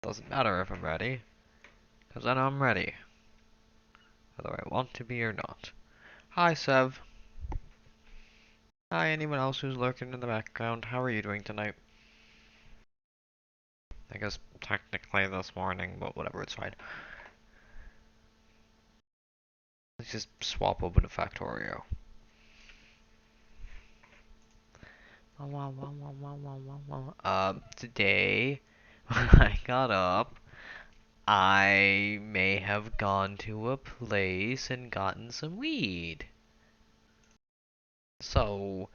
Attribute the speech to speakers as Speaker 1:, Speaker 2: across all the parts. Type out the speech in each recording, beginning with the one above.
Speaker 1: Doesn't matter if I'm ready, because then I'm ready, whether I want to be or not. Hi, Sev. Hi, anyone else who's lurking in the background. How are you doing tonight? I guess technically this morning, but whatever, it's fine. Let's just swap open to Factorio. Today, when I got up, I may have gone to a place and gotten some weed. So,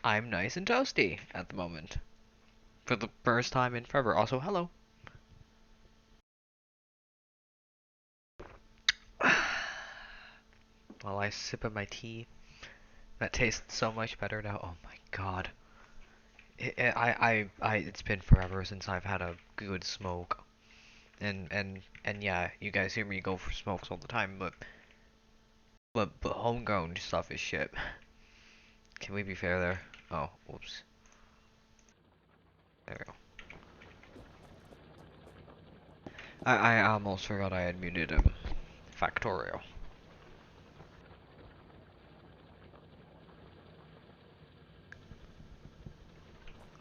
Speaker 1: I'm nice and toasty at the moment. For the first time in forever. Also, hello. While I sip of my tea, that tastes so much better now. Oh my god. It's been forever since I've had a good smoke. And yeah, you guys hear me go for smokes all the time, but homegrown stuff is shit. Can we be fair there? Oh, whoops. There we go. I almost forgot I had muted him. Factorio.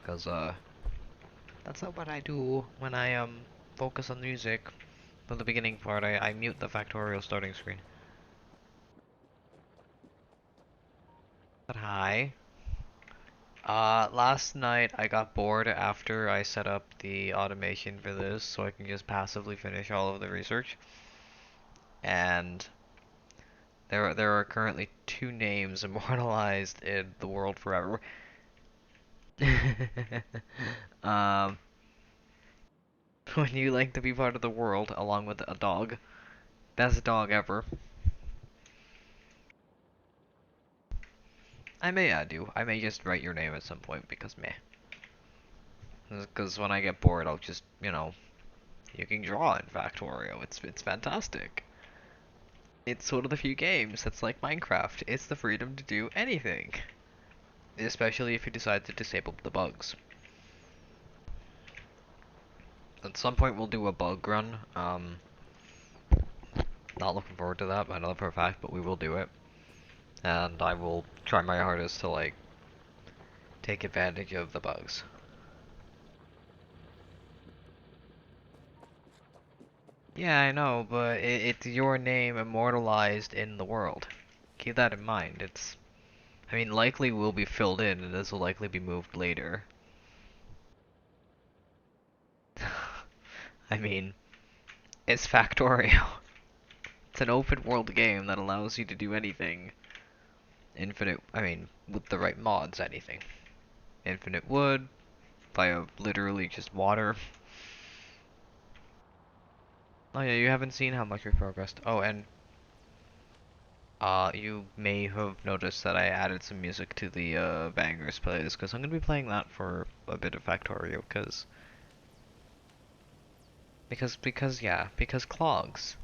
Speaker 1: Cause that's not what I do when I focus on music. For the beginning part, I mute the Factorio starting screen. But hi. Last night I got bored after I set up the automation for this, so I can just passively finish all of the research. And there are currently two names immortalized in the world forever. um, when you like to be part of the world along with a dog, best dog ever. I may add you. I may just write your name at some point because meh. Because when I get bored, I'll just, you can draw in Factorio. It's fantastic. It's one of the few games that's like Minecraft. It's the freedom to do anything. Especially if you decide to disable the bugs. At some point we'll do a bug run. Not looking forward to that, I know that for a fact, but we will do it. And I will try my hardest to, like, take advantage of the bugs. Yeah, I know, but it's your name immortalized in the world. Keep that in mind. I mean, likely will be filled in, and this will likely be moved later. I mean, it's Factorio. It's an open world game that allows you to do anything. Infinite, I mean, with the right mods, anything. Infinite wood, via literally just water. Oh yeah, you haven't seen how much we've progressed. Oh, and you may have noticed that I added some music to the Bangers playlist, because I'm gonna be playing that for a bit of Factorio, because clogs.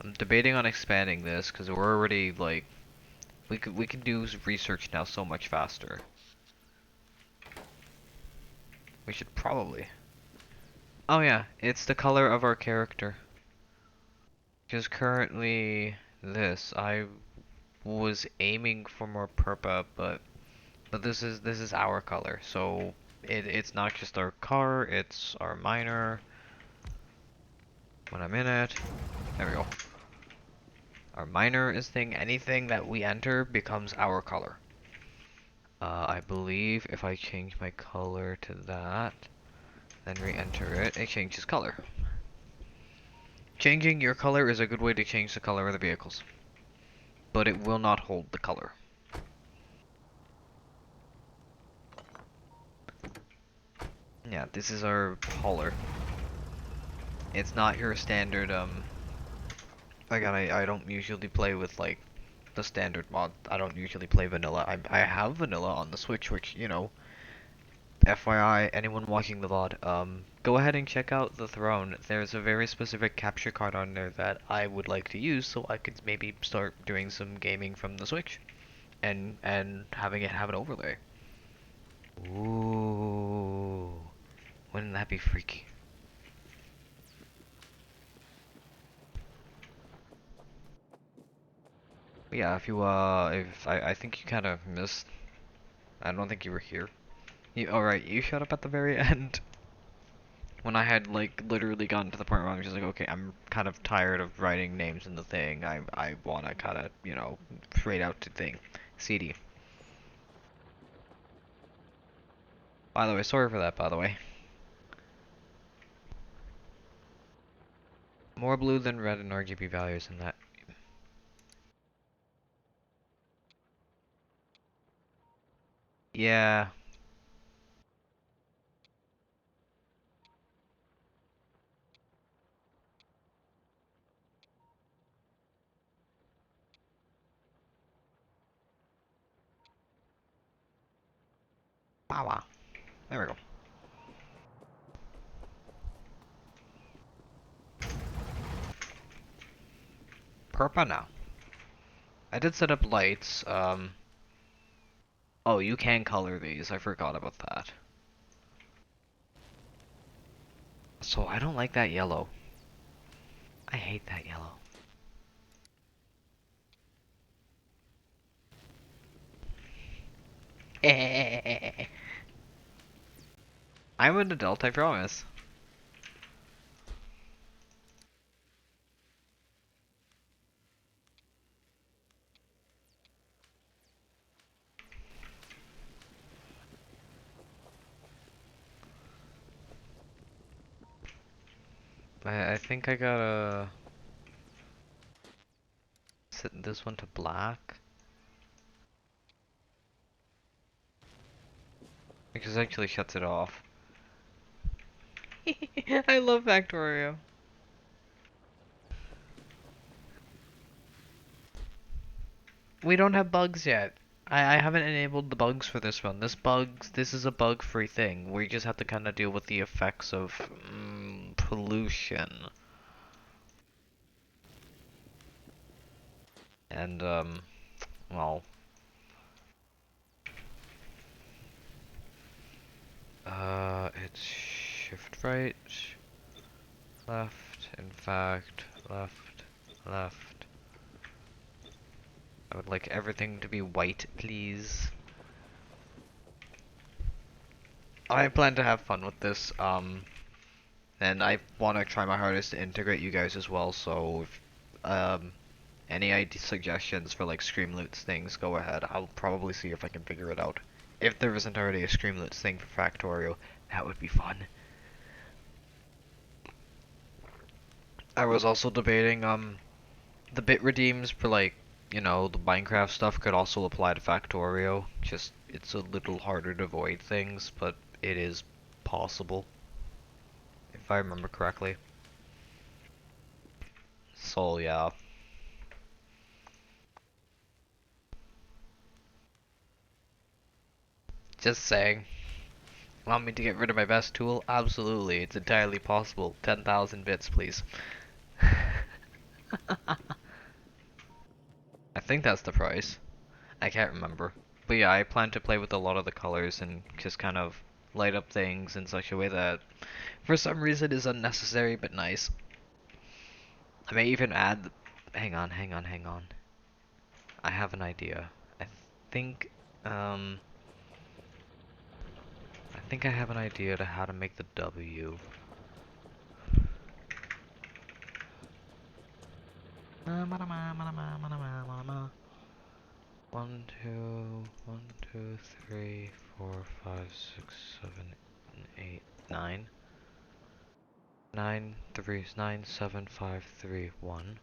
Speaker 1: I'm debating on expanding this, because we're already, like, we can do research now so much faster. We should probably. Oh yeah, it's the color of our character. Because currently this, I was aiming for more purple, but this is our color. So it's not just our car, it's our miner. When I'm in it, there we go. Our miner is thing. Anything that we enter becomes our color. I believe if I change my color to that, then re-enter it, it changes color. Changing your color is a good way to change the color of the vehicles, but it will not hold the color. Yeah, this is our hauler. It's not your standard, again, I don't usually play with, like, the standard mod. I don't usually play vanilla. I have vanilla on the Switch, which, FYI, anyone watching the VOD, go ahead and check out the throne. There's a very specific capture card on there that I would like to use, so I could maybe start doing some gaming from the Switch. and having it have an overlay. Ooh, wouldn't that be freaky? But yeah, if I think you kind of missed. I don't think you were here. Alright, you showed up at the very end. When I had like literally gotten to the point where I was just like, okay, I'm kind of tired of writing names in the thing. I wanna kind of, fade out to thing. CD. By the way, sorry for that, by the way. More blue than red in RGB values in that. Yeah. Wow. There we go. Purple now. I did set up lights. Oh, you can color these. I forgot about that. So I don't like that yellow. I hate that yellow. I'm an adult, I promise. I think I gotta set this one to black. Because it actually shuts it off. I love Factorio. We don't have bugs yet. I haven't enabled the bugs for this one. This is a bug-free thing. We just have to kind of deal with the effects of pollution. And, well, it's shift right, left, in fact, left, left. I would like everything to be white, please. I plan to have fun with this, and I want to try my hardest to integrate you guys as well, so if, any suggestions for like Screamloots things, go ahead. I'll probably see if I can figure it out. If there isn't already a Screamloots thing for Factorio, that would be fun. I was also debating, the bit redeems for like, the Minecraft stuff could also apply to Factorio. Just, it's a little harder to avoid things, but it is possible. If I remember correctly. So, yeah. Just saying. Want me to get rid of my best tool? Absolutely, it's entirely possible. 10,000 bits, please. I think that's the price. I can't remember. But yeah, I plan to play with a lot of the colors and just kind of light up things in such a way that for some reason is unnecessary but nice. I may even add... Hang on, hang on, hang on. I have an idea. I think, I think I have an idea to how to make the W. One, two, three, 4, 5, 6, 7, 8, 9. 9, 3, 9, 7, 5, 3, 1.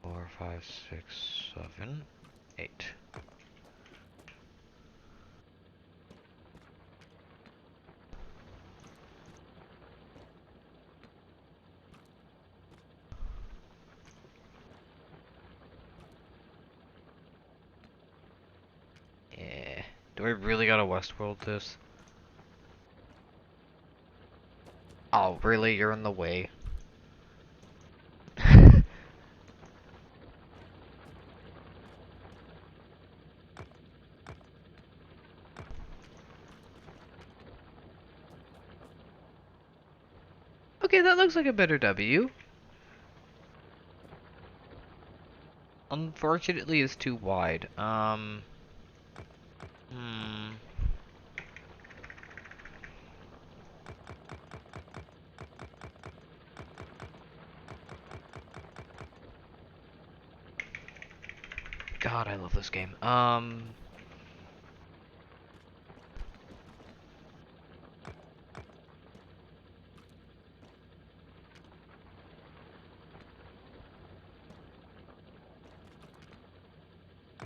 Speaker 1: 4, 5, 6, 7, 8. Yeah. Do I really gotta Westworld this? Oh, really? You're in the way. Okay, that looks like a better W. Unfortunately, it's too wide. Hmm. God, I love this game.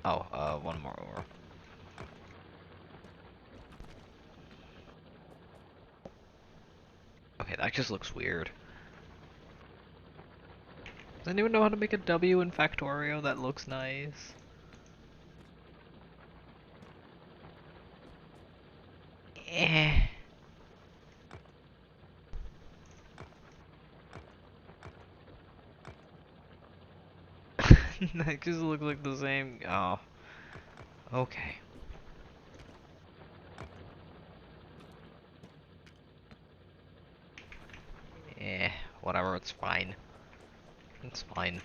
Speaker 1: Oh, one more ore. Okay, that just looks weird. Does anyone know how to make a W in Factorio that looks nice? Eh. That just looks like the same. Oh. Okay. Eh. Whatever, it's fine. It's fine.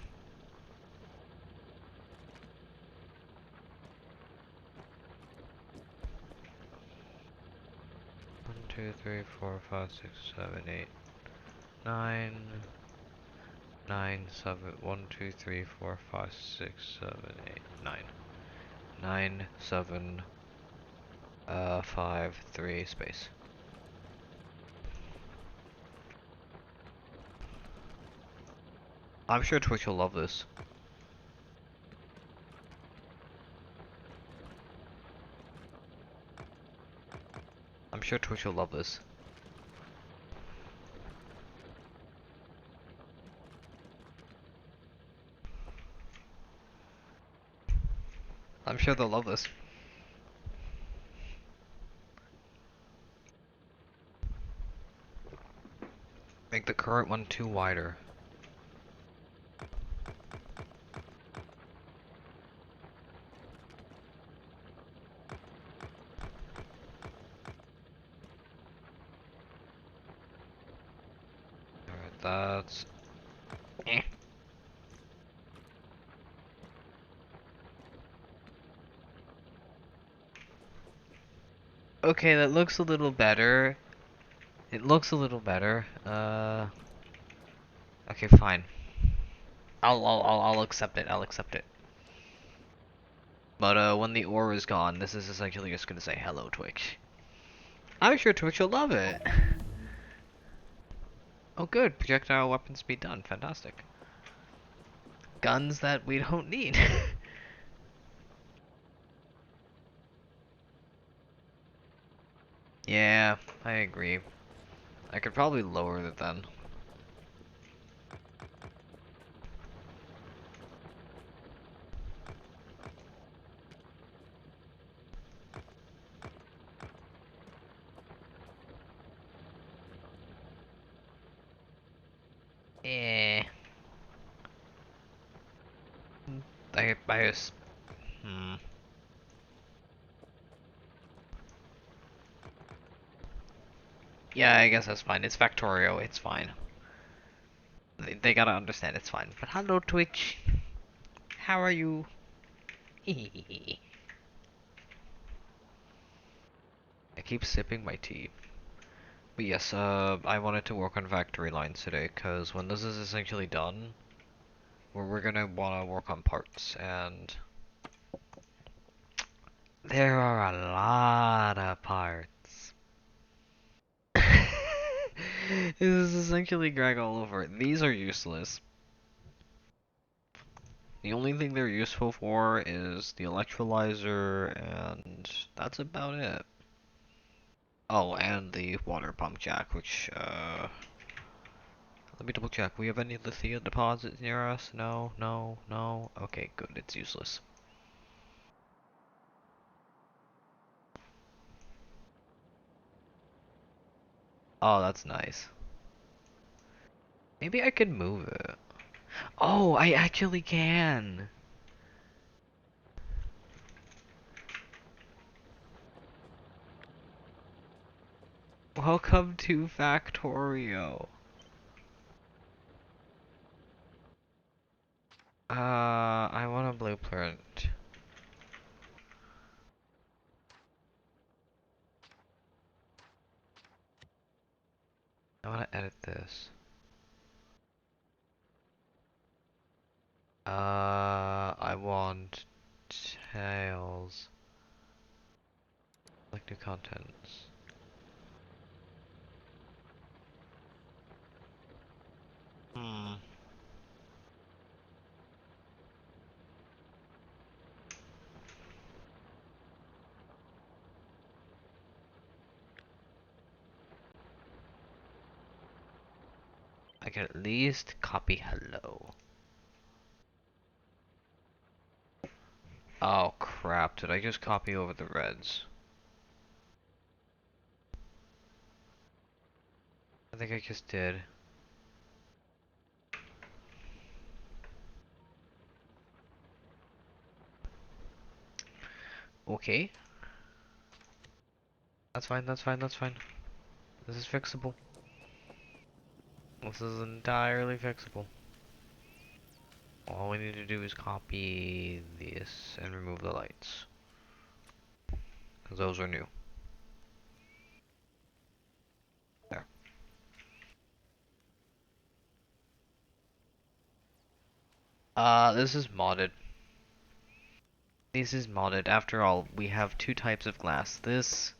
Speaker 1: 1, 2, 3, 4, 5, 6, 7, 8, 9, 9, 7, 1, 2, 3, 4, 5, 6, 7, 8, 9. 9, 7, 5, 3, space. I'm sure Twitch will love this. I'm sure Twitch will love this. I'm sure they'll love this. Make the current one too wider. Alright, that's... Eh. Okay, that looks a little better. It looks a little better. Okay, fine. I'll accept it. I'll accept it. But when the ore is gone, this is essentially just gonna say hello, Twitch. I'm sure Twitch will love it. Oh, good. Projectile weapon speed done. Fantastic. Guns that we don't need. Yeah, I agree. I could probably lower it then. Eh. I just... Hmm. Yeah, I guess that's fine. It's Factorio. It's fine. They gotta understand it's fine. But hello, Twitch. How are you? I keep sipping my tea. But yes, I wanted to work on factory lines today, because when this is essentially done, we're gonna wanna work on parts, and there are a lot of parts. This is essentially Greg all over. These are useless. The only thing they're useful for is the electrolyzer, and that's about it. Oh, and the water pump jack, which, let me double check. We have any lithium deposits near us? No, no, no. Okay, good. It's useless. Oh, that's nice. Maybe I can move it. Oh, I actually can! Welcome to Factorio. I want a blueprint. I want to edit this. I want tails. Like new contents. Hmm. I can at least copy hello. Oh crap, did I just copy over the reds? I think I just did. Okay. That's fine, that's fine, that's fine. This is fixable. This is entirely fixable. All we need to do is copy this and remove the lights. Because those are new. There. This is modded. This is modded. After all, we have two types of glass. This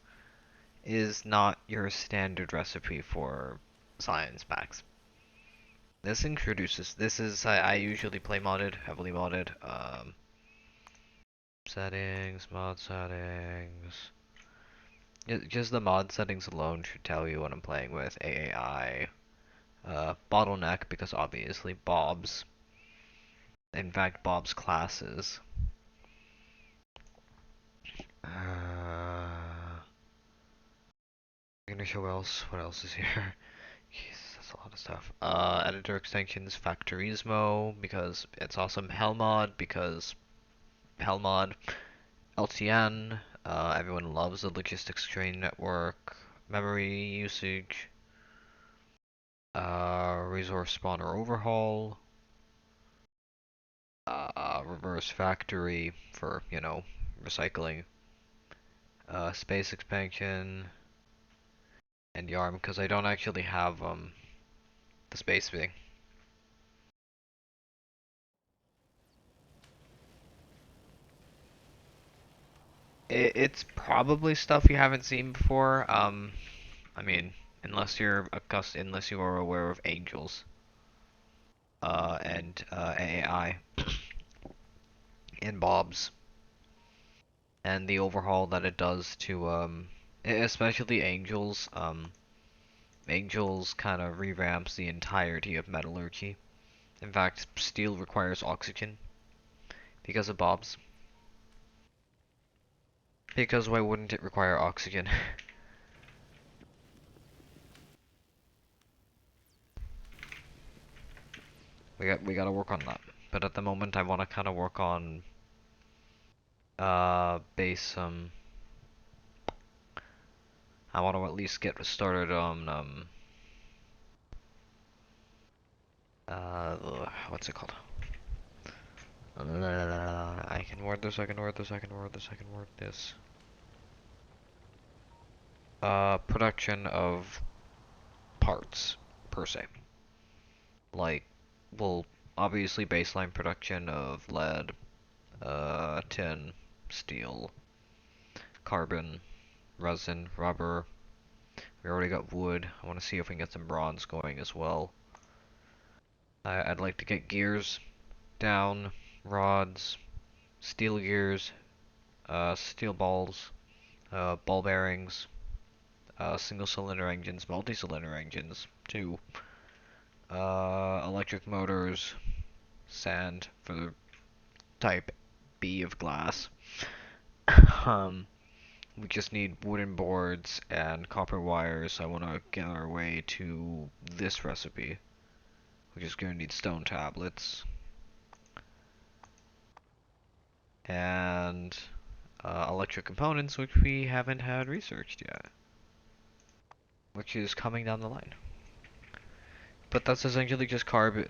Speaker 1: is not your standard recipe for science packs. This introduces, this is, I usually play modded, heavily modded. Settings, mod settings. Just the mod settings alone should tell you what I'm playing with. AAI, bottleneck, because obviously Bob's. In fact, Bob's classes. I'm gonna show what else is here. Jesus, that's a lot of stuff. Editor extensions, Factorismo, because it's awesome. Hellmod, because Hellmod. LTN, everyone loves the logistics train network. Memory usage. Resource spawner overhaul. Reverse factory for, you know, recycling. Space expansion. And Yarm, because I don't actually have, the space thing. It's probably stuff you haven't seen before. I mean, unless you are aware of Angels, and AI, and Bob's, and the overhaul that it does to, especially Angels. Angels kind of revamps the entirety of metallurgy. In fact, steel requires oxygen because of Bob's. Because why wouldn't it require oxygen? we gotta work on that. But at the moment, I want to kind of work on base I want to at least get started on what's it called? I can word this. I can word this. I can word this. I can word this. Production of parts per se. Like, well, obviously baseline production of lead, tin, steel, carbon, resin, rubber. We already got wood. I want to see if we can get some bronze going as well. I'd like to get gears down, rods, steel gears, steel balls, ball bearings, single cylinder engines, multi-cylinder engines, too. Electric motors, sand for the type B of glass. We just need wooden boards and copper wires. I want to get our way to this recipe. We're just going to need stone tablets. And electric components, which we haven't had researched yet. Which is coming down the line. But that's essentially just carbon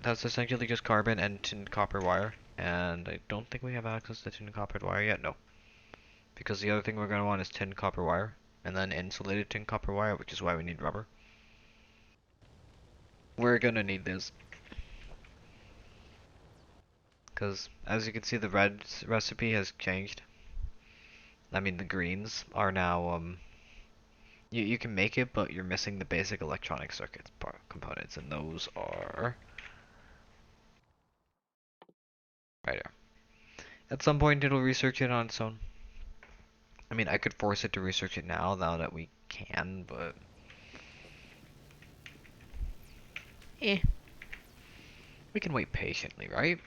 Speaker 1: and tin copper wire. And I don't think we have access to tin coppered wire yet. No. Because the other thing we're going to want is tin copper wire. And then insulated tin copper wire, which is why we need rubber. We're going to need this. Because, as you can see, the red recipe has changed. I mean, the greens are now, you can make it, but you're missing the basic electronic circuits components, and those are right here. At some point, it'll research it on its own. I mean, I could force it to research it now that we can, but we can wait patiently, right?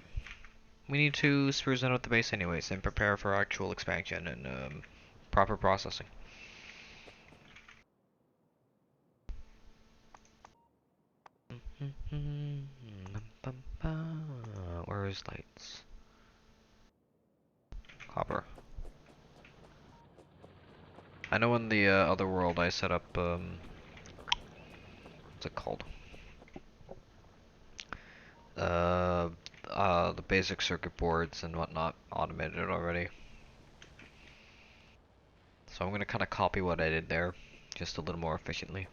Speaker 1: We need to spruce out the base anyways and prepare for actual expansion and proper processing. Where is lights? Copper. I know in the other world I set up, what's it called? The basic circuit boards and whatnot automated already. So I'm gonna kind of copy what I did there, just a little more efficiently.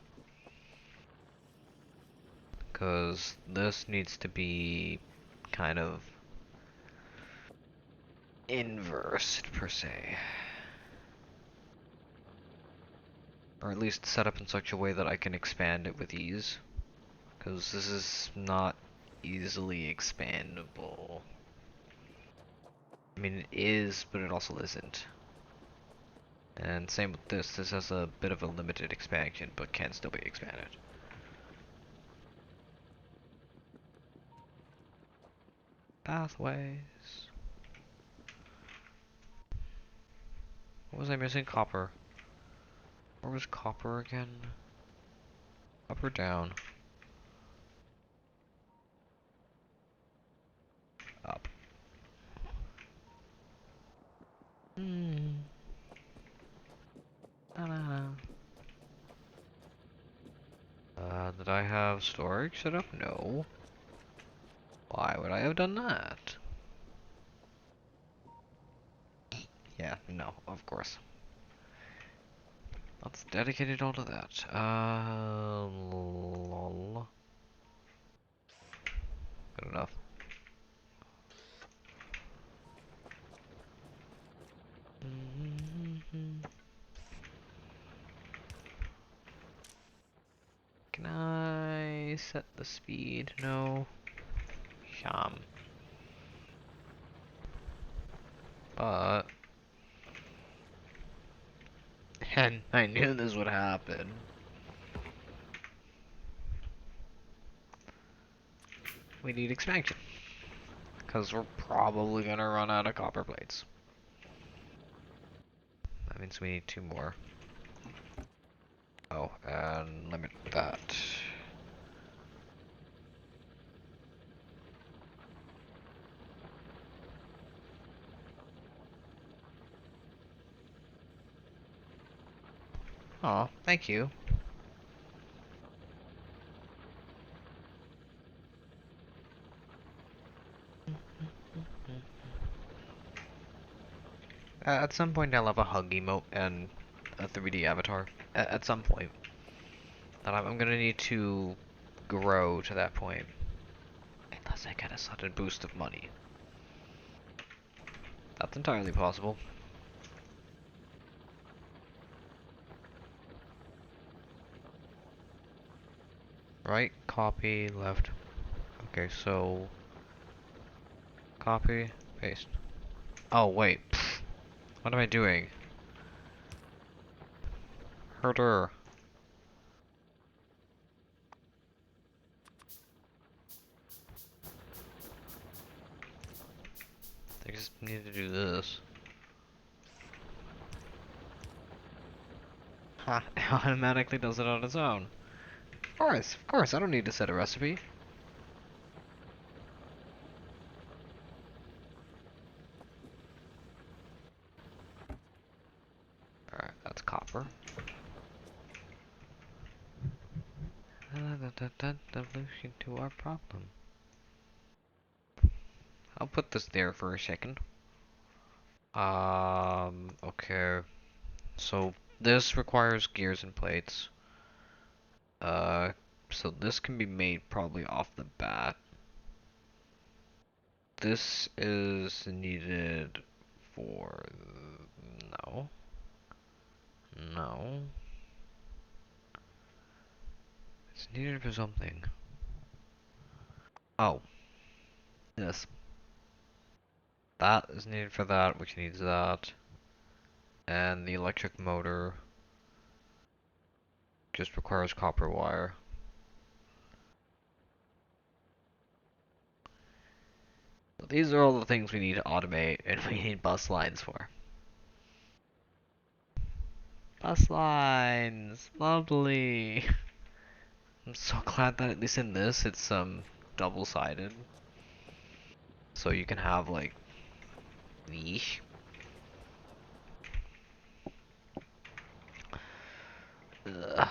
Speaker 1: Because this needs to be kind of inversed, per se. Or at least set up in such a way that I can expand it with ease. Because this is not easily expandable. I mean, it is, but it also isn't. And same with this. This has a bit of a limited expansion, but can still be expanded. Pathways. What was I missing? Copper. Where was copper again? Up or down? Up. Hmm. Did I have storage set up? No. Why would I have done that? Yeah, no, of course. Let's dedicate it all to that. Lol. Good enough. Can I set the speed? No. Sham. But... And I knew this would happen. We need expansion. Because we're probably gonna run out of copper plates. That means we need 2 more. Oh, and limit that. Oh, thank you. At some point I'll have a hug emote and a 3D avatar. At some point. That I'm gonna need to grow to that point. Unless I get a sudden boost of money. That's entirely possible. Right, copy, left. Okay, so... Copy, paste. Oh, wait. Pfft. What am I doing? Herder. I just need to do this. Ha, it automatically does it on its own. Of course, I don't need to set a recipe. Alright, that's copper. The solution to our problem. I'll put this there for a second. Okay. So this requires gears and plates. Uh, so this can be made probably off the bat. This is needed for... No. No. It's needed for something. Oh. This. That is needed for that, which needs that. And the electric motor just requires copper wire. So these are all the things we need to automate, and we need bus lines for. Bus lines! Lovely! I'm so glad that at least in this it's double-sided. So you can have like these. Ugh.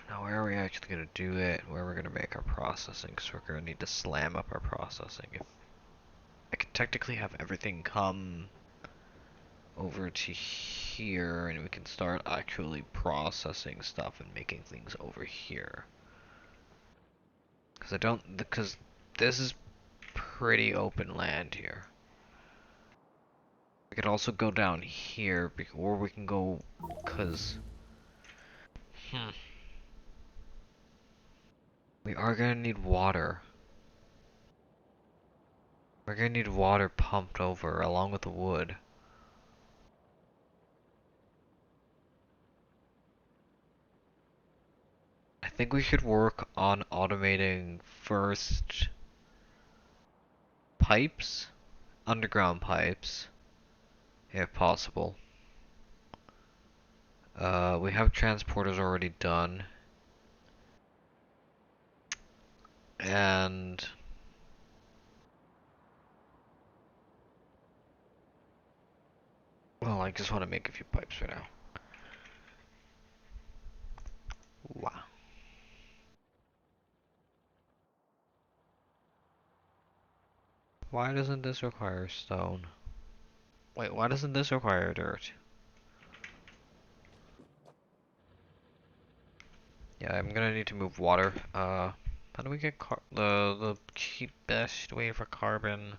Speaker 1: Now where are we actually gonna do it? Where we're gonna make our processing? Because we're gonna need to slam up our processing. If I could technically have everything come over to here, and we can start actually processing stuff and making things over here. Because this is pretty open land here. We could also go down here, or we can go, we are gonna need water. We're gonna need water pumped over along with the wood. I think we should work on automating first pipes, underground pipes, if possible. We have transporters already done. And well, I just want to make a few pipes for now. Wow. Why doesn't this require stone? Wait, why doesn't this require dirt? Yeah, I'm gonna need to move water. How do we get the cheapest way for carbon?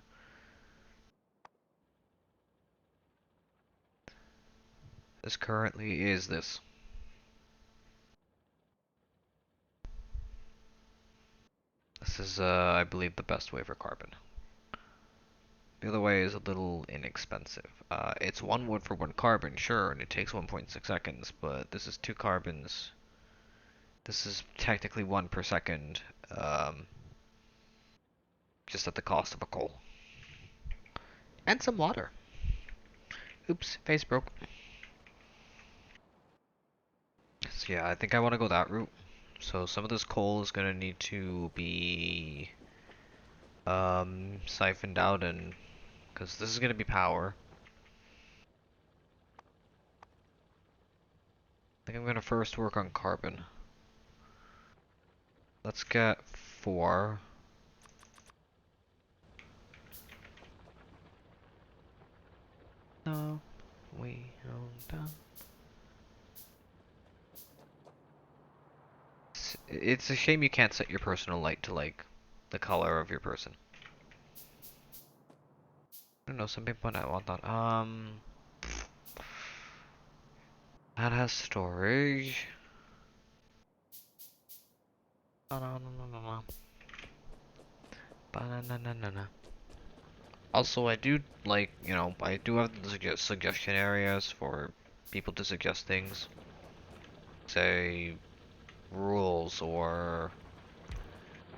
Speaker 1: This currently is this. This is, I believe, the best way for carbon. The other way is a little inexpensive. It's one wood for one carbon, sure, and it takes 1.6 seconds, but this is two carbons. This is technically one per second, just at the cost of a coal. And some water. Oops, face broke. So yeah, I think I want to go that route. So some of this coal is gonna need to be siphoned out, and because this is gonna be power. I think I'm gonna first work on carbon. Let's get 4. No, we don't. It's a shame you can't set your personal light to like the color of your person. I don't know, some people might want that. That has storage. Ba-na-na-na-na-na. Ba-na-na-na-na-na. Also, I do like, I do have the suggestion areas for people to suggest things. Say, rules or,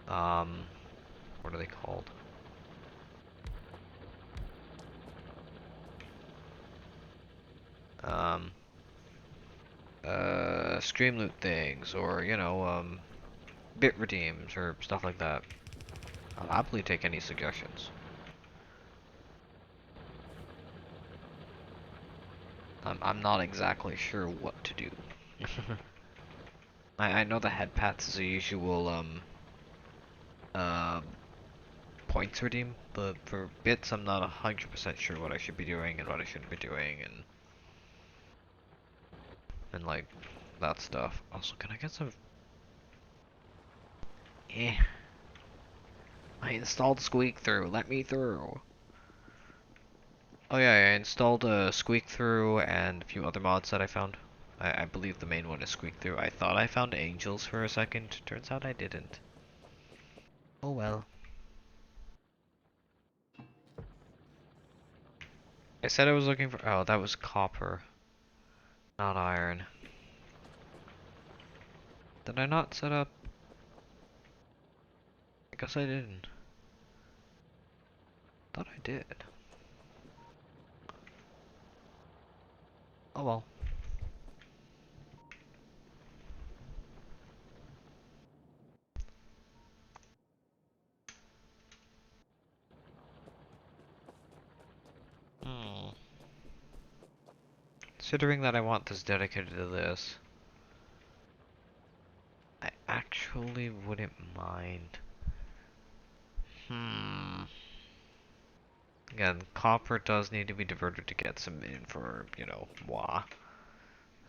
Speaker 1: what are they called? Um, stream loot things or, bit redeems or stuff like that. I'll happily take any suggestions. I'm not exactly sure what to do. I know the head paths is a usual, um, points redeem, but for bits I'm not 100% sure what I should be doing and what I shouldn't be doing and like that stuff. Also, can I get some? Eh. I installed Squeak Through. Let me through. Oh yeah, I installed Squeak Through and a few other mods that I found. I believe the main one is Squeak Through. I thought I found Angels for a second. Turns out I didn't. Oh well. I said I was looking for. Oh, that was copper, not iron. Did I not set up? I guess I didn't. Thought I did. Oh well. Hmm. Considering that I want this dedicated to this, I actually wouldn't mind. Hmm. Again, copper does need to be diverted to get some in for, you know, moi.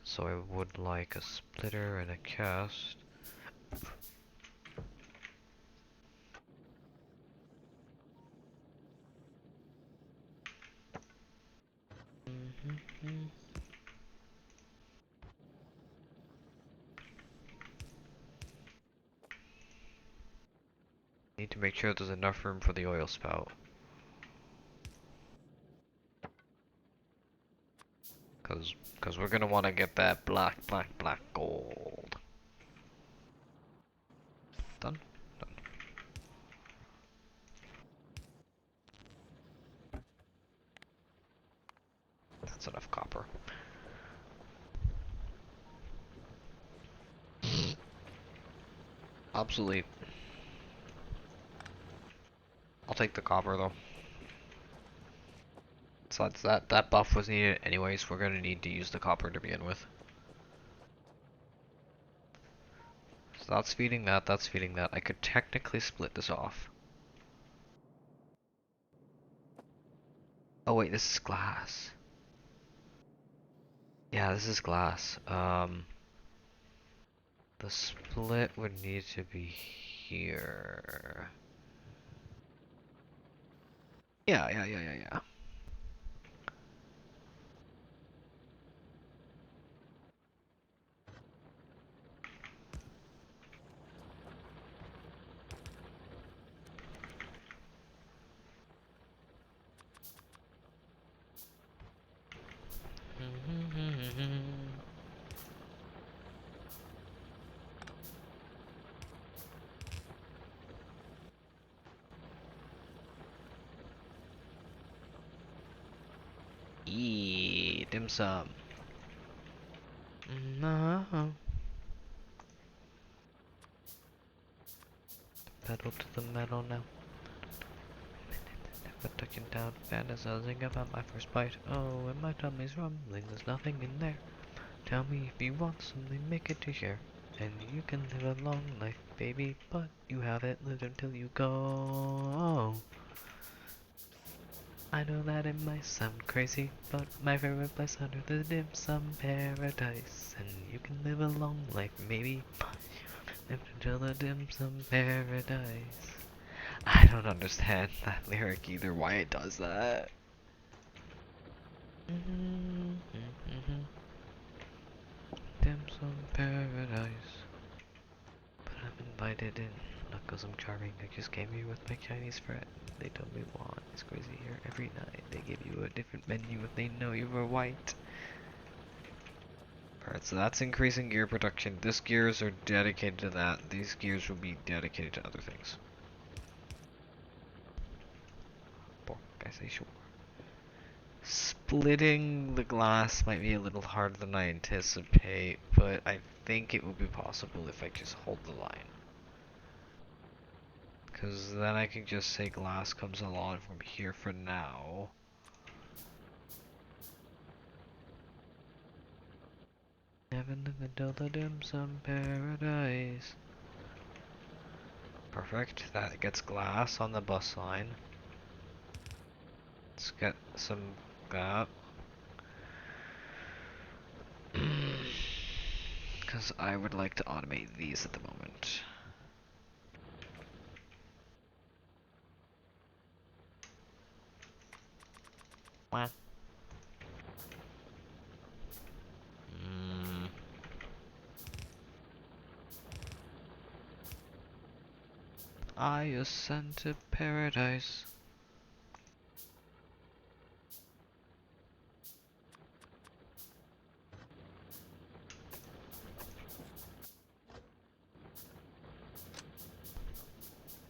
Speaker 1: So I would like a splitter and a cast. Need to make sure there's enough room for the oil spout. Cause we're gonna want to get that black gold. Done? Done. That's enough copper. Obsolete. I'll take the copper though. So that buff was needed anyways. We're gonna need to use the copper to begin with. So that's feeding that. That's feeding that. I could technically split this off. Oh wait, this is glass. Yeah, this is glass. The split would need to be here. Yeah. Eee, dim sum. No. Pedal to the metal now. Never touching down, fantasizing about my first bite. Oh, and my tummy's rumbling, there's nothing in there. Tell me if you want something, make it to share. And you can live a long life, baby, but you haven't lived until you go. I know that it might sound crazy, but my favorite place under the dim sum paradise. And you can live a long life, maybe, but live until the dim sum paradise. I don't understand that lyric either, why it does that. Dim sum paradise. But I'm invited in, not cause I'm charming, I just came here with my Chinese friend. They told me want is crazy here every night. They give you a different menu if they know you were white. Alright, so that's increasing gear production. These gears are dedicated to that. These gears will be dedicated to other things. Pork, I say sure. Splitting the glass might be a little harder than I anticipate, but I think it will be possible if I just hold the line. Because then I can just say glass comes along from here for now. Heaven in the Delta Dim Sum Paradise. Perfect. That gets glass on the bus line. Let's get some that. Because I would like to automate these at the moment. What? I ascend to paradise.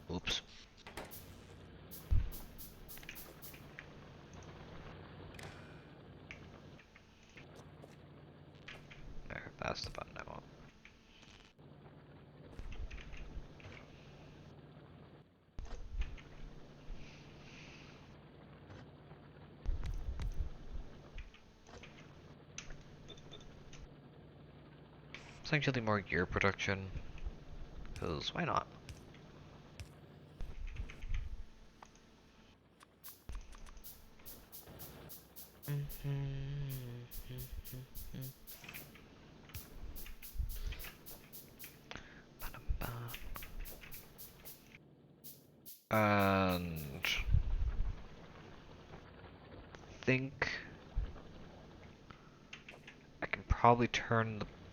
Speaker 1: Oops. There, that's the button I want. Essentially more gear production. Because why not? And think I can probably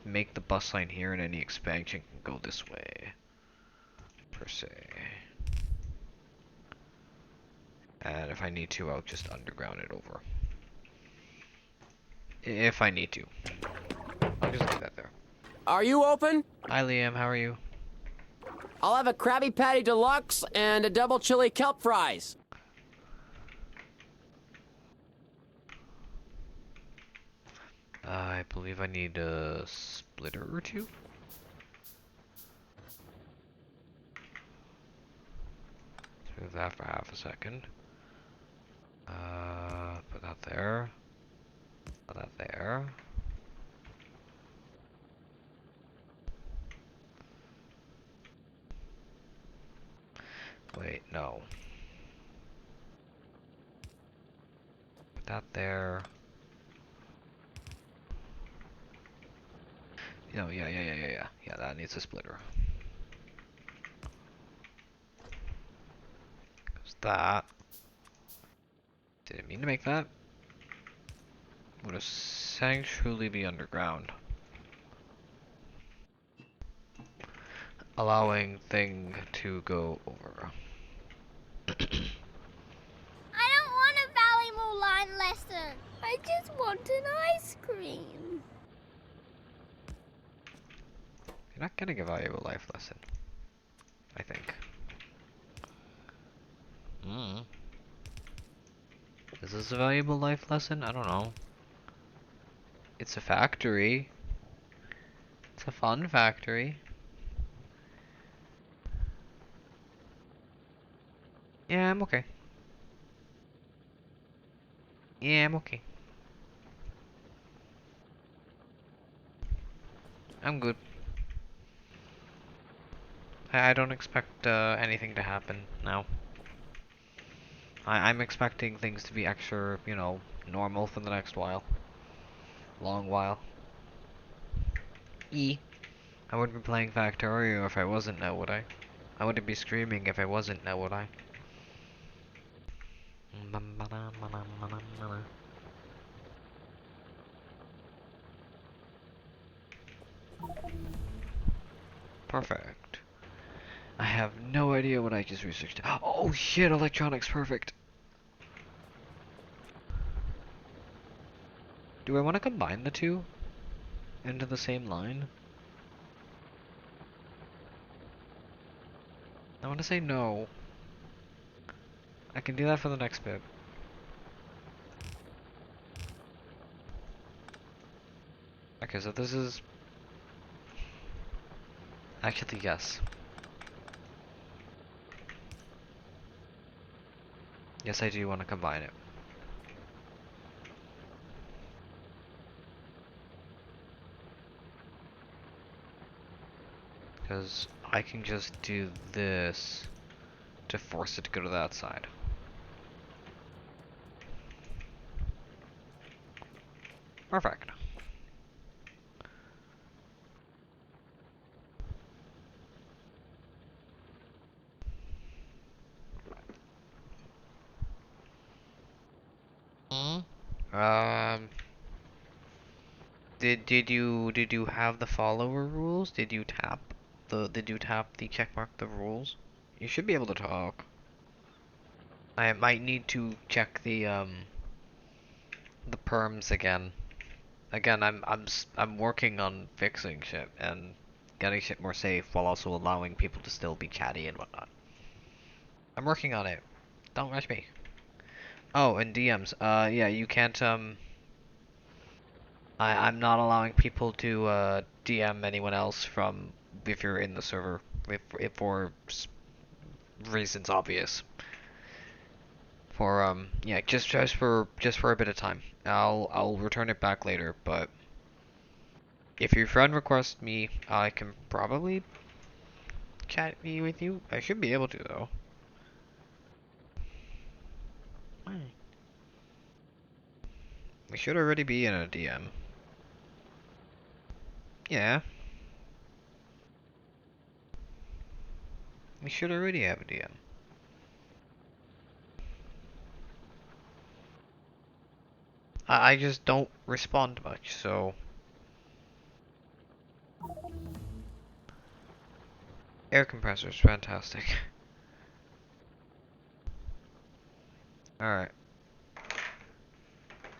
Speaker 1: make the bus line here, and any expansion can go this way, per se. And if I need to, I'll just underground it over. If I need to. I'll just leave that there.
Speaker 2: Are you open?
Speaker 1: Hi Liam, how are you?
Speaker 2: I'll have a Krabby Patty Deluxe and a double chili kelp fries.
Speaker 1: I believe I need a splitter or two. Let's move that for half a second. Put that there. Put that there. Wait, no. Put that there. No, yeah. Yeah, that needs a splitter. Cause that didn't mean to make that. Would essentially be underground. Allowing thing to go over.
Speaker 3: I don't want a Valley Mulan lesson. I just want an ice cream.
Speaker 1: You're not getting a valuable life lesson, I think. Is this a valuable life lesson? I don't know. It's a factory. It's a fun factory. Yeah, I'm okay. Yeah, I'm okay. I'm good. I don't expect anything to happen now. I'm expecting things to be extra, you know, normal for the next while. Long while. I wouldn't be playing Factorio if I wasn't now, would I? I wouldn't be screaming if I wasn't now, would I? Perfect. I have no idea what I just researched. Oh shit, electronics, perfect. Do I want to combine the two into the same line? I want to say no. I can do that for the next bit. Okay, so this is... Actually, yes. Yes, I do want to combine it. Because I can just do this to force it to go to that side. Perfect. Um, did you have the follower rules? Did you tap the checkmark the rules? You should be able to talk. I might need to check the perms again. Again, I'm working on fixing shit and getting shit more safe while also allowing people to still be chatty and whatnot. I'm working on it. Don't rush me. Oh, and DMs. Yeah, you can't I'm not allowing people to DM anyone else from if you're in the server if for reasons obvious. For yeah, just for a bit of time. I'll return it back later, but if your friend requests me, I can probably chat me with you. I should be able to though. We should already be in a DM. Yeah. We should already have a DM. I just don't respond much, so. Air compressors, fantastic. Alright.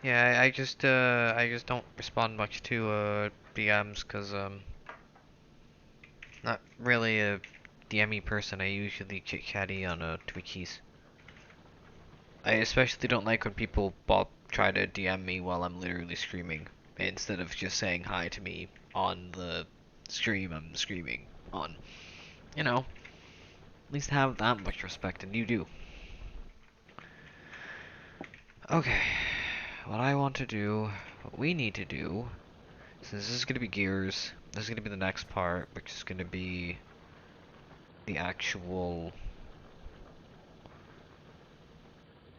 Speaker 1: Yeah, I just don't respond much to DMs cause not really a DMy person. I usually chit chatty on Twitchies. I especially don't like when people try to DM me while I'm literally screaming instead of just saying hi to me on the stream I'm screaming on. You know, at least have that much respect, and you do. Okay, what we need to do, since this is going to be gears, this is going to be the next part, which is going to be the actual,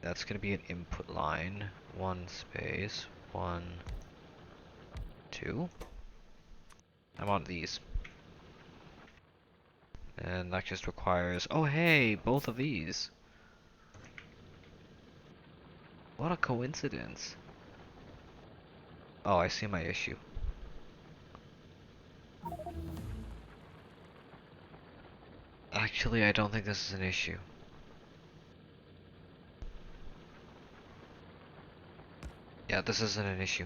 Speaker 1: that's going to be an input line, 1 space, 1, 2. I want these. And that just requires, oh hey, both of these. What a coincidence. Oh, I see my issue. Actually, I don't think this is an issue. Yeah, this isn't an issue.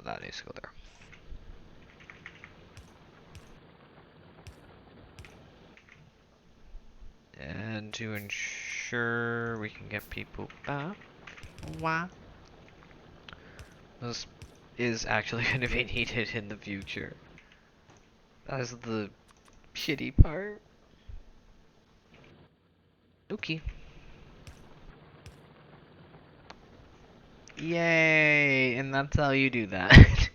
Speaker 1: That needs to go there. And to ensure we can get people back, this is actually going to be needed in the future. That's the shitty part. Okay. Yay! And that's how you do that.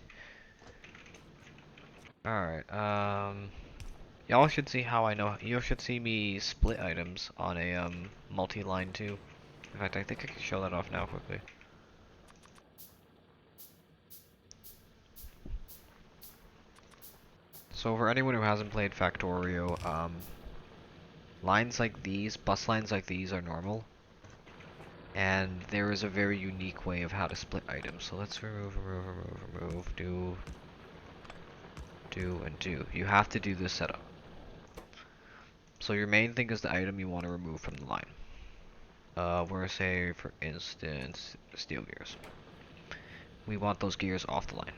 Speaker 1: Alright, y'all should see how I know. You should see me split items on a, multi-line too. In fact, I think I can show that off now quickly. So for anyone who hasn't played Factorio, lines like these, bus lines like these are normal. And there is a very unique way of how to split items. So let's remove, do, and do. You have to do this setup. So your main thing is the item you want to remove from the line. We're say, for instance, steel gears. We want those gears off the line.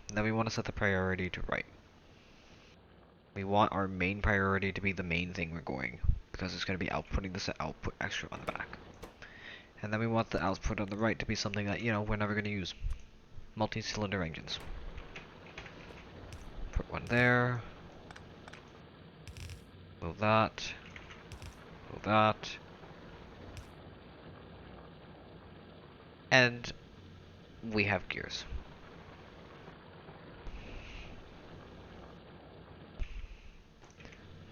Speaker 1: And then we want to set the priority to right. We want our main priority to be the main thing we're going, because it's going to be outputting this output extra on the back. And then we want the output on the right to be something that, you know, we're never going to use. Multi-cylinder engines. Put one there. Move that. Move that. And we have gears.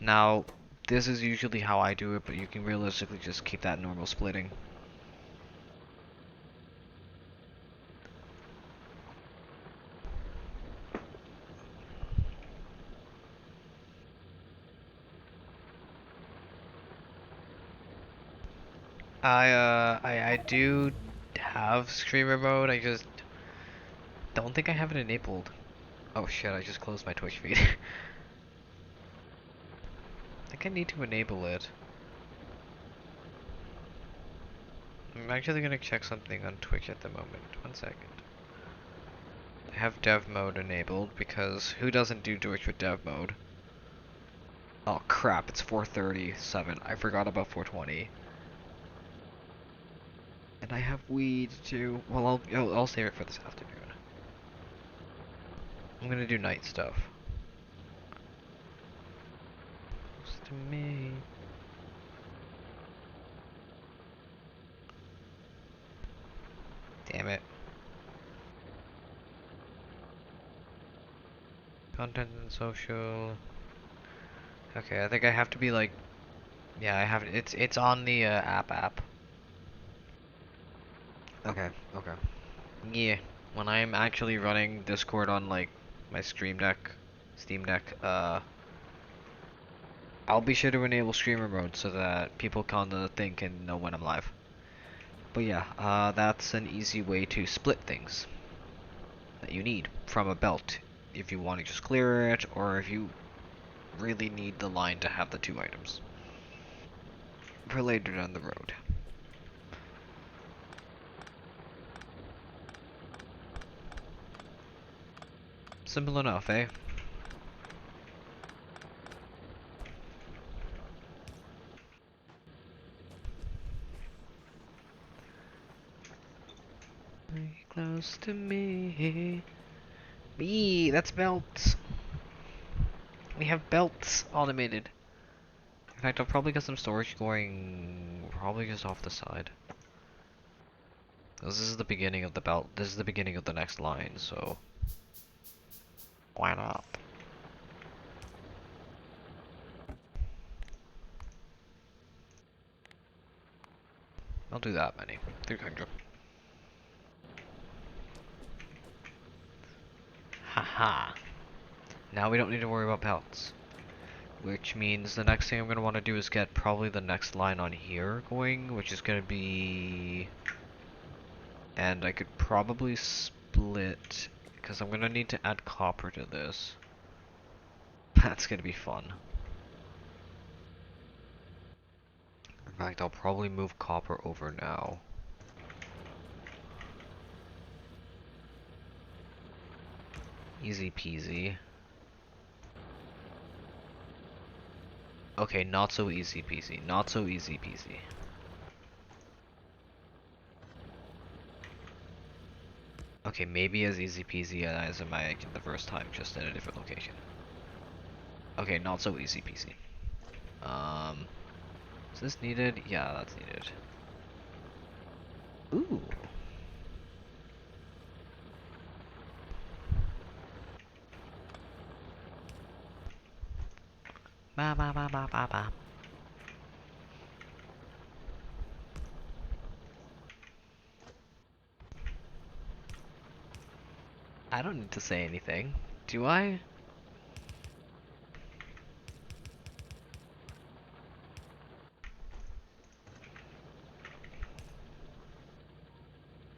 Speaker 1: Now, this is usually how I do it, but you can realistically just keep that normal splitting. I do have streamer mode, I just don't think I have it enabled. Oh shit, I just closed my Twitch feed. I think I need to enable it. I'm actually gonna check something on Twitch at the moment. 1 second. I have dev mode enabled because who doesn't do Twitch with dev mode? Oh crap, it's 4:37. I forgot about 4:20. And I have weed too. Well, I'll save it for this afternoon. I'm gonna do night stuff. Close to me. Damn it. Content and social. Okay, I think I have to be like, yeah, I have it's on the app. Okay, okay. Yeah, when I'm actually running Discord on like my Steam Deck, I'll be sure to enable streamer mode so that people on the thing can know when I'm live. But yeah, that's an easy way to split things that you need from a belt if you want to just clear it, or if you really need the line to have the two items for later down the road. Simple enough, eh? Very close to me. Me, that's belts. We have belts automated. In fact, I'll probably get some storage going probably just off the side. This is the beginning of the belt. This is the beginning of the next line, so why not? I'll do that many. 300. Haha. Now we don't need to worry about belts. Which means the next thing I'm going to want to do is get probably the next line on here going, which is going to be... And I could probably split, because I'm going to need to add copper to this. That's going to be fun. In fact, I'll probably move copper over now. Easy peasy. Okay, not so easy peasy. Not so easy peasy. Okay, maybe as easy peasy as I did the first time, just in a different location. Okay, not so easy peasy. Is this needed? Yeah, that's needed. Ooh. Ba ba ba ba ba ba. I don't need to say anything, do I?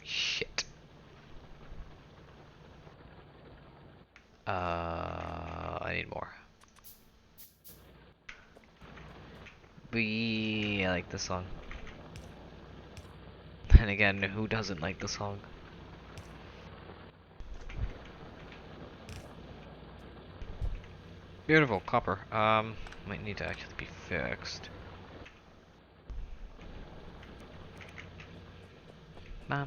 Speaker 1: Shit. I need more. I like this song. And again, who doesn't like the song? Beautiful, copper. Might need to actually be fixed. Ma.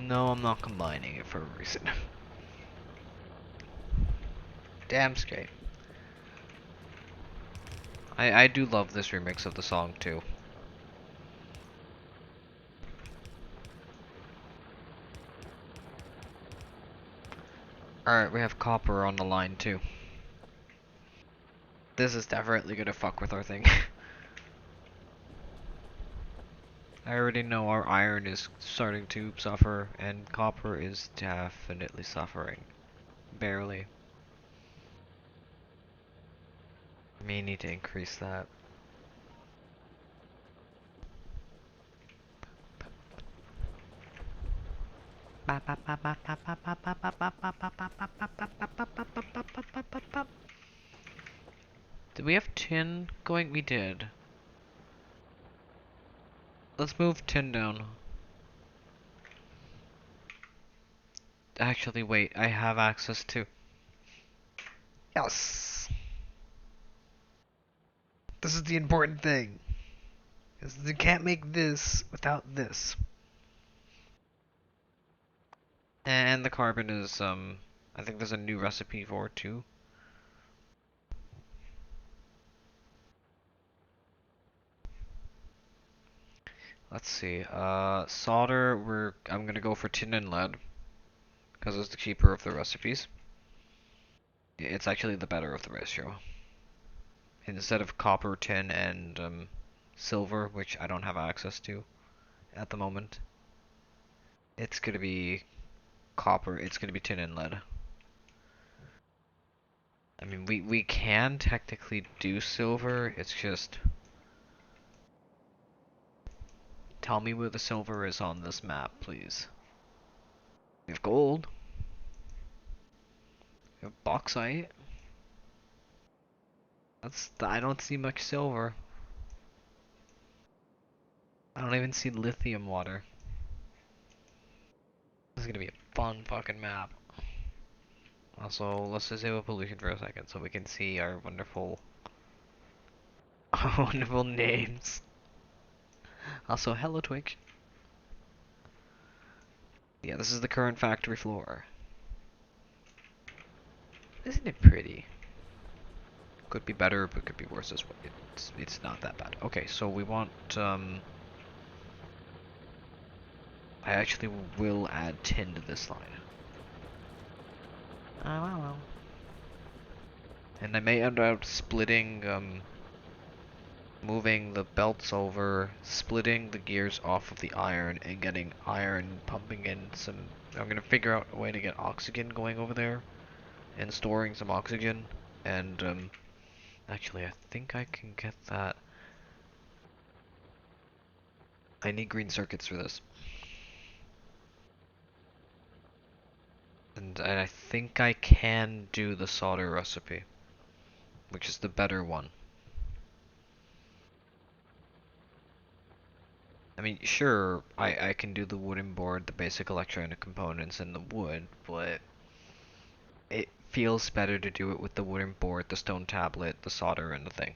Speaker 1: No, I'm not combining it for a reason. Damn straight. I do love this remix of the song too. Alright, we have copper on the line too. This is definitely gonna fuck with our thing. I already know our iron is starting to suffer, and copper is definitely suffering. Barely. May need to increase that. Did we have tin going? We did. Let's move tin down. Actually, wait, I have access to... Yes! This is the important thing. Because you can't make this without this. And the carbon is, I think there's a new recipe for it too. Let's see, solder, I'm gonna go for tin and lead. Because it's the cheaper of the recipes. It's actually the better of the ratio. Instead of copper, tin, and silver, which I don't have access to at the moment, it's gonna be copper, it's gonna be tin and lead. I mean, we can technically do silver, it's just... Tell me where the silver is on this map, please. We have gold. We have bauxite. I don't see much silver. I don't even see lithium water. This is gonna be a fun fucking map. Also, let's disable pollution for a second so we can see our wonderful, wonderful names. Also, hello Twitch. Yeah, this is the current factory floor. Isn't it pretty? Could be better, but could be worse as well. It's not that bad. Okay, so we want I actually will add tin to this line. Oh well. And I may end up splitting moving the belts over, splitting the gears off of the iron, and getting iron pumping in some... I'm gonna figure out a way to get oxygen going over there, and storing some oxygen, and actually I think I can get that. I need green circuits for this. And I think I can do the solder recipe, which is the better one. I mean, sure, I can do the wooden board, the basic electronic components, and the wood, but it feels better to do it with the wooden board, the stone tablet, the solder, and the thing.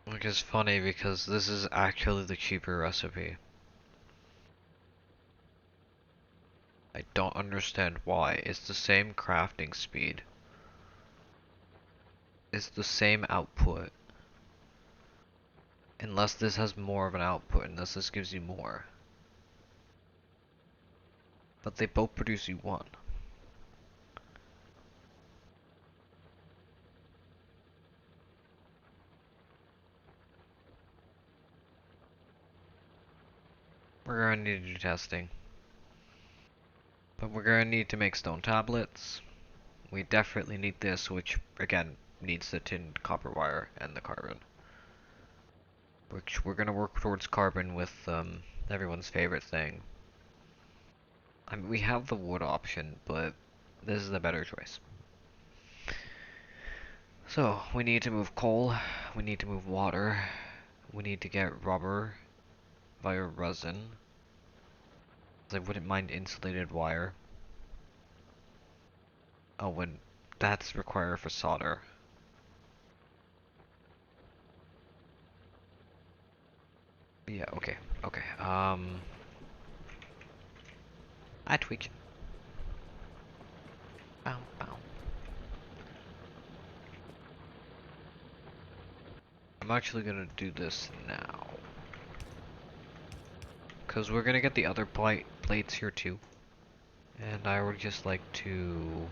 Speaker 1: Which is funny because this is actually the cheaper recipe. I don't understand why. It's the same crafting speed. It's the same output. Unless this has more of an output, unless this gives you more. But they both produce you one. We're gonna need to do testing. But we're gonna need to make stone tablets. We definitely need this, which again needs the tin copper wire and the carbon. Which we're gonna work towards carbon with everyone's favorite thing. I mean, we have the wood option, but this is the better choice. So, we need to move coal, we need to move water, we need to get rubber via resin. I wouldn't mind insulated wire. Oh, and that's required for solder. Yeah, okay, okay. I tweaked. Bow, bow. I'm actually gonna do this now. Because we're gonna get the other plates here too. And I would just like to...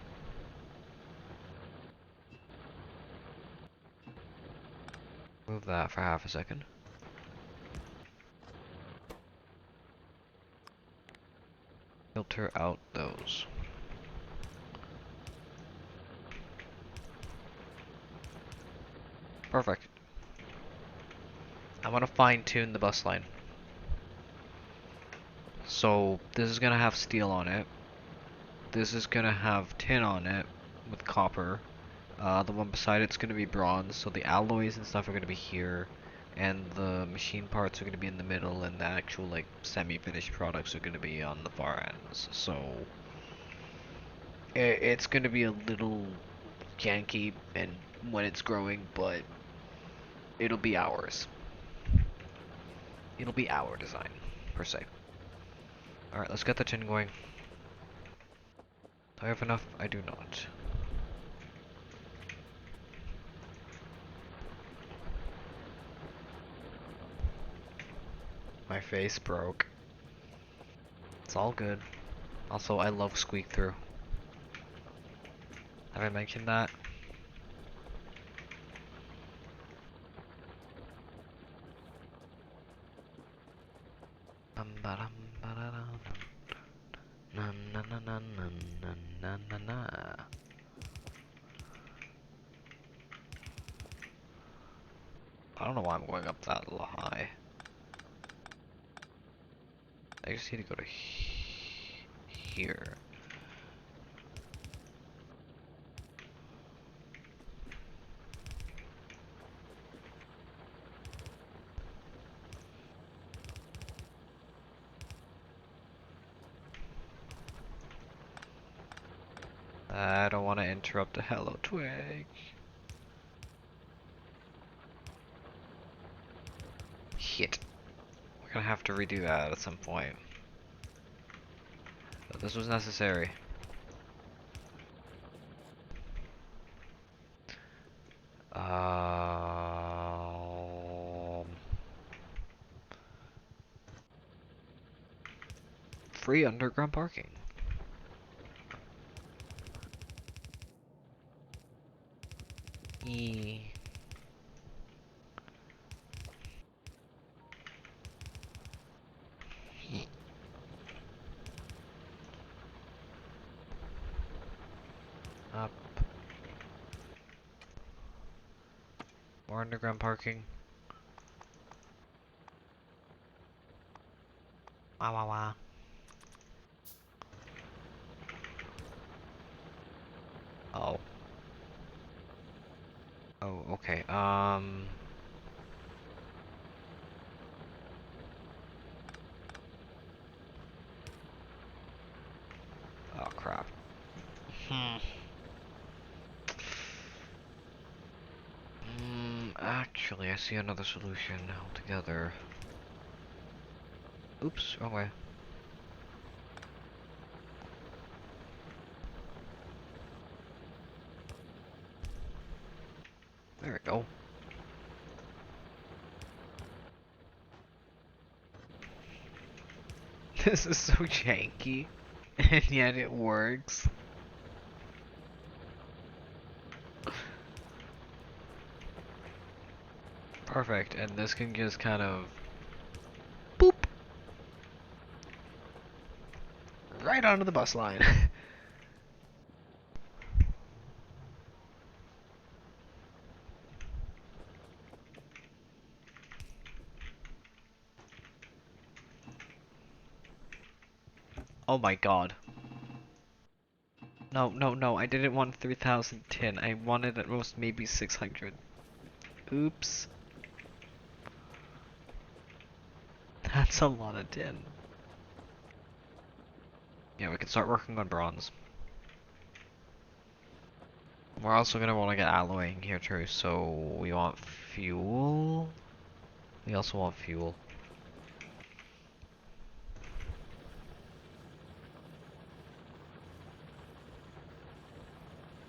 Speaker 1: move that for half a second. Filter out those. Perfect. I'm gonna fine tune the bus line. So this is gonna have steel on it. This is gonna have tin on it with copper. The one beside it's gonna be bronze, so the alloys and stuff are gonna be here, and the machine parts are gonna be in the middle, and the actual like semi-finished products are gonna be on the far ends. So it's gonna be a little janky and when it's growing, but it'll be ours. It'll be our design per se. All right, let's get the tin going. Do I have enough? I do not. My face broke. It's all good. Also, I love squeak through. Have I mentioned that? Na na na na na na na na na. I don't know why I'm going up that high. I just need to go to here. I don't want to interrupt the hello twig. Shit. We're gonna have to redo that at some point. But this was necessary. Free underground parking. E. Up. More underground parking. Wah wah wah. Oh. Oh, okay. Oh crap. Actually, I see another solution altogether. Oops, wrong way. There we go. This is so janky, and yet it works. Perfect, and this can just kind of boop right onto the bus line. Oh my god. No, no, no, I didn't want 3010. I wanted at most maybe 600. Oops. That's a lot of tin. Yeah, we can start working on bronze. We're also gonna want to get alloying here too, so we want fuel. We also want fuel.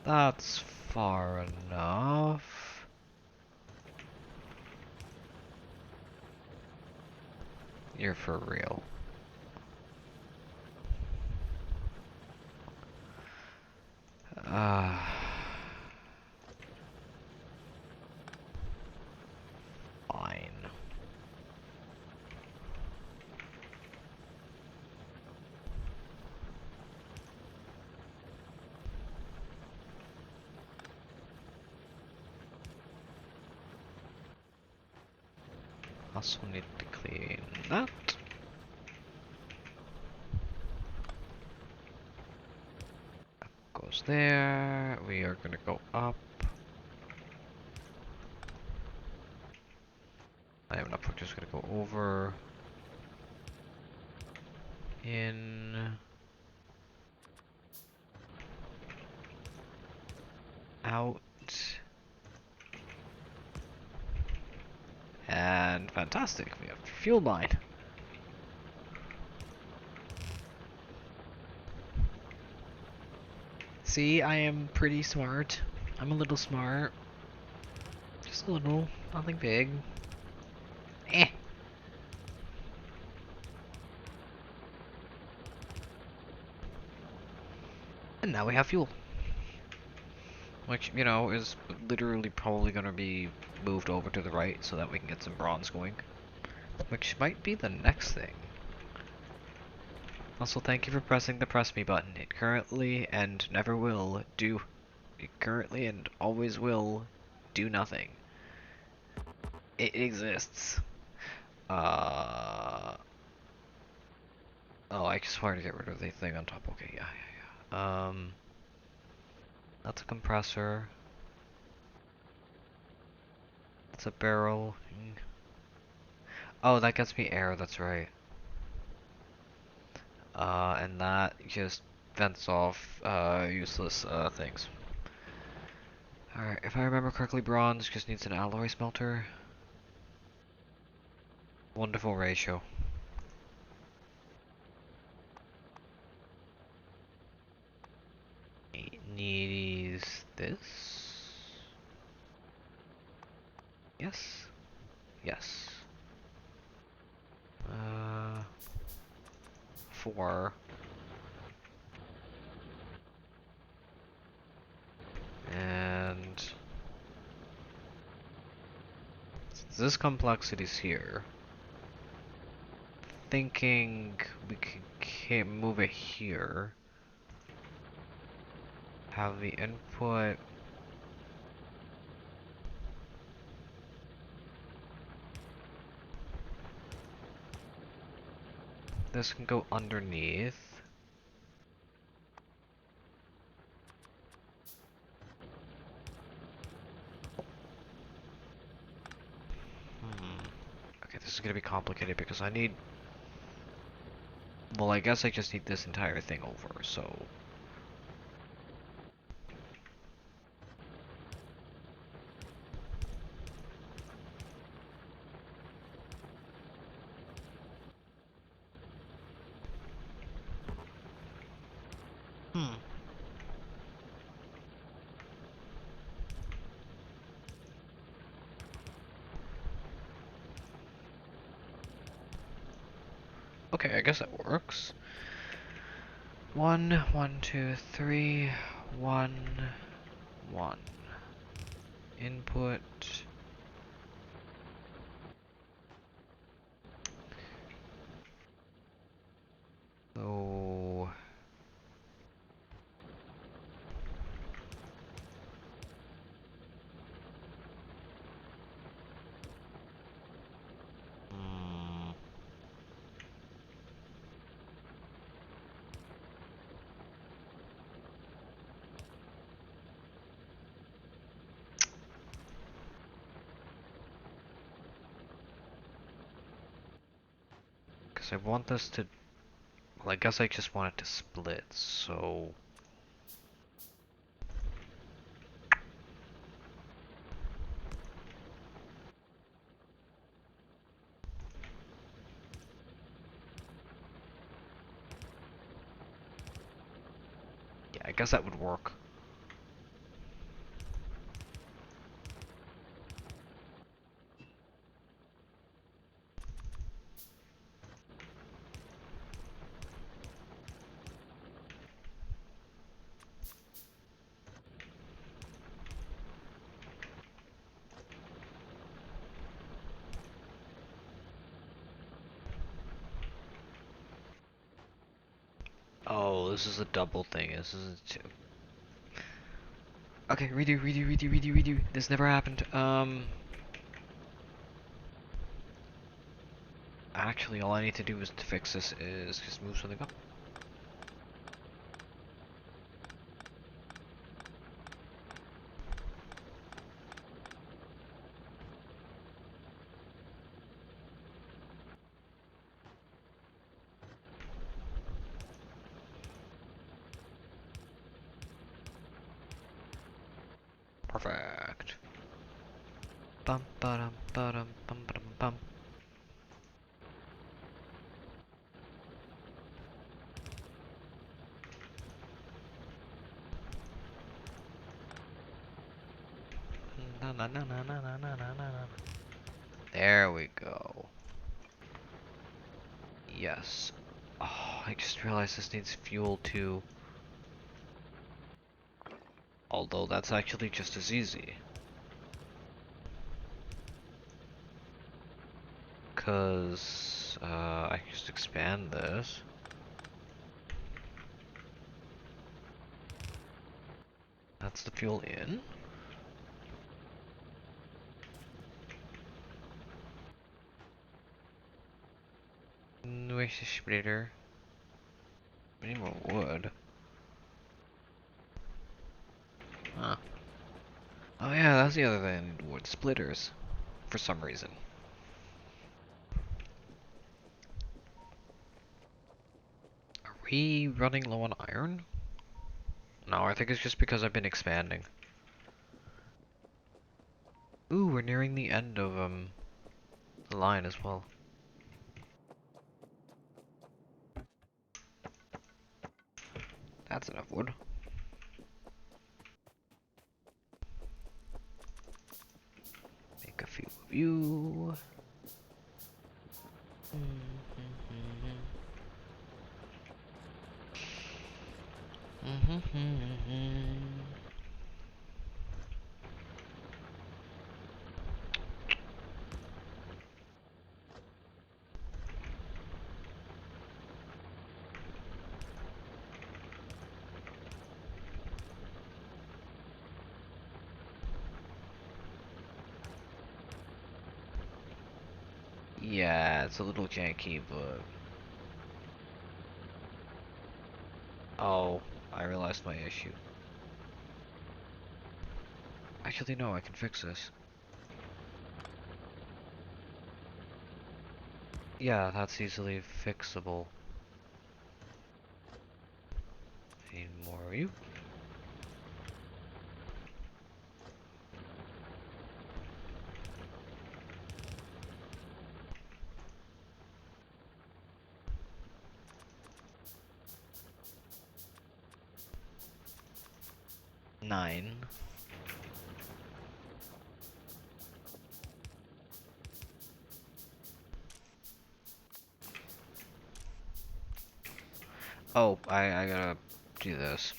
Speaker 1: That's far enough. You're for real. Fine. Also need to clean that. Goes there. We are gonna go up. I have enough. We're just gonna go over. In. Out. And fantastic. We have fuel line. See, I am pretty smart. I'm a little smart. Just a little. Nothing big. Eh. And now we have fuel. Which, you know, is literally probably gonna be moved over to the right so that we can get some bronze going. Which might be the next thing. Also, thank you for pressing the press me button. It currently and never will do. It currently and always will do nothing. It exists. Oh, I just wanted to get rid of the thing on top. Okay, yeah. That's a compressor. That's a barrel. Oh, that gets me air, that's right. And that just vents off, useless, things. Alright, if I remember correctly, bronze just needs an alloy smelter. Wonderful ratio. It needs this. Yes. Yes. 4. And since this complexity's here, thinking we can move it here. Have the input. This can go underneath. Okay, this is gonna be complicated because I need. Well, I guess I just need this entire thing over, so. Okay, I guess that works. 1, 1, 2, 3, 1, 1. Input. So. Because I want this to. Well, I guess I just want it to split, so. Yeah, I guess that would work. this is a double thing. This isn't two. Okay, redo. This never happened. Actually, all I need to do is to fix this is just move something up. Perfect. Bum ba dum bum bum. Na na na na na na na na na. There we go. Yes. Oh, I just realized this needs fuel too. Although that's actually just as easy. Cause I can just expand this. That's the fuel in. Where's the splitter? We need more wood. Huh. Oh yeah, that's the other thing. I need wood splitters. For some reason. Are we running low on iron? No, I think it's just because I've been expanding. Ooh, we're nearing the end of the line as well. That's enough wood. Make a few of you. Yeah, it's a little janky, but... Oh, I realized my issue. Actually, no, I can fix this. Yeah, that's easily fixable. Need more of you. Nine. Oh, I gotta do this.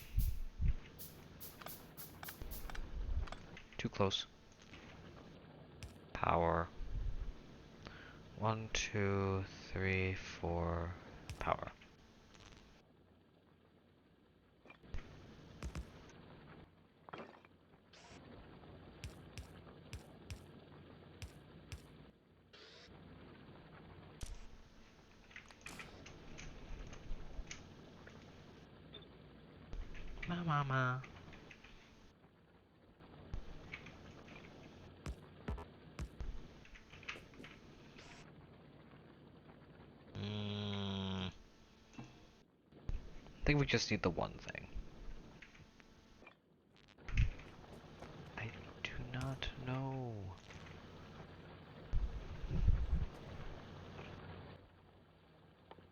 Speaker 1: Too close. Power. 1, 2, 3, 4. Power. Mama. I think we just need the one thing. I do not know.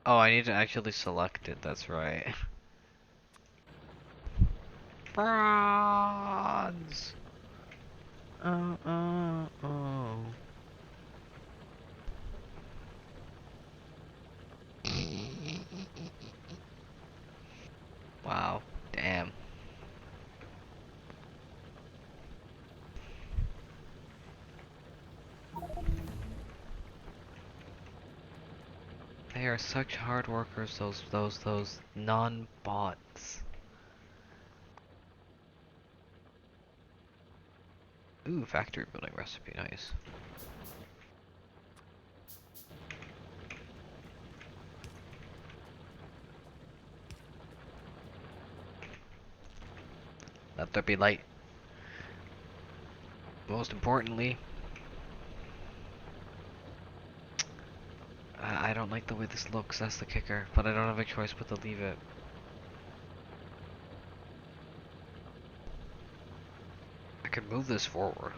Speaker 1: Oh, I need to actually select it, that's right. Bronze! Oh. Wow, damn. They are such hard workers, those non-bots. Ooh, factory building recipe, nice. Let there be light. Most importantly, I don't like the way this looks, that's the kicker, but I don't have a choice but to leave it. I could move this forward.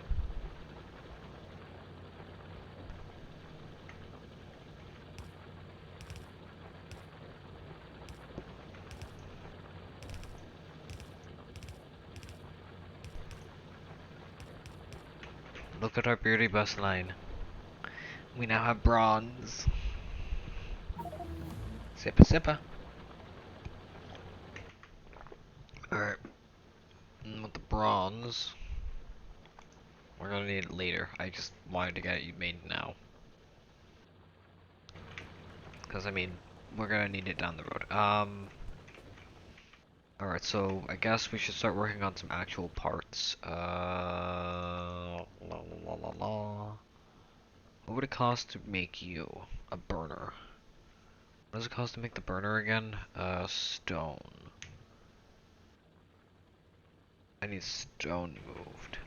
Speaker 1: Look at our beauty bus line. We now have bronze. Sippa sippa. Alright. With the bronze, we're gonna need it later. I just wanted to get it made now. Because, I mean, we're gonna need it down the road. Alright, so I guess we should start working on some actual parts. What would it cost to make you a burner? What does it cost to make the burner again? Stone. I need stone moved.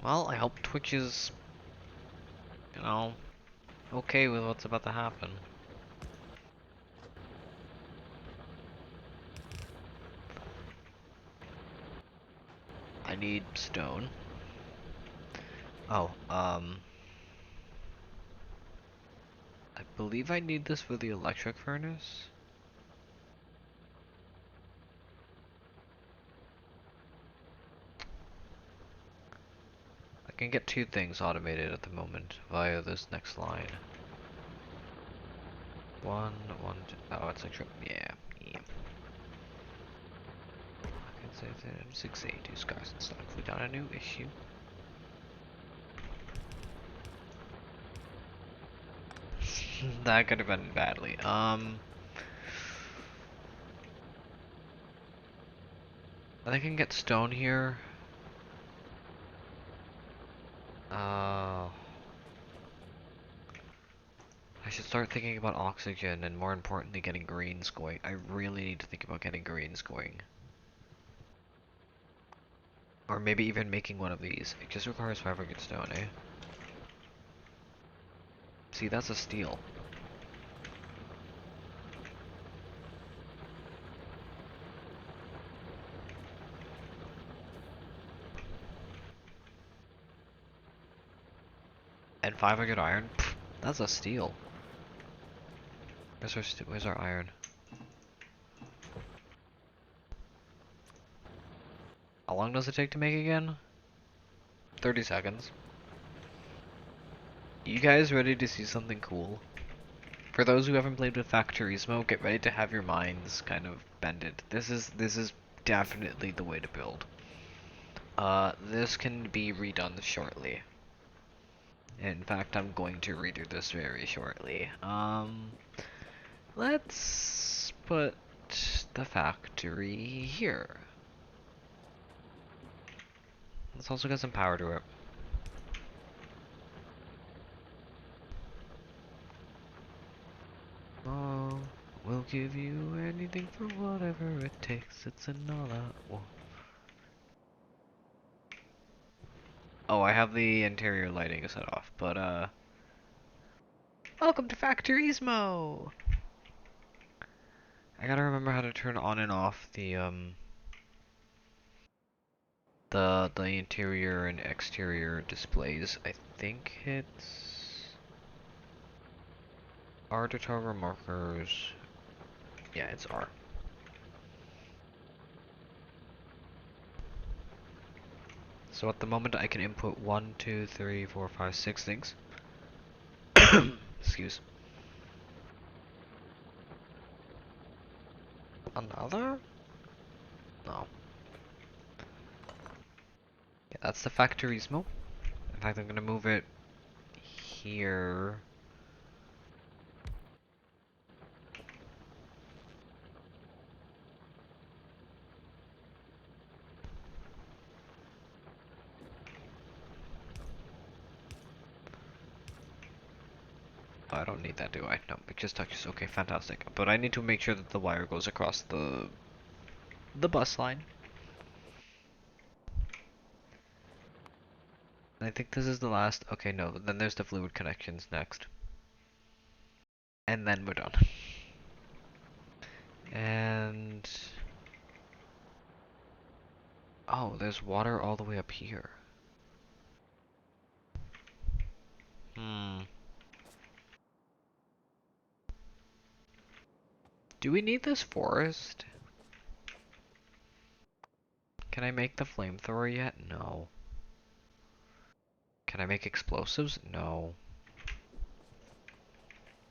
Speaker 1: Well, I hope Twitch is, you know, okay with what's about to happen. I need stone. Oh, I believe I need this for the electric furnace. I can get two things automated at the moment via this next line. One, two, oh, it's like, yeah. I can say that 682 scars and stuff. We got a new issue. That could have been badly. I think I can get stone here. I should start thinking about oxygen and more importantly getting greens going. I really need to think about getting greens going. Or maybe even making one of these. It just requires 500 stone, eh? See, that's a steel. And 500 iron? Pfft, that's a steel. Where's our iron? How long does it take to make again? 30 seconds. You guys ready to see something cool? For those who haven't played with Factorismo, get ready to have your minds kind of bended. This is definitely the way to build. This can be redone shortly. In fact, I'm going to redo this very shortly. Let's put the factory here. Let's also get some power to it. Oh, we'll give you anything for whatever it takes. It's an all-out war. Oh, I have the interior lighting set off, but welcome to Factorismo! I gotta remember how to turn on and off the interior and exterior displays. I think it's R to toggle markers. Yeah, it's R. So at the moment I can input 1, 2, 3, 4, 5, 6 things. Excuse. Another? No. Yeah, that's the Factorismo. In fact, I'm gonna move it here. Oh, I don't need that, do I? No, it just touches. Okay, fantastic. But I need to make sure that the wire goes across the bus line. I think this is the last. Okay, no, then there's the fluid connections next. And then we're done. And oh, there's water all the way up here. Hmm. Do we need this forest? Can I make the flamethrower yet? No. Can I make explosives? No.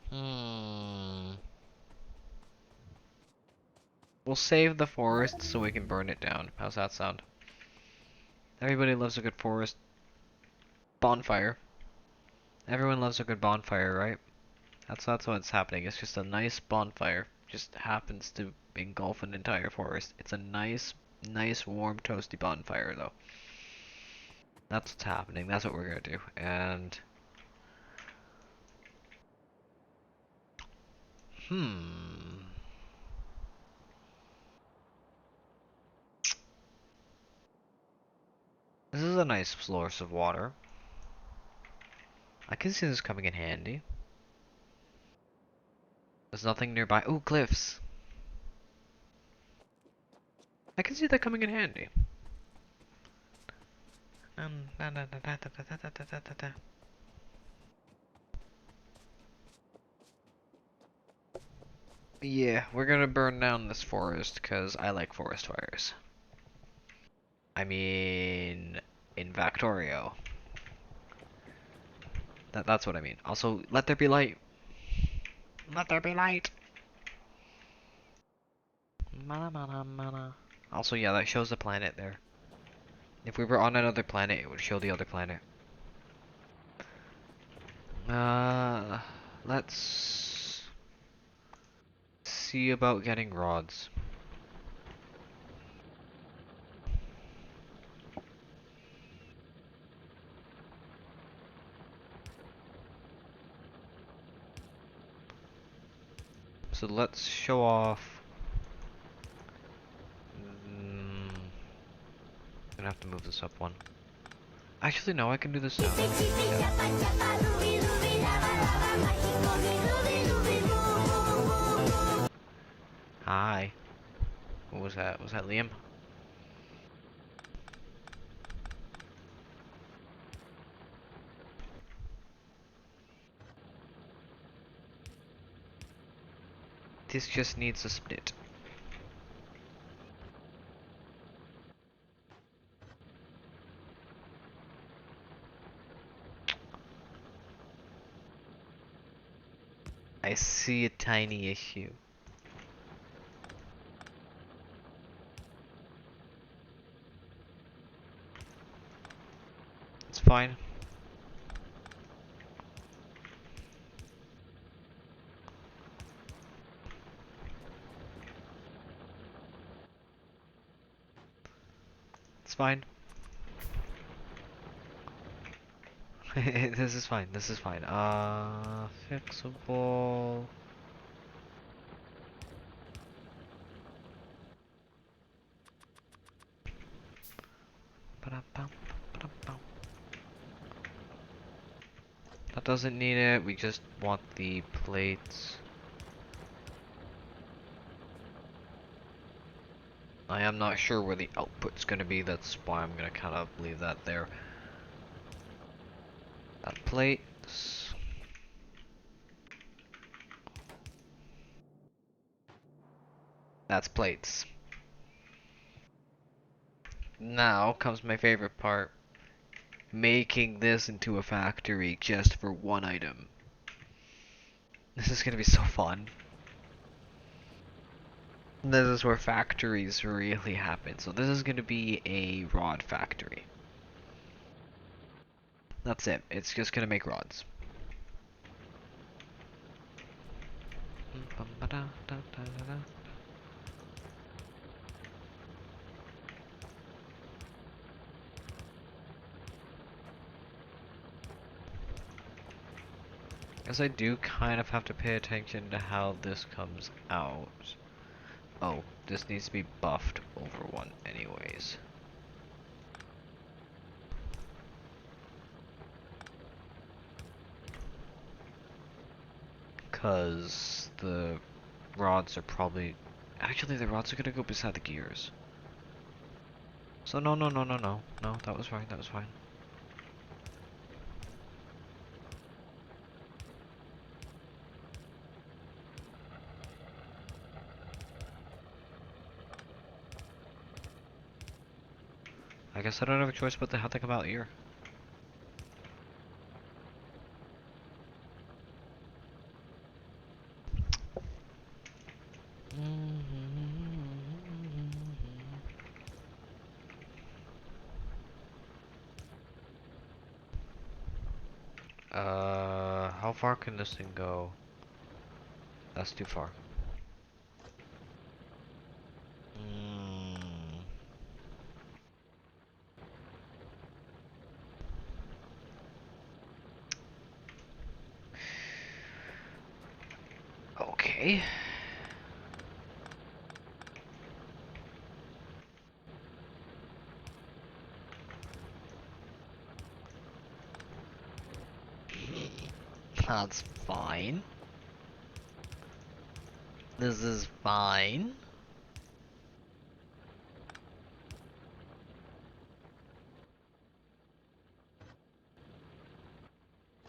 Speaker 1: Hmm. We'll save the forest so we can burn it down. How's that sound? Everybody loves a good forest bonfire. Everyone loves a good bonfire, right? That's what's happening. It's just a nice bonfire. Just happens to engulf an entire forest. It's a nice, warm, toasty bonfire, though. That's what's happening. That's what we're gonna do. And hmm. This is a nice source of water. I can see this coming in handy. There's nothing nearby. Ooh, cliffs. I can see that coming in handy. Yeah, we're gonna burn down this forest because I like forest fires. I mean, in Factorio. That's what I mean. Also, let there be light. Let there be light. Mana mana mana. Also, yeah, that shows the planet there. If we were on another planet, it would show the other planet. Uh, let's see about getting rods. So let's show off. Gonna have to move this up one. Actually, no, I can do this now. Hi. What was that? Was that Liam? This just needs a split. I see a tiny issue. It's fine. It's fine. This is fine. This is fine. Fixable. Ba-da-bum, ba-da-bum. That doesn't need it. We just want the plates. I am not sure where the output's gonna be. That's why I'm gonna kind of leave that there. That plates. That's plates. Now comes my favorite part. Making this into a factory just for one item. This is gonna be so fun. This is where factories really happen. So this is going to be a rod factory. That's it. It's just going to make rods. Guess I do kind of have to pay attention to how this comes out. Oh, this needs to be buffed over one anyways. Cause the rods are probably... Actually, the rods are gonna go beside the gears. So no, no, no, no, no. No, that was fine, that was fine. I guess I don't have a choice but to have to come out here. How far can this thing go? That's too far. Okay. That's fine. This is fine.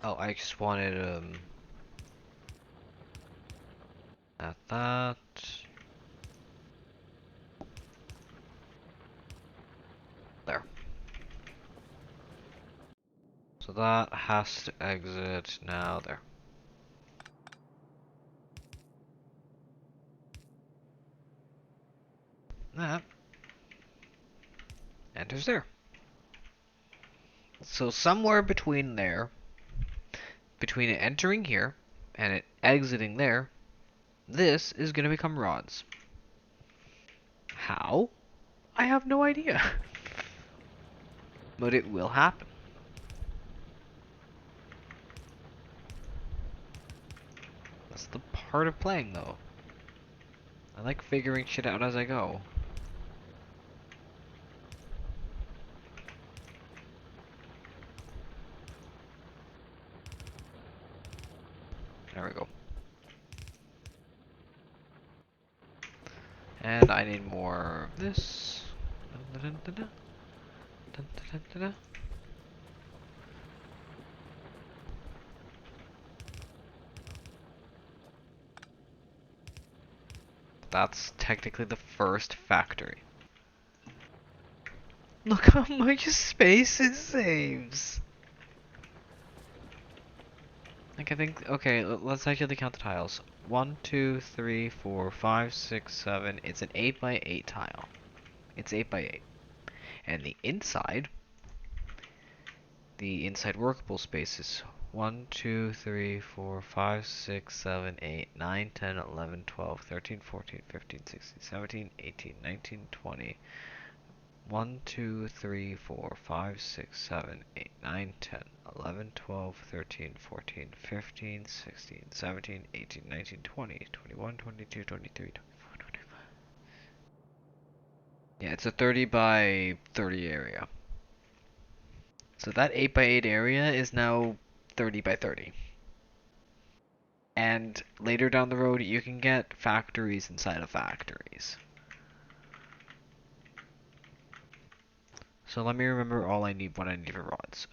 Speaker 1: Oh, I just wanted, at that. There. So that has to exit now there. That enters there. So somewhere between there, between it entering here and it exiting there, this is going to become rods. How? I have no idea. But it will happen. That's the part of playing, though. I like figuring shit out as I go. There we go. And I need more of this. Dun, dun, dun, dun, dun, dun, dun, dun. That's technically the first factory. Look how much space it saves! Like, I think, okay, let's actually count the tiles. 1, 2, 3, 4, 5, 6, 7. It's an 8 by 8 tile. It's 8 by 8. And the inside workable space is 1, 2, 3, 4, 5, 6, 7, 8, 9, 10, 11, 12, 13, 14, 15, 16, 17, 18, 19, 20. 1, 2, 3, 4, 5, 6, 7, 8, 9, 10, 11, 12, 13, 14, 15, 16, 17, 18, 19, 20, 21, 22, 23, 24, 25. Yeah, it's a 30 by 30 area. So that 8 by 8 area is now 30 by 30. And later down the road, you can get factories inside of factories. So let me remember all I need, what I need for rods.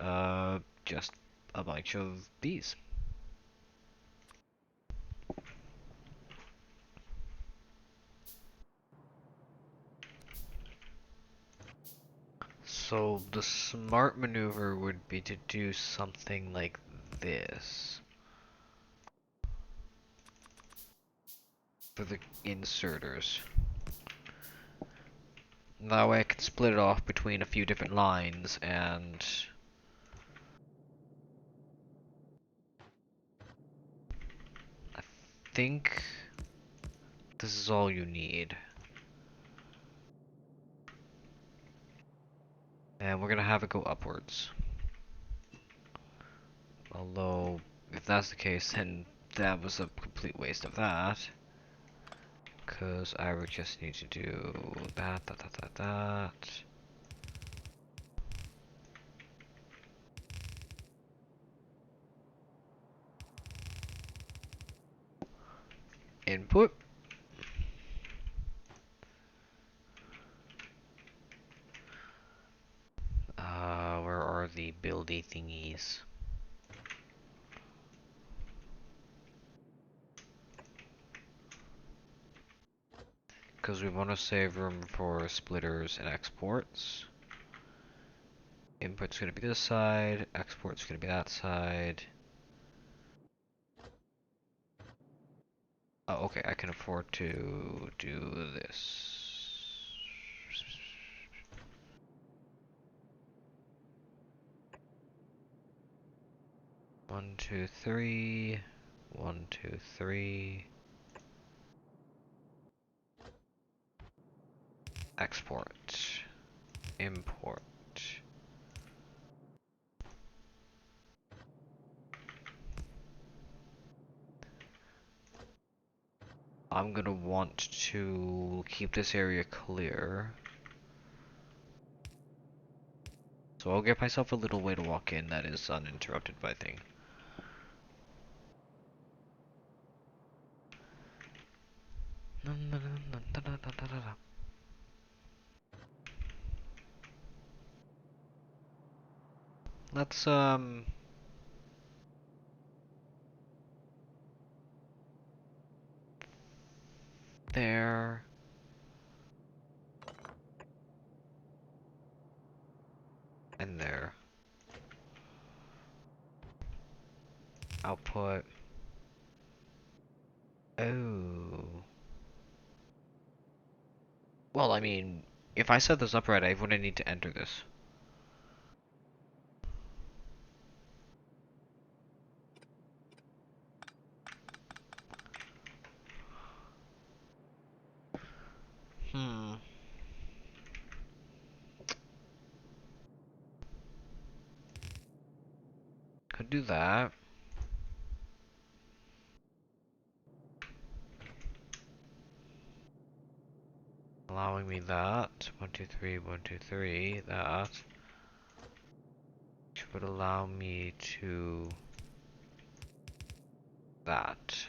Speaker 1: Just a bunch of these. So the smart maneuver would be to do something like this. For the inserters. That way I can split it off between a few different lines and I think this is all you need. And we're gonna have it go upwards. Although, if that's the case, then that was a complete waste of that. Because I would just need to do that. Input. Where are the buildy thingies? Because we want to save room for splitters and exports. Input's going to be this side, export's going to be that side. Oh, okay, I can afford to do this. One, two, three. 1, 2, 3. Export. Import. I'm gonna want to keep this area clear. So I'll give myself a little way to walk in that is uninterrupted by thing. Let's there. And there. Output. Oh. Well, I mean, if I set this up right, I wouldn't need to enter this. Hmm. Could do that. Allowing me that. 1, 2, 3, 1, 2, 3. That. Which would allow me to that.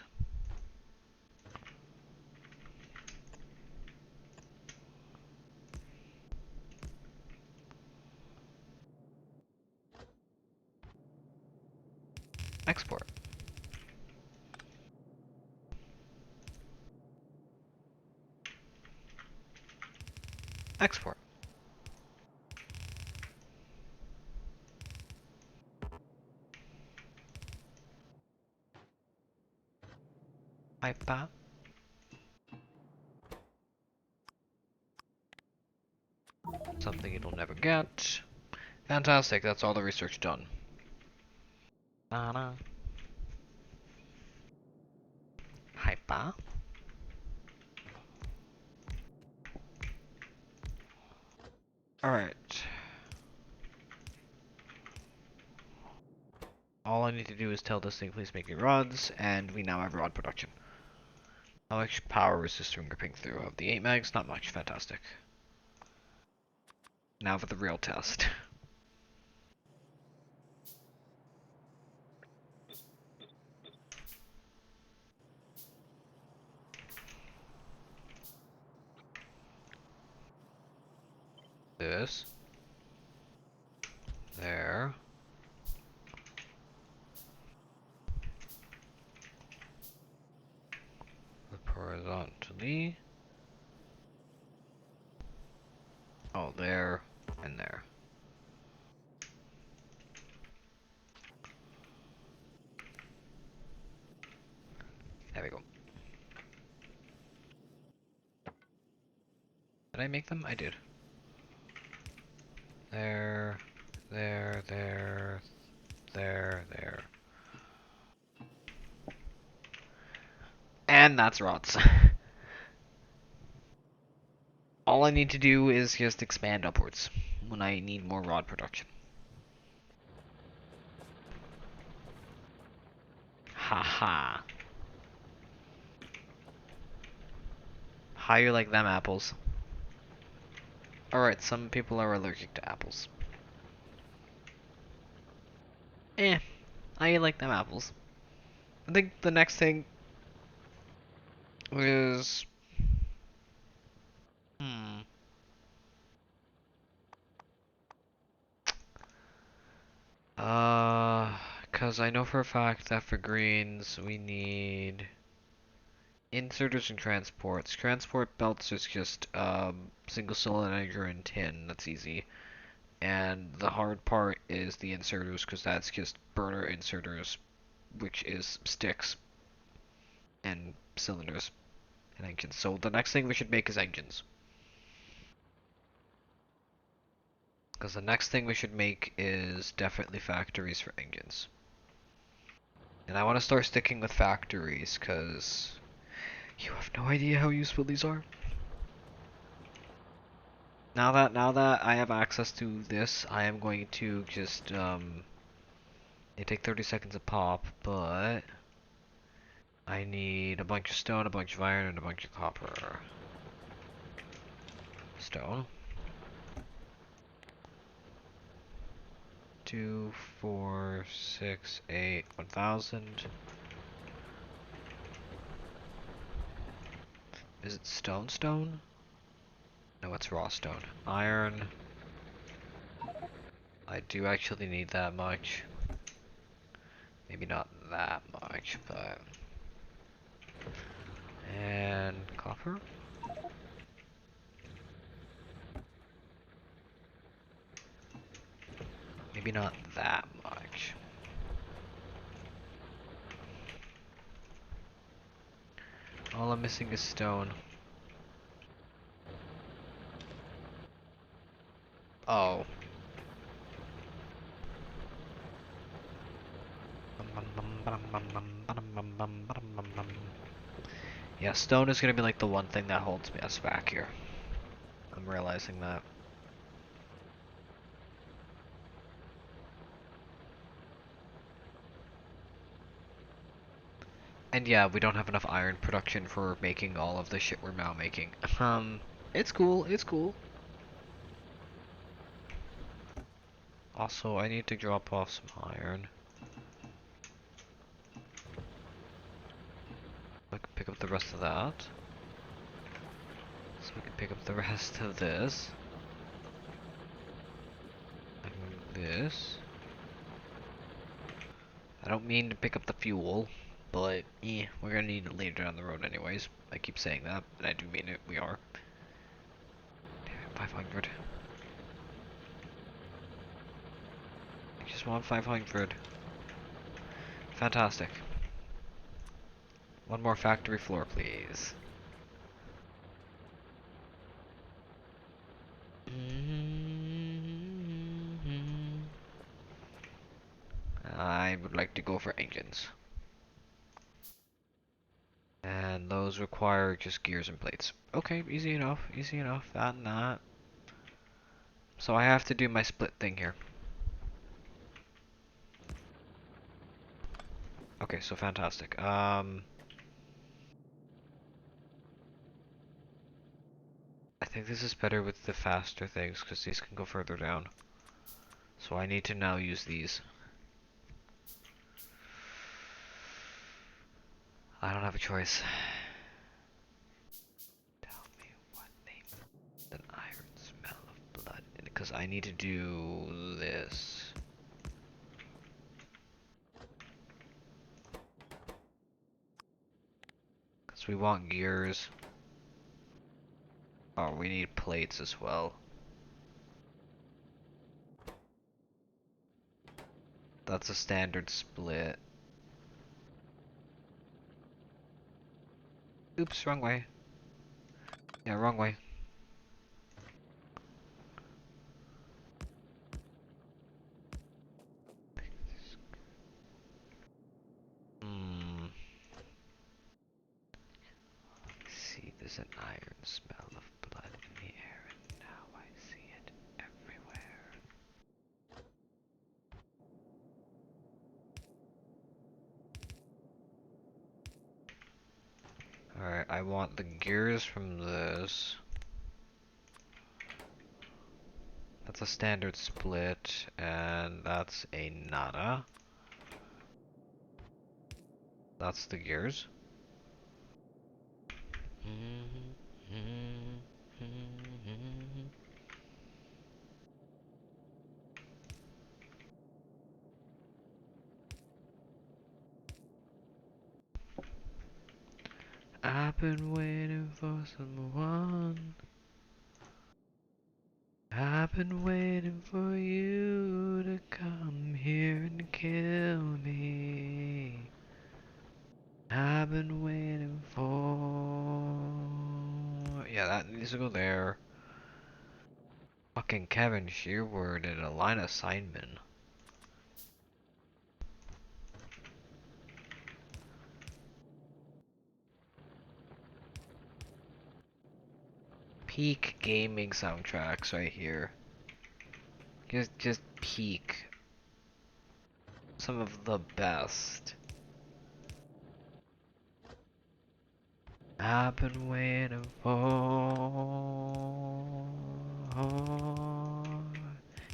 Speaker 1: Export. Export. Pipa. Something it'll never get. Fantastic, that's all the research done. Nana. Hypa. Alright. All I need to do is tell this thing, please make me rods, and we now have rod production. How much power is this room gripping through? Of the 8 megs? Not much. Fantastic. Now for the real test. This. There. Flip horizontally. Oh, there. And there. There we go. Did I make them? I did. There, there, there, there. And that's rods. All I need to do is just expand upwards when I need more rod production. Haha. How you like them apples? Alright, some people are allergic to apples. I like them apples. I think the next thing is... Hmm. Cause I know for a fact that for greens we need inserters and transports. Transport belts is just single cylinder and tin. That's easy. And the hard part is the inserters, because that's just burner inserters, which is sticks and cylinders and engines. So the next thing we should make is engines. Because the next thing we should make is definitely factories for engines. And I want to start sticking with factories, because you have no idea how useful these are. Now that I have access to this, I am going to just they take 30 seconds a pop, but I need a bunch of stone, a bunch of iron, and a bunch of copper. Stone. 2, 4, 6, 8, 1,000. Is it stone? No, it's raw stone. Iron. I do actually need that much. Maybe not that much, but... And copper? Maybe not that much. All I'm missing is stone. Oh. Yeah, stone is gonna be like the one thing that holds us back here. I'm realizing that. And yeah, we don't have enough iron production for making all of the shit we're now making. It's cool, it's cool. Also, I need to drop off some iron. I can pick up the rest of that. So we can pick up the rest of this. And this. I don't mean to pick up the fuel, but we're gonna need it later down the road anyways. I keep saying that, and I do mean it, we are. Damn, 500. I just want 500. Fantastic. One more factory floor, please. I would like to go for engines. And those require just gears and plates. Okay, easy enough, that and that. So I have to do my split thing here. Okay, so fantastic. I think this is better with the faster things, because these can go further down. So I need to now use these. I don't have a choice. Tell me what name an iron smell of blood, because I need to do this. Because we want gears. Oh, we need plates as well. That's a standard split. Oops, wrong way. Yeah, wrong way. There's an iron smell of blood in the air, and now I see it everywhere. Alright, I want the gears from this. That's a standard split, and that's a nada. That's the gears. I've been waiting for someone. I've been waiting for you to come here and kill me. I've been waiting for... Yeah, that needs to go there. Fucking Kevin Shearwood and Alina Steinman. Peak gaming soundtracks right here. Just peak. Some of the best. I've been waiting for...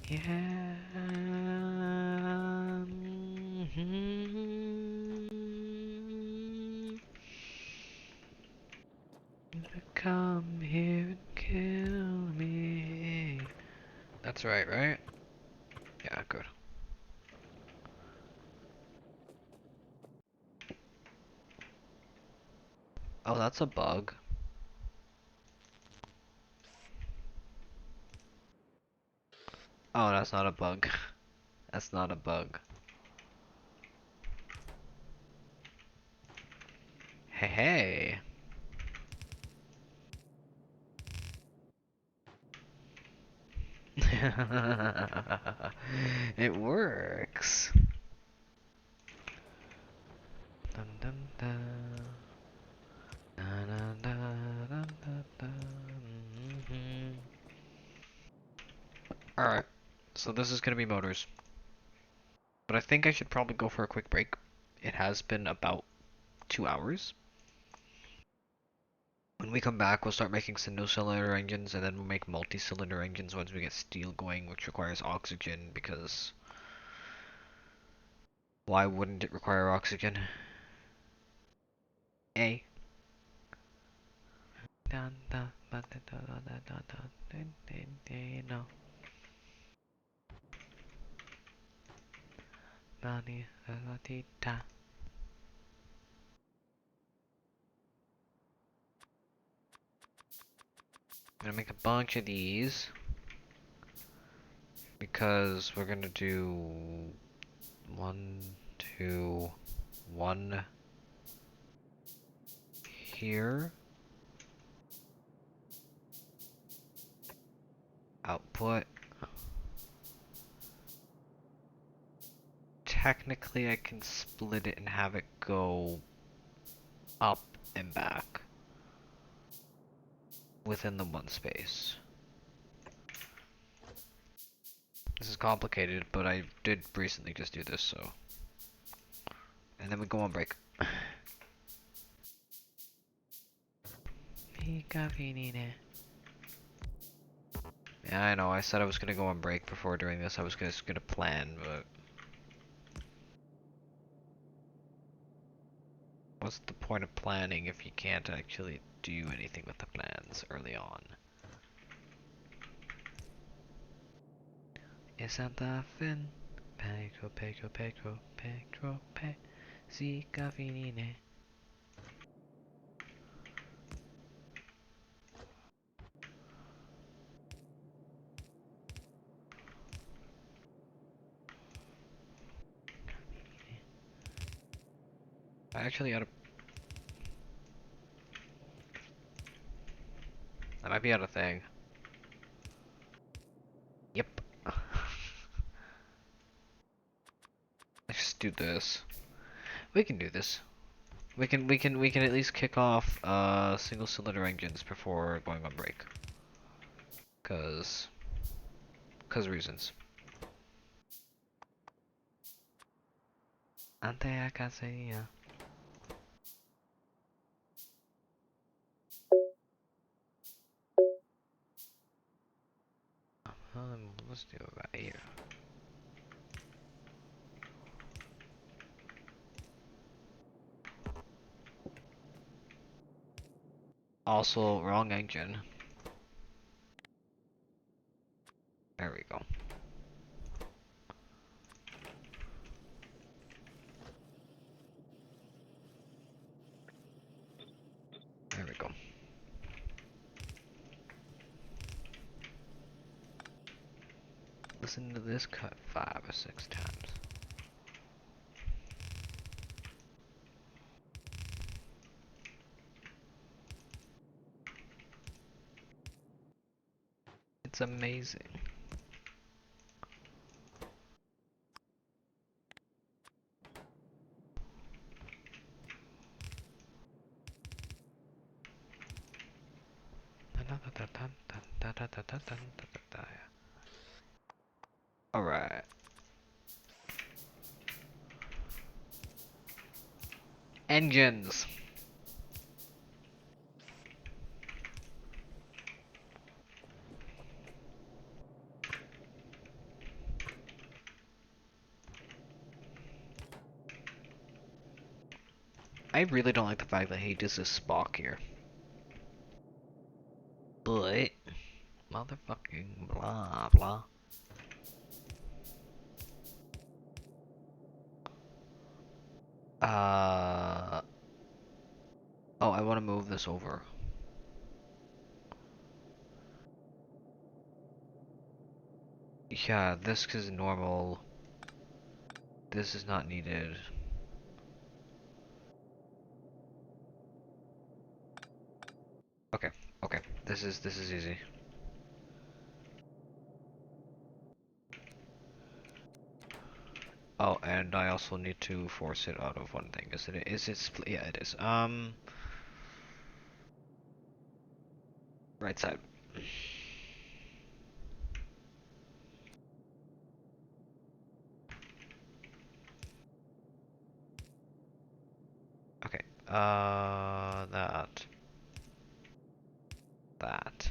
Speaker 1: Yeah. Come here and kill me. That's right, right? Yeah, good. Oh, that's a bug. Oh, that's not a bug. That's not a bug. Hey, hey. It works. Dun, dun, dun. Dun, dun, dun, dun, dun, dun. Alright, so this is gonna be motors. But I think I should probably go for a quick break. It has been about 2 hours. When we come back, we'll start making single cylinder engines, and then we'll make multi-cylinder engines once we get steel going, which requires oxygen, because why wouldn't it require oxygen? A. No. I'm gonna make a bunch of these because we're gonna do 1, 2, 1 here. Output. Technically, I can split it and have it go up and back within the one space. This is complicated, but I did recently just do this, so. And then we go on break. Yeah, I know, I said I was gonna go on break before doing this. I was just gonna plan, but... What's the point of planning if you can't actually do anything with the plans early on? Isn't that fin? Pedro, Pedro, Pedro, Pedro, Pe, Zika finine. I actually ought to... I might be out of thing. Yep. Let's just do this. We can do this. We can at least kick off single cylinder engines before going on break. Cause reasons. Ante acacia. Let's do it right here. Also, wrong engine. There we go. There we go. Listen to this cut 5 or 6 times. It's amazing. Alright. Engines. I really don't like the fact that he does this Spock here. But motherfucking blah blah. Oh, I want to move this over. Yeah, this is normal. This is not needed. Okay, okay. This is easy. Oh, and I also need to force it out of one thing. Is it split? Yeah, it is. Right side. Okay. That.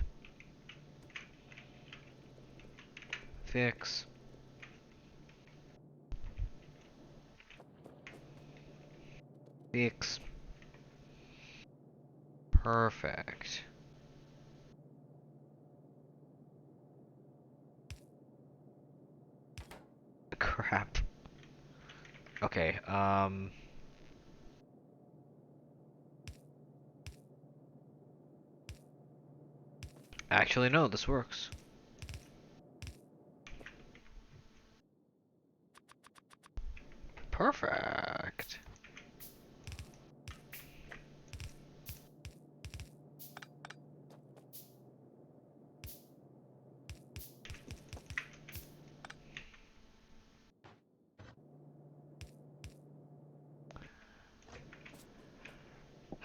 Speaker 1: Fix. Fix. Perfect. Crap. Okay, actually no, this works. Perfect.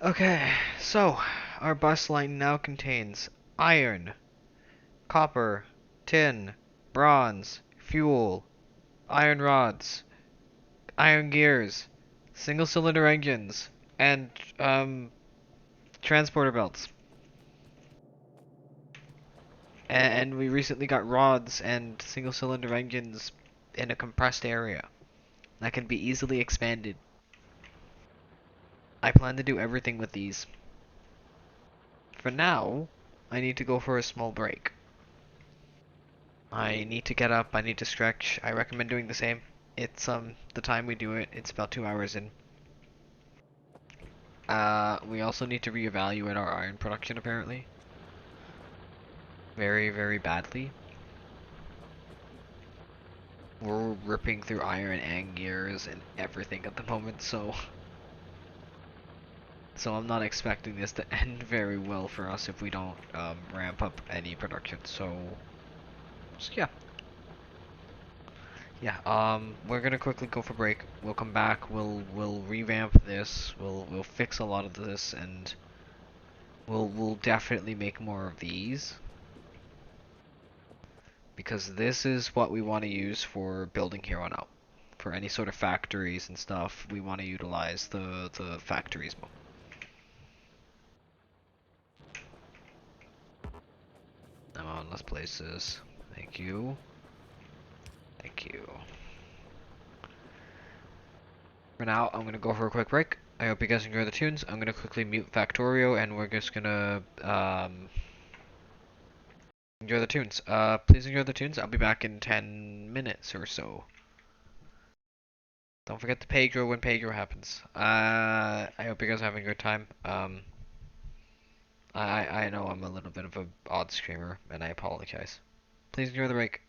Speaker 1: Okay, so our bus line now contains iron, copper, tin, bronze, fuel, iron rods, iron gears, single cylinder engines, and transporter belts. And we recently got rods and single cylinder engines in a compressed area that can be easily expanded. I plan to do everything with these. For now, I need to go for a small break. I need to get up, I need to stretch. I recommend doing the same. It's the time we do it, it's about 2 hours in. We also need to reevaluate our iron production apparently. Very, very badly. We're ripping through iron and gears and everything at the moment, so I'm not expecting this to end very well for us if we don't ramp up any production. So yeah. Yeah, we're gonna quickly go for break. We'll come back. We'll revamp this. We'll fix a lot of this, and we'll definitely make more of these because this is what we want to use for building here on out. For any sort of factories and stuff, we want to utilize the factories more. I'm on less places. Thank you. Thank you. For now, I'm gonna go for a quick break. I hope you guys enjoy the tunes. I'm gonna quickly mute Factorio, and we're just gonna enjoy the tunes. Please enjoy the tunes. I'll be back in 10 minutes or so. Don't forget the Pedro when Pedro happens. I hope you guys are having a good time. I know I'm a little bit of a odd screamer, and I apologize. Please enjoy the break.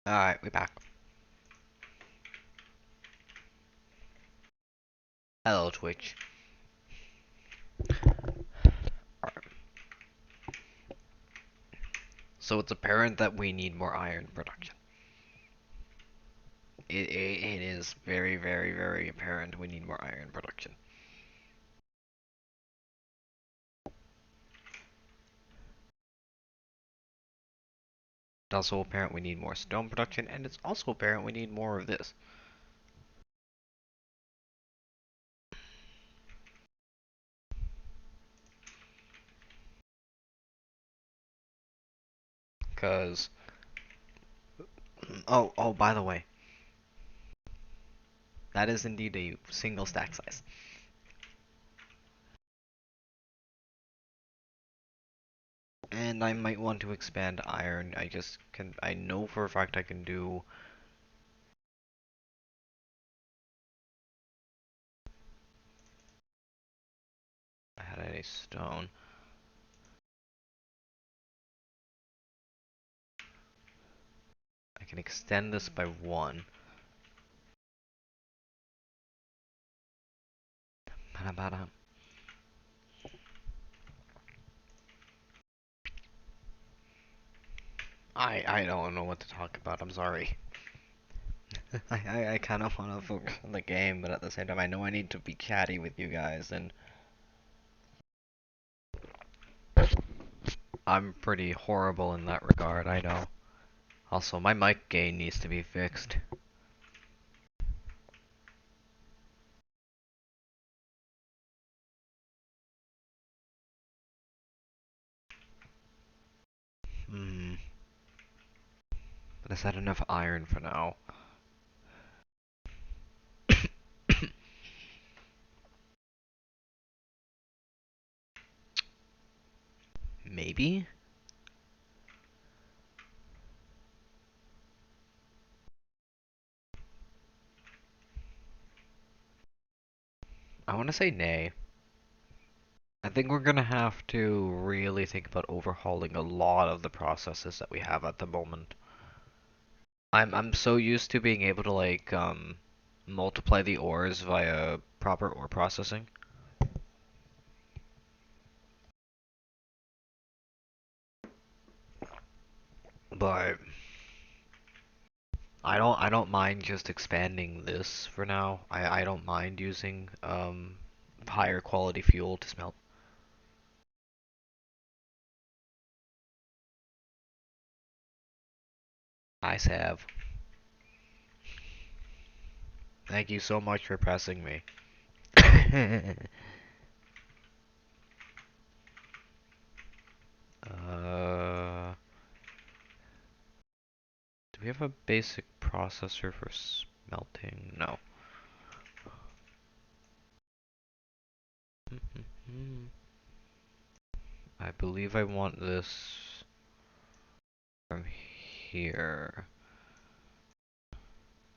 Speaker 1: Alright, we back. Hello, Twitch. Alright. So it's apparent that we need more iron production. It is very, very, very apparent we need more iron production. It's also apparent we need more stone production, and it's also apparent we need more of this. Cause, oh, by the way, that is indeed a single stack size. And I might want to expand iron. I know for a fact I can do. I had any stone. I can extend this by one. Ba-da-ba-da. I don't know what to talk about. I'm sorry. I kind of want to focus on the game, but at the same time, I know I need to be chatty with you guys, and I'm pretty horrible in that regard, I know. Also, my mic gain needs to be fixed. Hmm. But is that enough iron for now? Maybe? I want to say nay. I think we're gonna have to really think about overhauling a lot of the processes that we have at the moment. I'm so used to being able to multiply the ores via proper ore processing. But I don't mind just expanding this for now. I don't mind using higher quality fuel to smelt. I have. Thank you so much for pressing me. uh, do we have a basic processor for smelting? No. I believe I want this from here.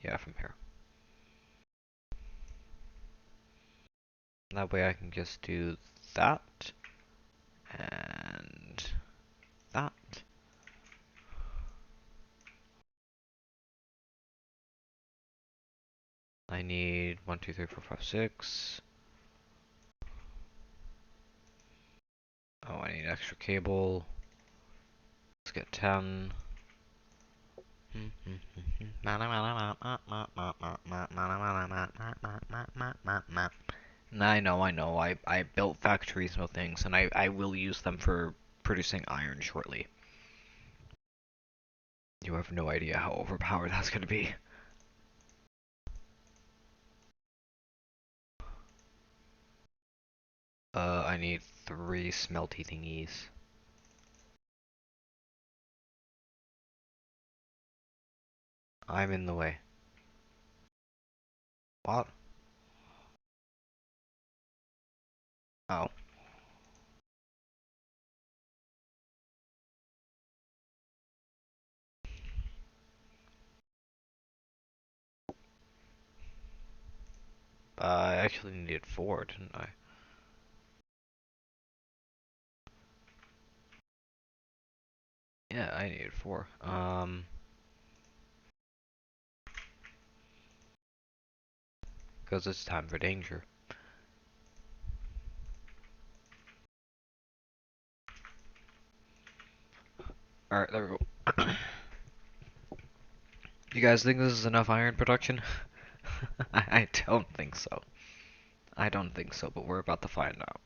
Speaker 1: Yeah, from here. That way I can just do that and that. I need 1, 2, 3, 4, 5, 6. Oh, I need extra cable. Let's get 10. I know. I built factories and things, and I will use them for producing iron shortly. You have no idea how overpowered that's gonna be. I need 3 smelty thingies. I'm in the way. What? Oh. I actually needed 4, didn't I? Yeah, I needed 4. Because it's time for danger. Alright, there we go. You guys think this is enough iron production? I don't think so. I don't think so, but we're about to find out.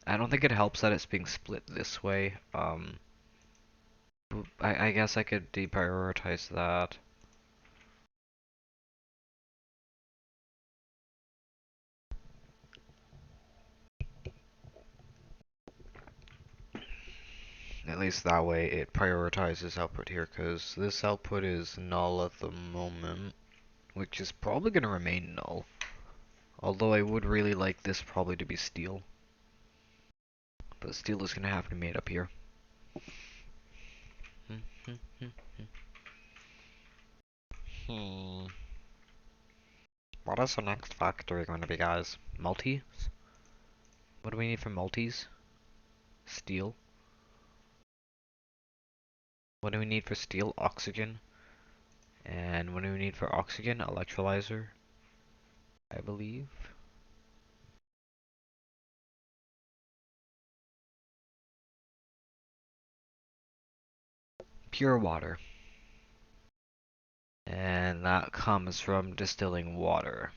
Speaker 1: I don't think it helps that it's being split this way. I guess I could deprioritize that. At least that way it prioritizes output here, because this output is null at the moment, which is probably going to remain null. Although I would really like this probably to be steel. But steel is going to have to be made up here. What is the next factory going to be, guys? Multis? What do we need for multis? Steel. What do we need for steel? Oxygen. And what do we need for oxygen? Electrolyzer, I believe. Pure water. And that comes from distilling water.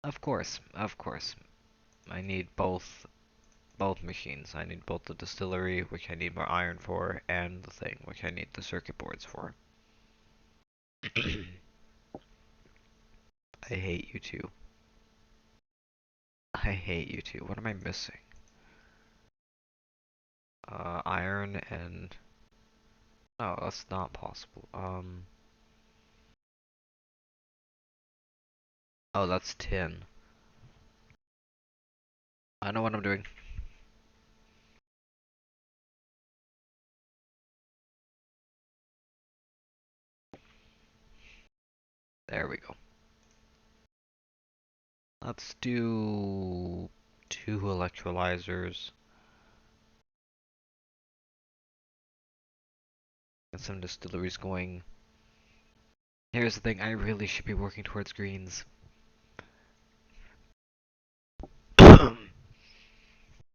Speaker 1: Of course, of course. I need both machines. I need both the distillery, which I need more iron for, and the thing, which I need the circuit boards for. I hate you two. I hate you two. What am I missing? Iron and... No, that's not possible. Oh, that's tin. I know what I'm doing. There we go. Let's do 2 electrolyzers. Get some distilleries going. Here's the thing, I really should be working towards greens.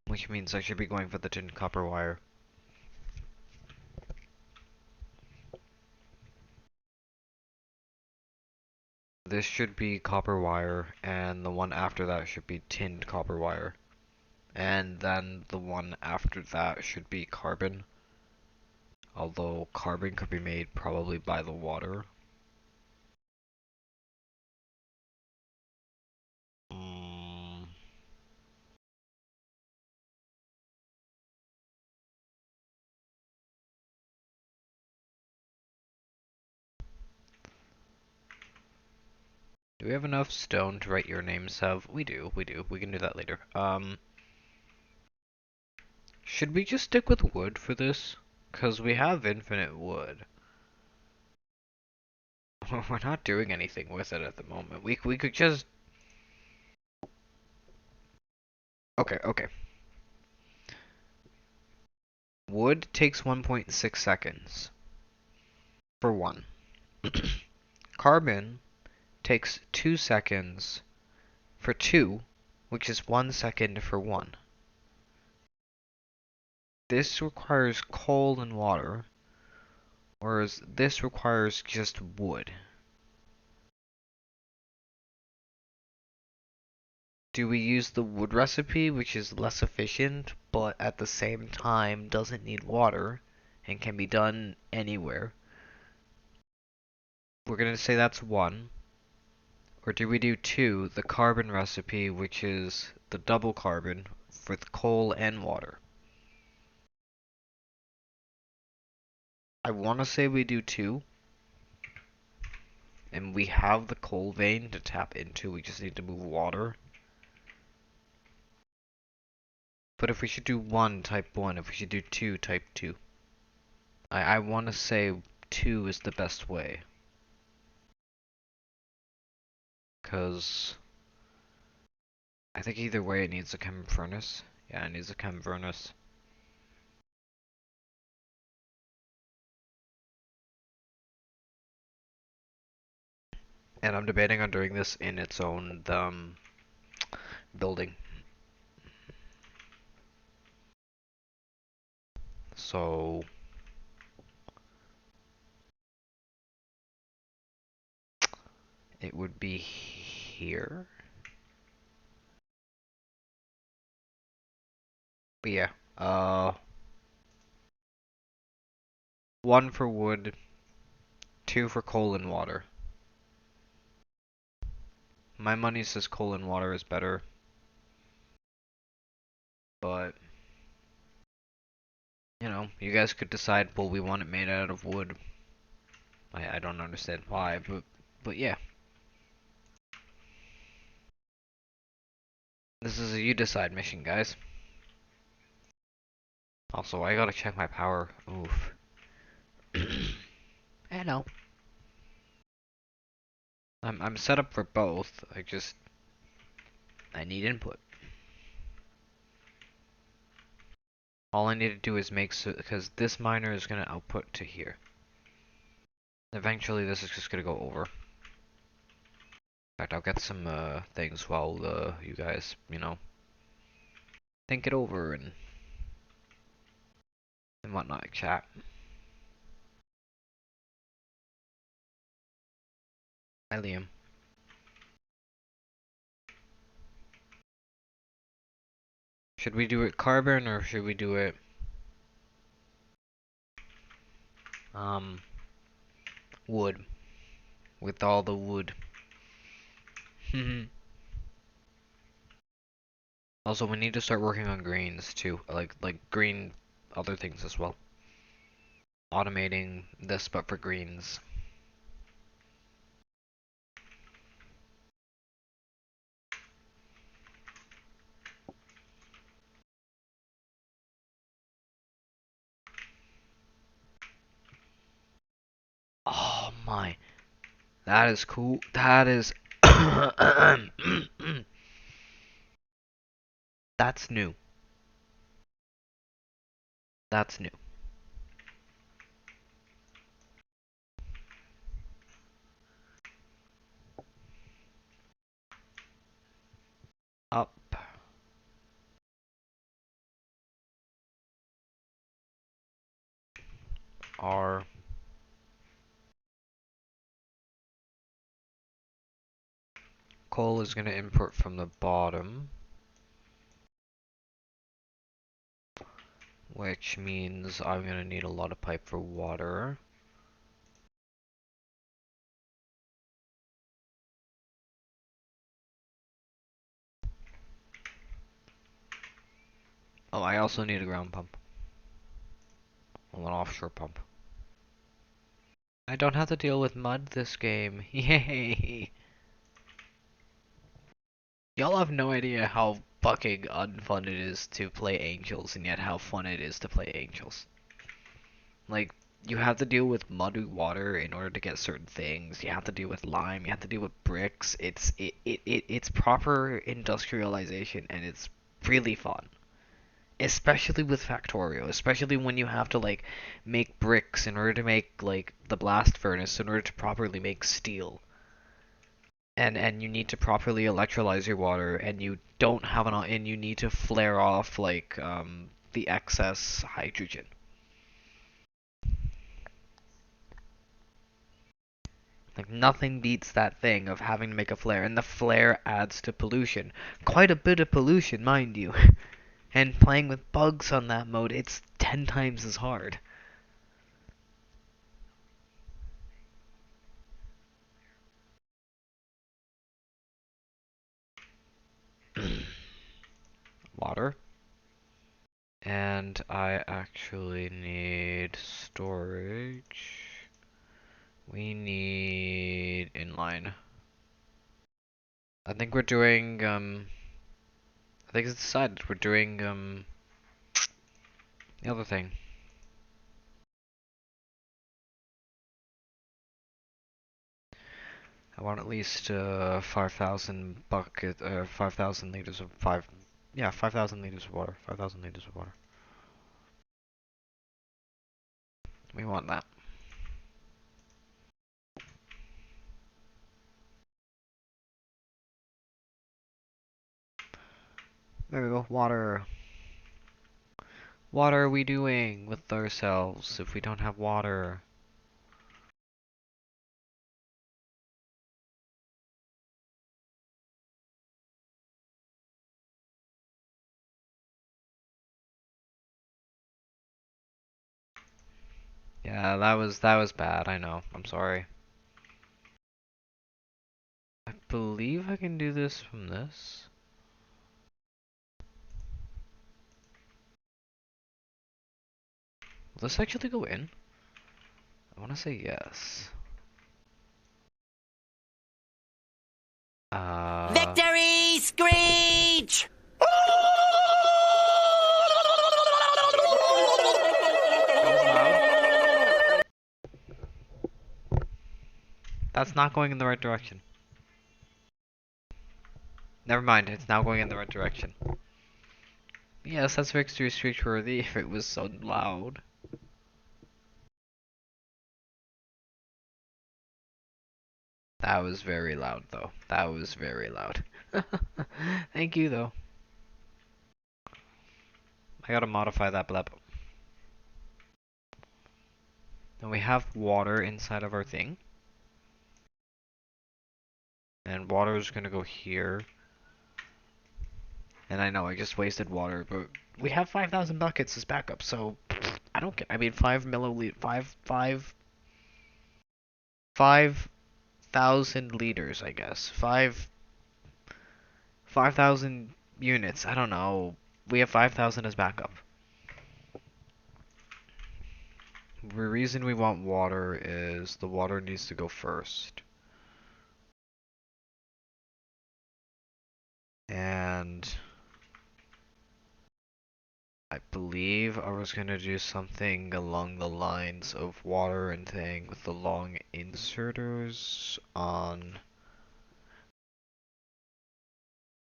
Speaker 1: Which means I should be going for the tin copper wire. This should be copper wire, and the one after that should be tinned copper wire. And then the one after that should be carbon. Although carbon could be made probably by the water. Do we have enough stone to write your name, Sev? We do. We can do that later. Should we just stick with wood for this? Because we have infinite wood. We're not doing anything with it at the moment. We could just... Okay. Wood takes 1.6 seconds for 1. Carbon takes 2 seconds for 2, which is 1 second for 1. This requires coal and water, whereas this requires just wood. Do we use the wood recipe, which is less efficient, but at the same time doesn't need water, and can be done anywhere? We're gonna say that's 1. Or do we do 2, the carbon recipe, which is the double carbon with coal and water? I want to say we do 2. And we have the coal vein to tap into, we just need to move water. But if we should do 1, type 1. If we should do 2, type 2. I want to say 2 is the best way. Because I think either way it needs a chem furnace. Yeah, it needs a chem furnace. And I'm debating on doing this in its own building. So it would be here. But yeah, 1 for wood, 2 for coal and water. My money says coal and water is better, but you know, you guys could decide, well, we want it made out of wood. I don't understand why, but yeah. This is a you decide mission, guys. Also, I gotta check my power. Oof. I know. I'm set up for both. I need input. All I need to do is make so because this miner is gonna output to here. Eventually, this is just gonna go over. In fact, I'll get some things while you guys, you know, think it over and whatnot. Chat. Hi, Liam. Should we do it carbon or should we do it wood with all the wood? Also, we need to start working on greens too, like green other things as well. Automating this, but for greens. Oh my, that is cool. That is that's new. That's new. Up. R. Coal is gonna import from the bottom, which means I'm gonna need a lot of pipe for water. Oh, I also need a ground pump. Well, an offshore pump. I don't have to deal with mud this game. Yay! Y'all have no idea how fucking unfun it is to play Angels, and yet how fun it is to play Angels. Like, you have to deal with muddy water in order to get certain things. You have to deal with lime. You have to deal with bricks. It's proper industrialization, and it's really fun. Especially with Factorio, especially when you have to like make bricks in order to make like the blast furnace in order to properly make steel. And you need to properly electrolyze your water, and you don't have and you need to flare off like the excess hydrogen. Like nothing beats that thing of having to make a flare, and the flare adds to pollution. Quite a bit of pollution, mind you. And playing with bugs on that mode, it's 10 times as hard. Water. And I actually need storage. We need inline. I think we're doing, I think it's decided. We're doing, the other thing. I want at least, 5,000 5,000 liters of, 5,000 liters of water. 5,000 liters of water. We want that. There we go. Water. What are we doing with ourselves if we don't have water? Yeah, that was bad. I know. I'm sorry. I believe I can do this from this. Will this actually go in? I want to say yes.
Speaker 2: Victory screech!
Speaker 1: That was loud. That's not going in the right direction. Never mind, it's now going in the right direction. Yes, that's Victory Screech worthy if it was so loud. That was very loud, though. That was very loud. Thank you, though. I gotta modify that blep. And we have water inside of our thing. And water is gonna go here. And I know I just wasted water, but we have 5,000 buckets as backup, so I don't get. I mean, 5,000 liters, I guess. 5,000 units. I don't know. We have 5,000 as backup. The reason we want water is the water needs to go first. And I believe I was gonna do something along the lines of water and thing with the long inserters on,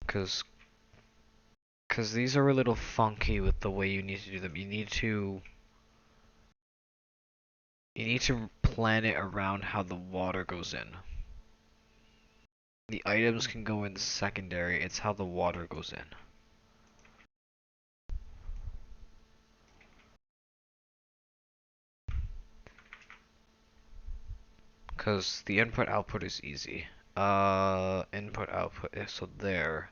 Speaker 1: cause these are a little funky with the way you need to do them. You need to plan it around how the water goes in. The items can go in secondary, it's how the water goes in. Cause the input output is easy. Input output is so there.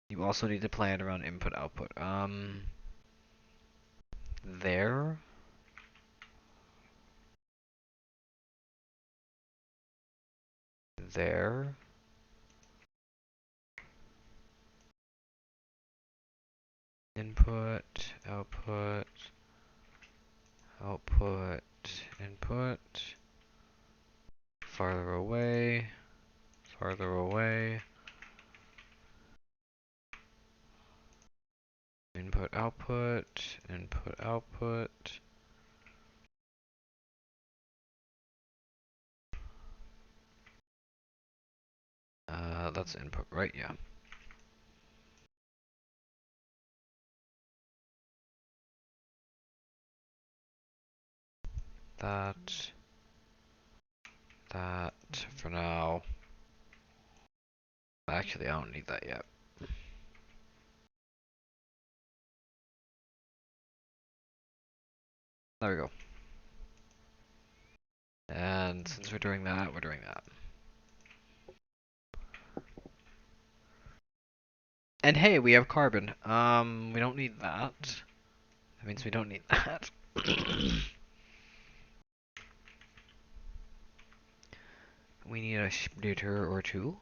Speaker 1: You also need to plan around input output. There. There. Input, output, output, input. Farther away, farther away. Input, output, input, output. That's input, right? Yeah. That for now. Actually, I don't need that yet. There we go. And since we're doing that, we're doing that. And hey, we have carbon. We don't need that. That means we don't need that. We need a splitter or two.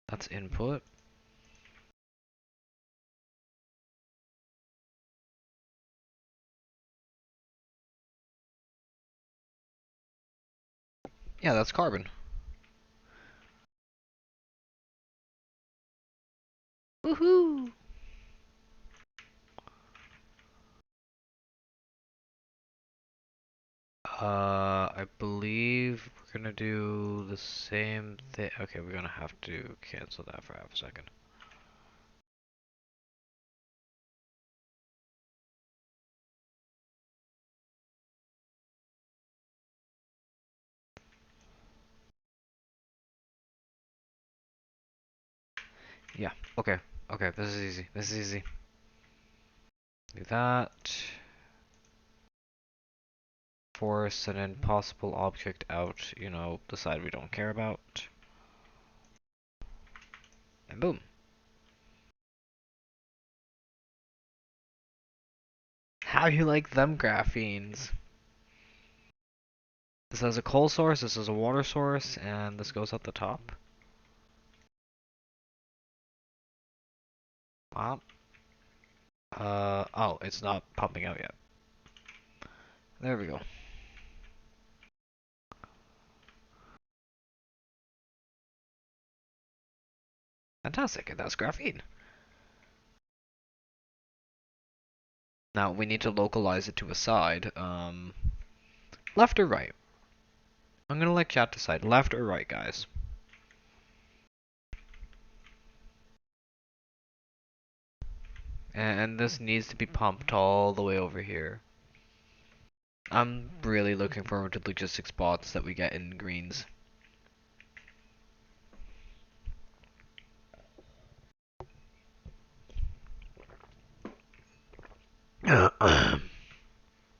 Speaker 1: That's input. Yeah, that's carbon. Woohoo! I believe we're gonna do the same thing. Okay, we're gonna have to cancel that for half a second. Yeah, okay. Okay, this is easy. This is easy. Do that. Force an impossible object out, you know, the side we don't care about. And boom. How you like them graphenes? This has a coal source, this is a water source, and this goes at the top. Wow. Oh, it's not pumping out yet. There we go. Fantastic, and that's graphene. Now we need to localize it to a side. Left or right? I'm gonna let chat decide. Left or right, guys? And this needs to be pumped all the way over here. I'm really looking forward to the logistic spots that we get in greens.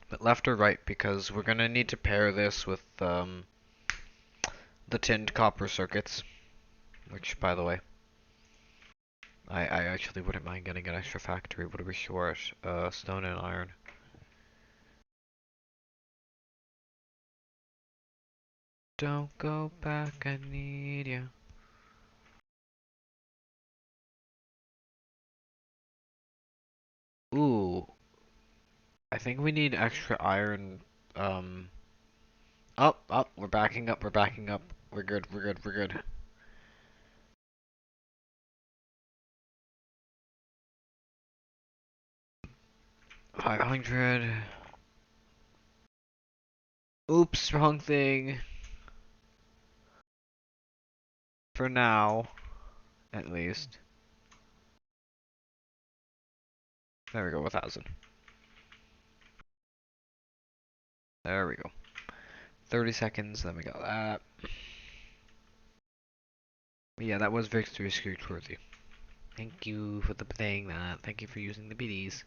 Speaker 1: But left or right, because we're gonna need to pair this with the tinned copper circuits, which, by the way, I actually wouldn't mind getting an extra factory. What are we short? Stone and iron. Don't go back, I need you. Ooh, I think we need extra iron. Up, we're backing up, we're backing up. We're good, we're good, we're good. $500. Oops, wrong thing. For now, at least. There we go, 1,000. There we go. 30 seconds, then we got that. Yeah, that was victory scooch worthy. Thank you for the saying that. Thank you for using the BDs.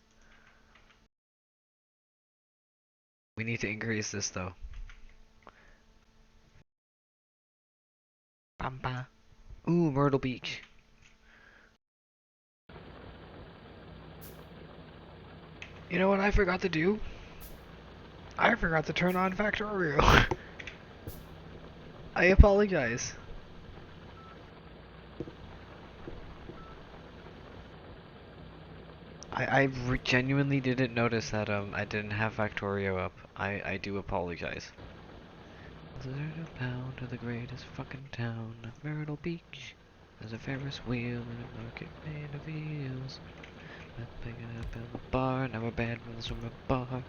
Speaker 1: We need to increase this though. Bamba. Ooh, Myrtle Beach. You know what I forgot to do? I forgot to turn on Factorio. I apologize. I genuinely didn't notice that I didn't have Factorio up. I do apologize. Pound to the greatest fucking town of Myrtle Beach. There's a Ferris wheel and a market made of wheels. Picking up in the bar, now we're bad ones from a bar.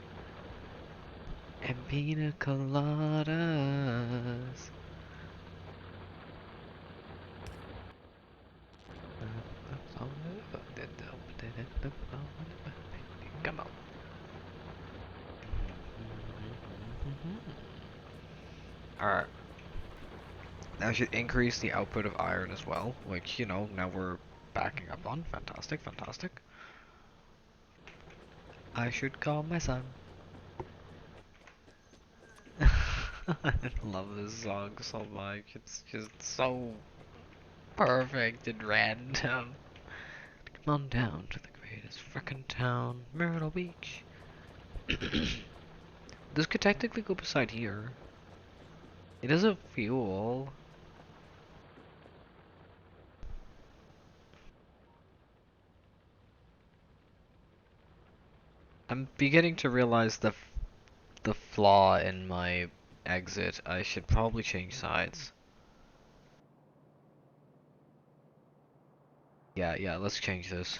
Speaker 1: And pina coladas. Come on. Alright. That should increase the output of iron as well, which, you know, now we're backing up on. Fantastic, fantastic. I should call my son. I love this song so much. It's just so perfect and random. Come on down to the greatest frickin' town, Myrtle Beach. This could technically go beside here. It is a fuel. I'm beginning to realize the flaw in my exit. I should probably change sides. Yeah, let's change this.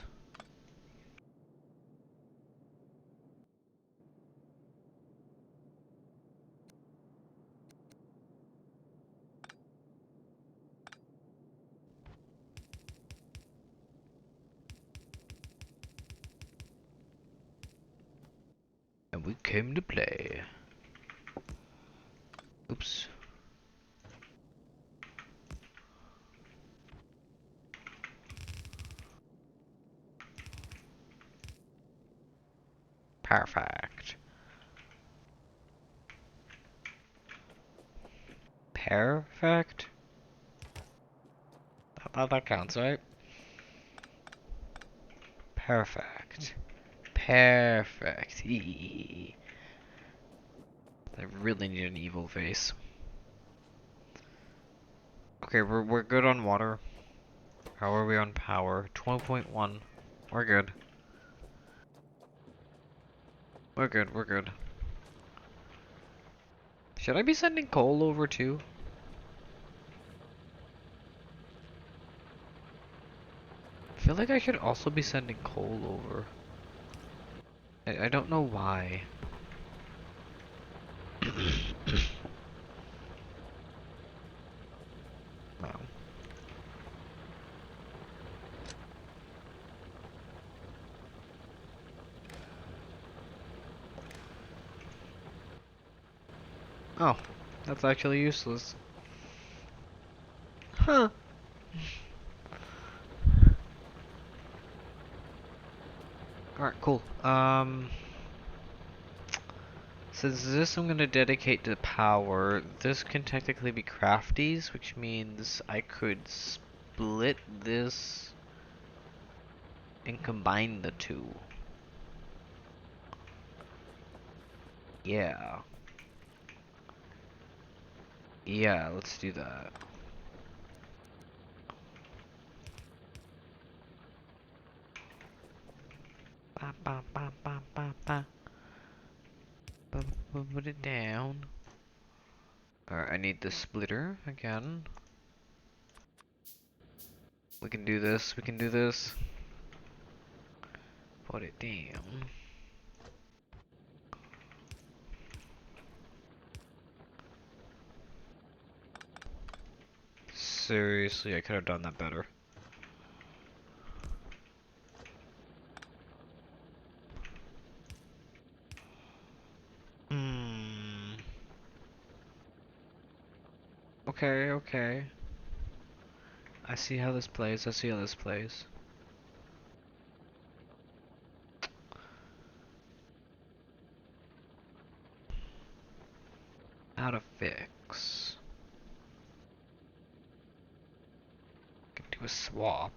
Speaker 1: And we came to play. Oops. Perfect. Perfect? I thought that counts, right? Perfect. Perfect. I really need an evil face. Okay, we're good on water. How are we on power? 12.1. We're good. We're good, we're good. Should I be sending coal over too? I feel like I should also be sending coal over. I don't know why. No. Oh, that's actually useless. Huh. Alright, cool. Since this I'm gonna dedicate to power, this can technically be crafties, which means I could split this and combine the two. Yeah. Yeah, let's do that. Ba, ba, ba, ba, ba, ba. Put it down. Alright, I need the splitter again. We can do this, we can do this. Put it down. Seriously, I could have done that better. Hmm. Okay, okay. I see how this plays, I see how this plays. How to fix. Can do a swap.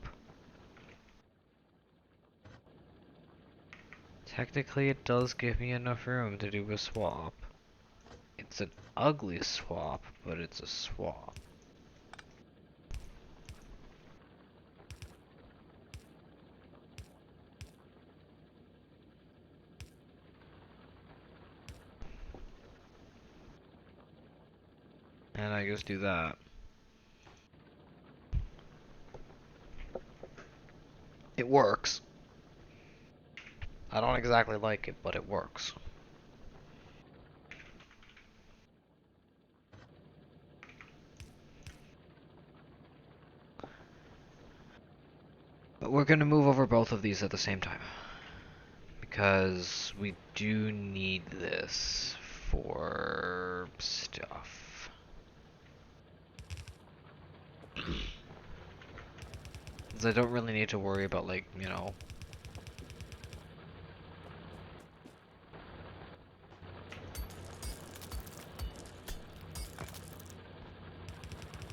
Speaker 1: Technically, it does give me enough room to do a swap. It's an ugly swap, but it's a swap. And I just do that. It works. I don't exactly like it, but it works. But we're gonna move over both of these at the same time. Because we do need this for stuff. 'Cause I don't really need to worry about, like, you know.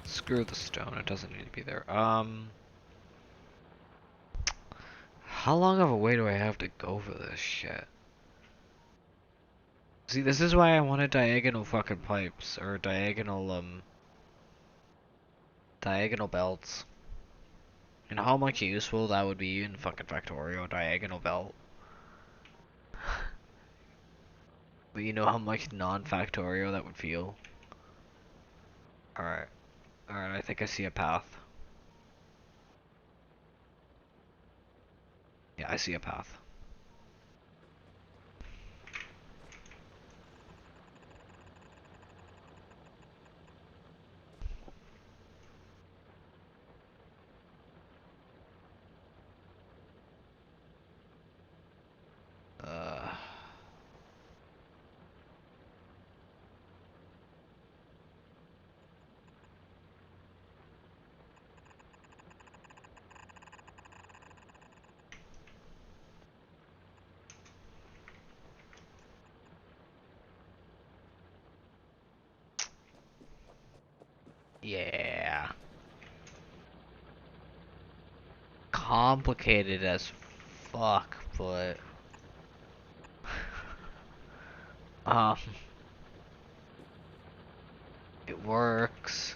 Speaker 1: Screw the stone, it doesn't need to be there. How long of a way do I have to go for this shit? See, this is why I wanted diagonal fucking pipes, or diagonal belts. And how much useful that would be in fucking Factorio, diagonal belt. But you know how much non-Factorio that would feel? Alright. Alright, I think I see a path. Yeah, I see a path. Uh... complicated as fuck, but um, it works.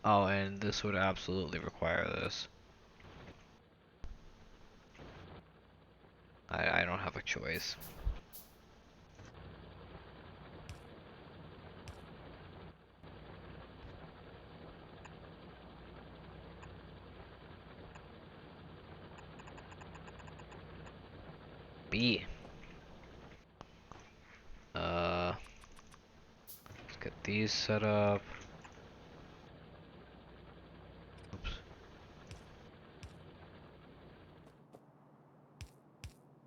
Speaker 1: Oh, and this would absolutely require this. I don't have a choice. B. Let's get these set up. Oops.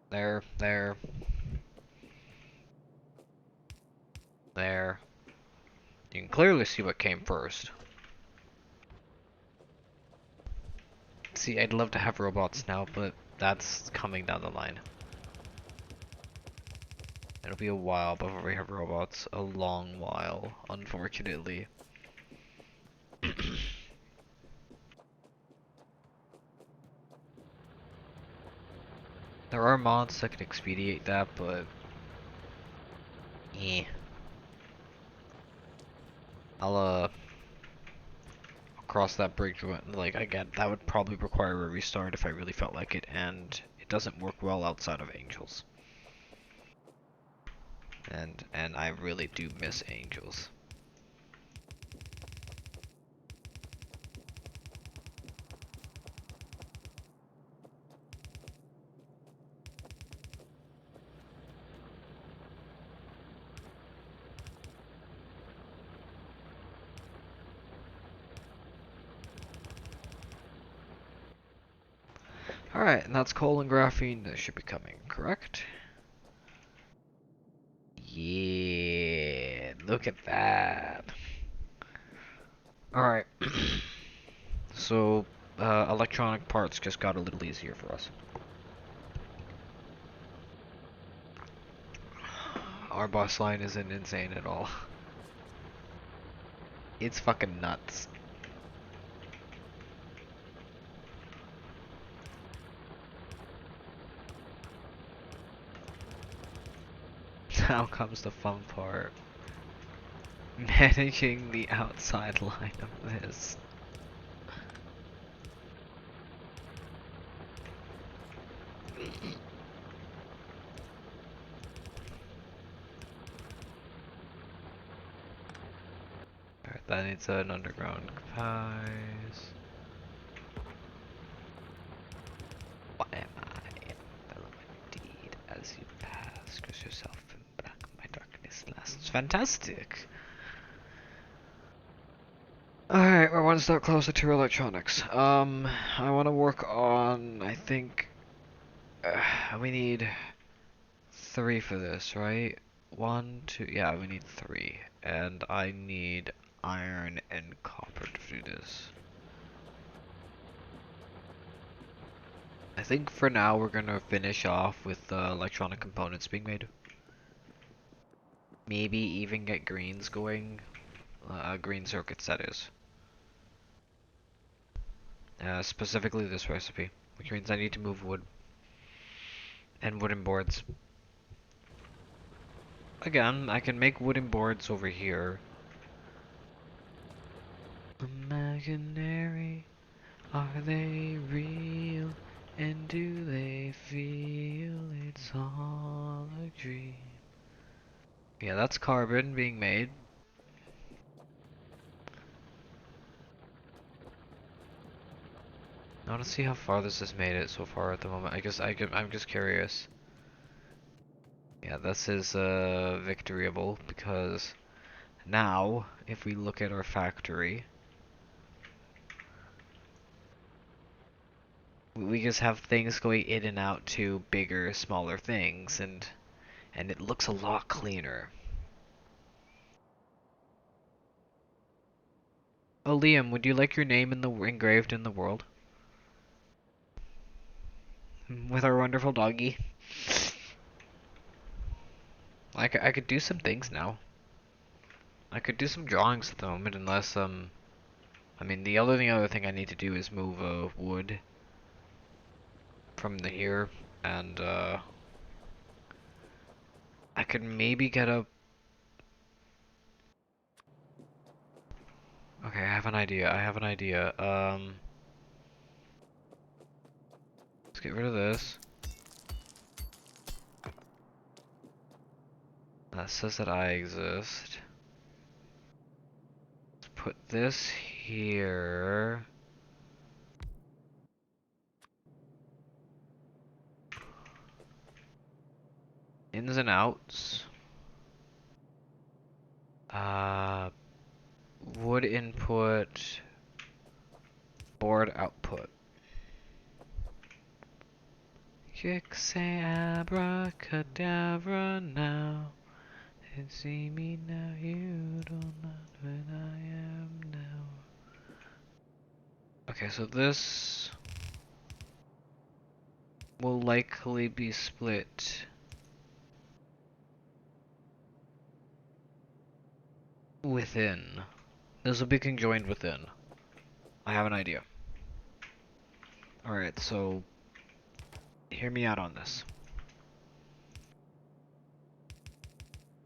Speaker 1: There. You can clearly see what came first. See, I'd love to have robots now, but that's coming down the line. It'll be a while before we have robots. A long while, unfortunately. There are mods that can expedite that, but yeah. I'll cross that bridge when, like, again, that would probably require a restart if I really felt like it, and it doesn't work well outside of Angels. And I really do miss Angels. Alright, and that's coal and graphene that should be coming, correct? Yeah, look at that. Alright. So, electronic parts just got a little easier for us. Our bus line isn't insane at all. It's fucking nuts. Now comes the fun part. Managing the outside line of this. Alright, that needs an underground pies. What am I? Fellow indeed, as you pass, cross yourself in black, my darkness lasts. Fantastic! Alright, we're one step closer to electronics. I want to work on, I think, we need 3 for this, right? 1, 2, yeah, we need 3. And I need iron and copper to do this. I think for now we're gonna finish off with the electronic components being made. Maybe even get greens going. Green circuits, that is. Specifically this recipe, which means I need to move wood and wooden boards. Again, I can make wooden boards over here. Imaginary, are they real? And do they feel it's all a dream? Yeah, that's carbon being made. I want to see how far this has made it so far at the moment. I'm just curious. Yeah, this is victoryable because now, if we look at our factory, we just have things going in and out to bigger, smaller things, and it looks a lot cleaner. Oh, Liam, would you like your name engraved in the world? With our wonderful doggy? I could do some things now. I could do some drawings at the moment, unless, I mean, the other thing I need to do is move, wood. from the here, and I could maybe get a. Okay, I have an idea. Let's get rid of this. That says that I exist. Let's put this here. Ins and outs. Wood input. Board output. Kick say abracadabra now. And see me now, you don't know what I am now. Okay, so this will likely be split within. This will be conjoined within. I have an idea. Alright, so hear me out on this.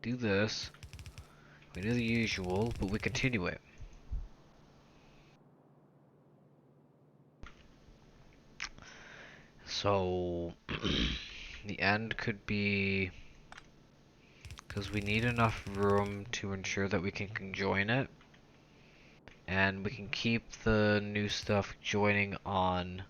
Speaker 1: Do this. We do the usual, but we continue it. So the end could be, because we need enough room to ensure that we can conjoin it, and we can keep the new stuff joining on.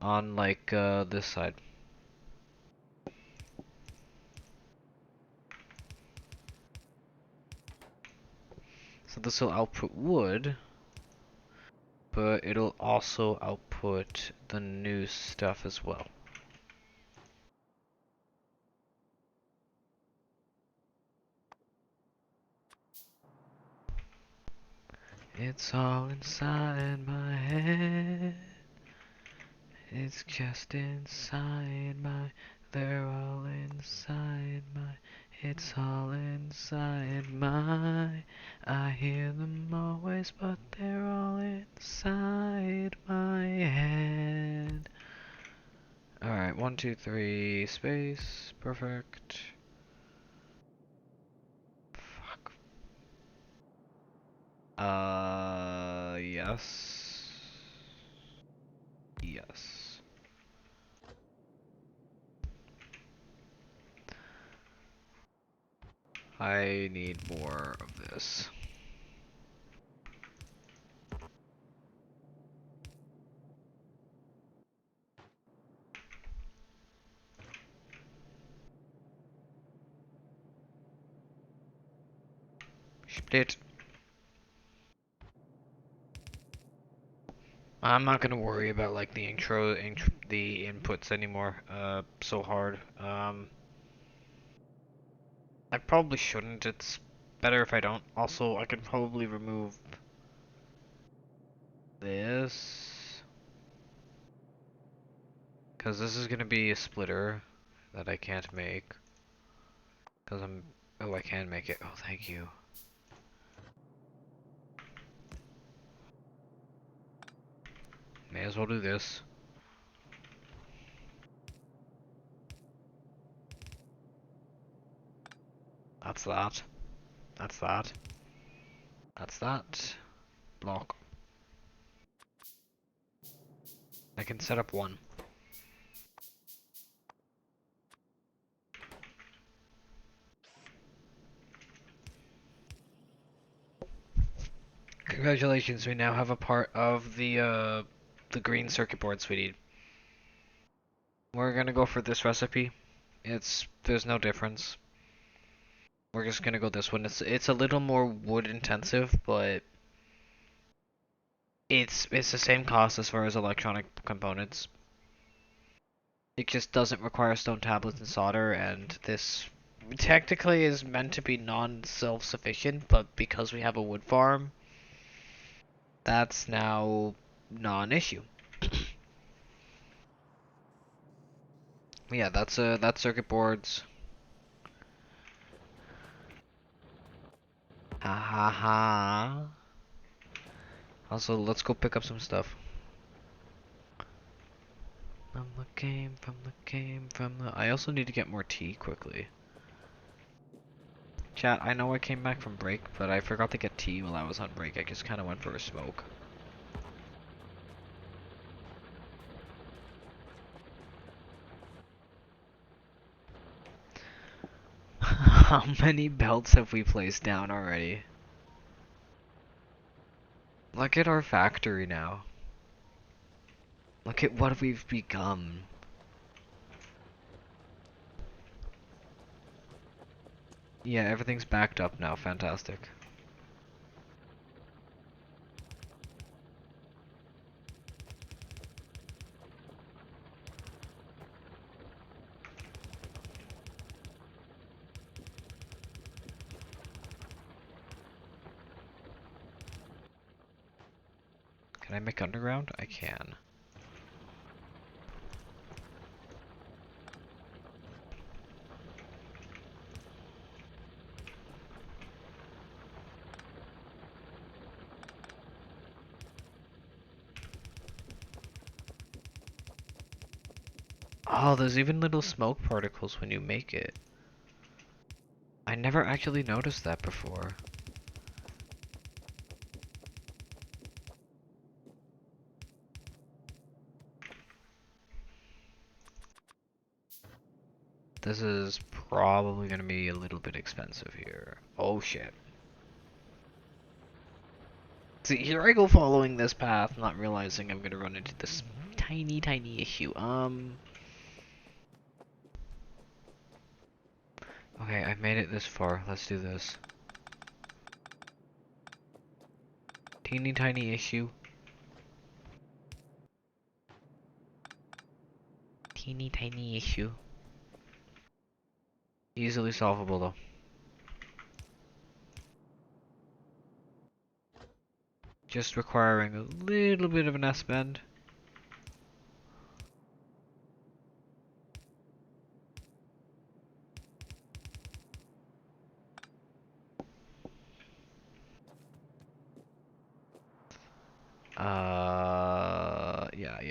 Speaker 1: On like this side. So this will output wood, but it'll also output the new stuff as well. It's all inside my head. It's just inside my, they're all inside my, it's all inside my, I hear them always, but they're all inside my head. Alright, 1, 2, 3, space, perfect. Fuck. Yes. Yes. I need more of this. Split. I'm not gonna worry about like the the inputs anymore. So hard. I probably shouldn't. It's better if I don't. Also, I could probably remove this, because this is gonna be a splitter that I can't make. Because I'm. Oh, I can make it. Oh, thank you. May as well do this. That's that. That's that. That's that. Block. I can set up one. Congratulations, we now have a part of the green circuit boards we need. We're gonna go for this recipe. There's no difference. We're just gonna go this one. It's a little more wood intensive, but it's the same cost as far as electronic components. It just doesn't require stone tablets and solder, and this technically is meant to be non-self-sufficient, but because we have a wood farm, that's now non-issue. Yeah, that's circuit boards. Ha ha ha. Also, let's go pick up some stuff. From the game, from the game, from the... I also need to get more tea quickly. Chat, I know I came back from break, but I forgot to get tea while I was on break. I just kind of went for a smoke. How many belts have we placed down already? Look at our factory now. Look at what we've become. Yeah, everything's backed up now. Fantastic. Can I make underground? I can. Oh, there's even little smoke particles when you make it. I never actually noticed that before. This is probably gonna be a little bit expensive here. Oh shit. See, here I go following this path, not realizing I'm gonna run into this tiny issue. Okay, I've made it this far. Let's do this. Teeny tiny issue. Teeny tiny issue. Easily solvable though. Just requiring a little bit of an S-bend. Yeah.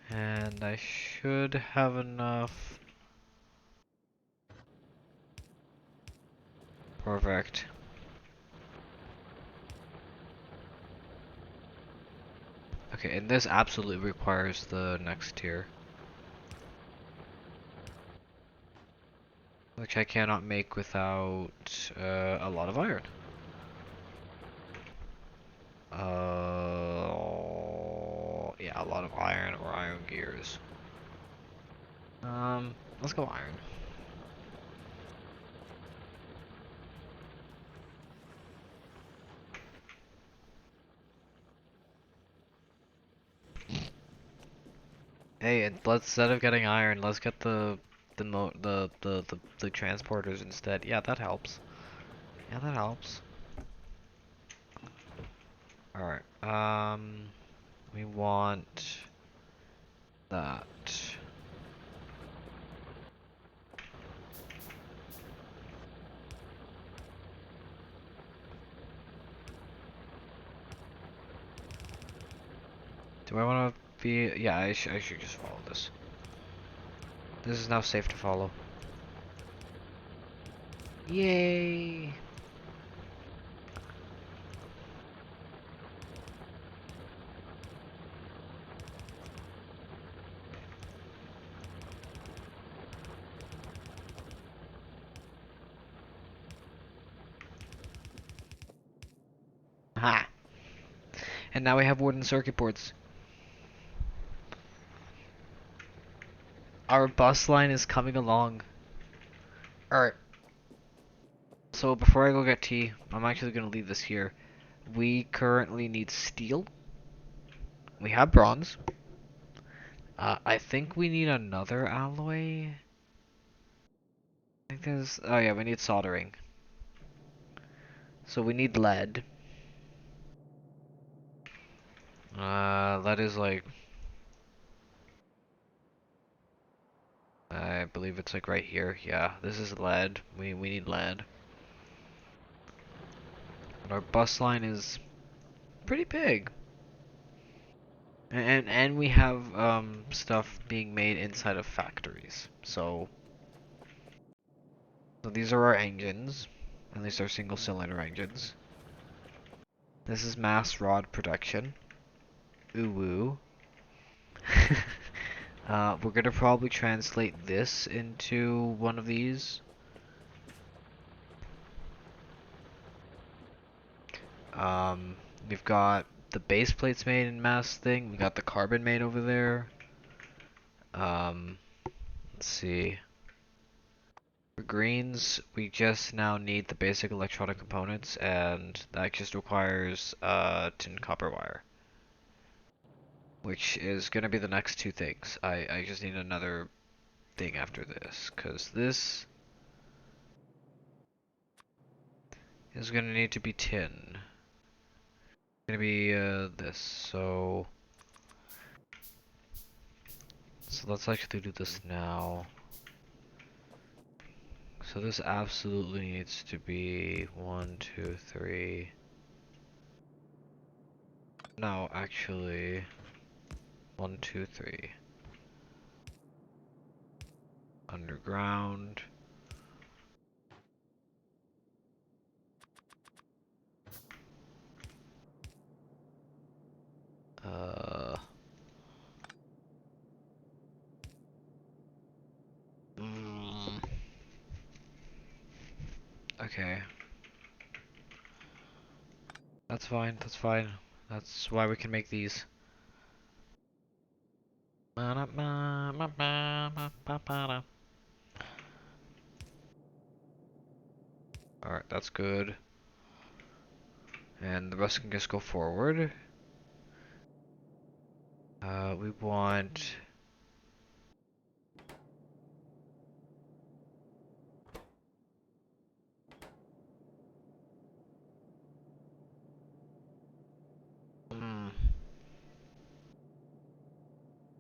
Speaker 1: And I should have enough. Perfect. Okay, and this absolutely requires the next tier. Which I cannot make without a lot of iron. Yeah, a lot of iron or iron gears. Let's go iron. Hey, and let's instead of getting iron, let's get the transporters instead. Yeah, that helps. Yeah, that helps. Alright, we want that. Do I want to be... Yeah, I should just follow this. This is now safe to follow. Yay! Ha! And now we have wooden circuit boards. Our bus line is coming along. Alright. So before I go get tea, I'm actually gonna leave this here. We currently need steel. We have bronze. I think we need another alloy. I think there's... Oh yeah, we need soldering. So we need lead. Lead is like... I believe it's like right here. Yeah, this is lead. We need lead. And our bus line is pretty big. And we have stuff being made inside of factories. So these are our engines. At least our single cylinder engines. This is mass rod production. Ooh woo. We're gonna probably translate this into one of these. We've got the base plates made in mass thing. We got the carbon made over there. Let's see. For greens, we just now need the basic electronic components, and that just requires tin copper wire. Which is gonna be the next two things. I just need another thing after this, because this is gonna need to be tin. It's gonna be this, so let's actually do this now. So this absolutely needs to be 1, 2, 3. No, actually 1, 2, 3. Underground. Uh. Okay. That's fine, that's fine. That's why we can make these. Alright, that's good. And the rest can just go forward. We want...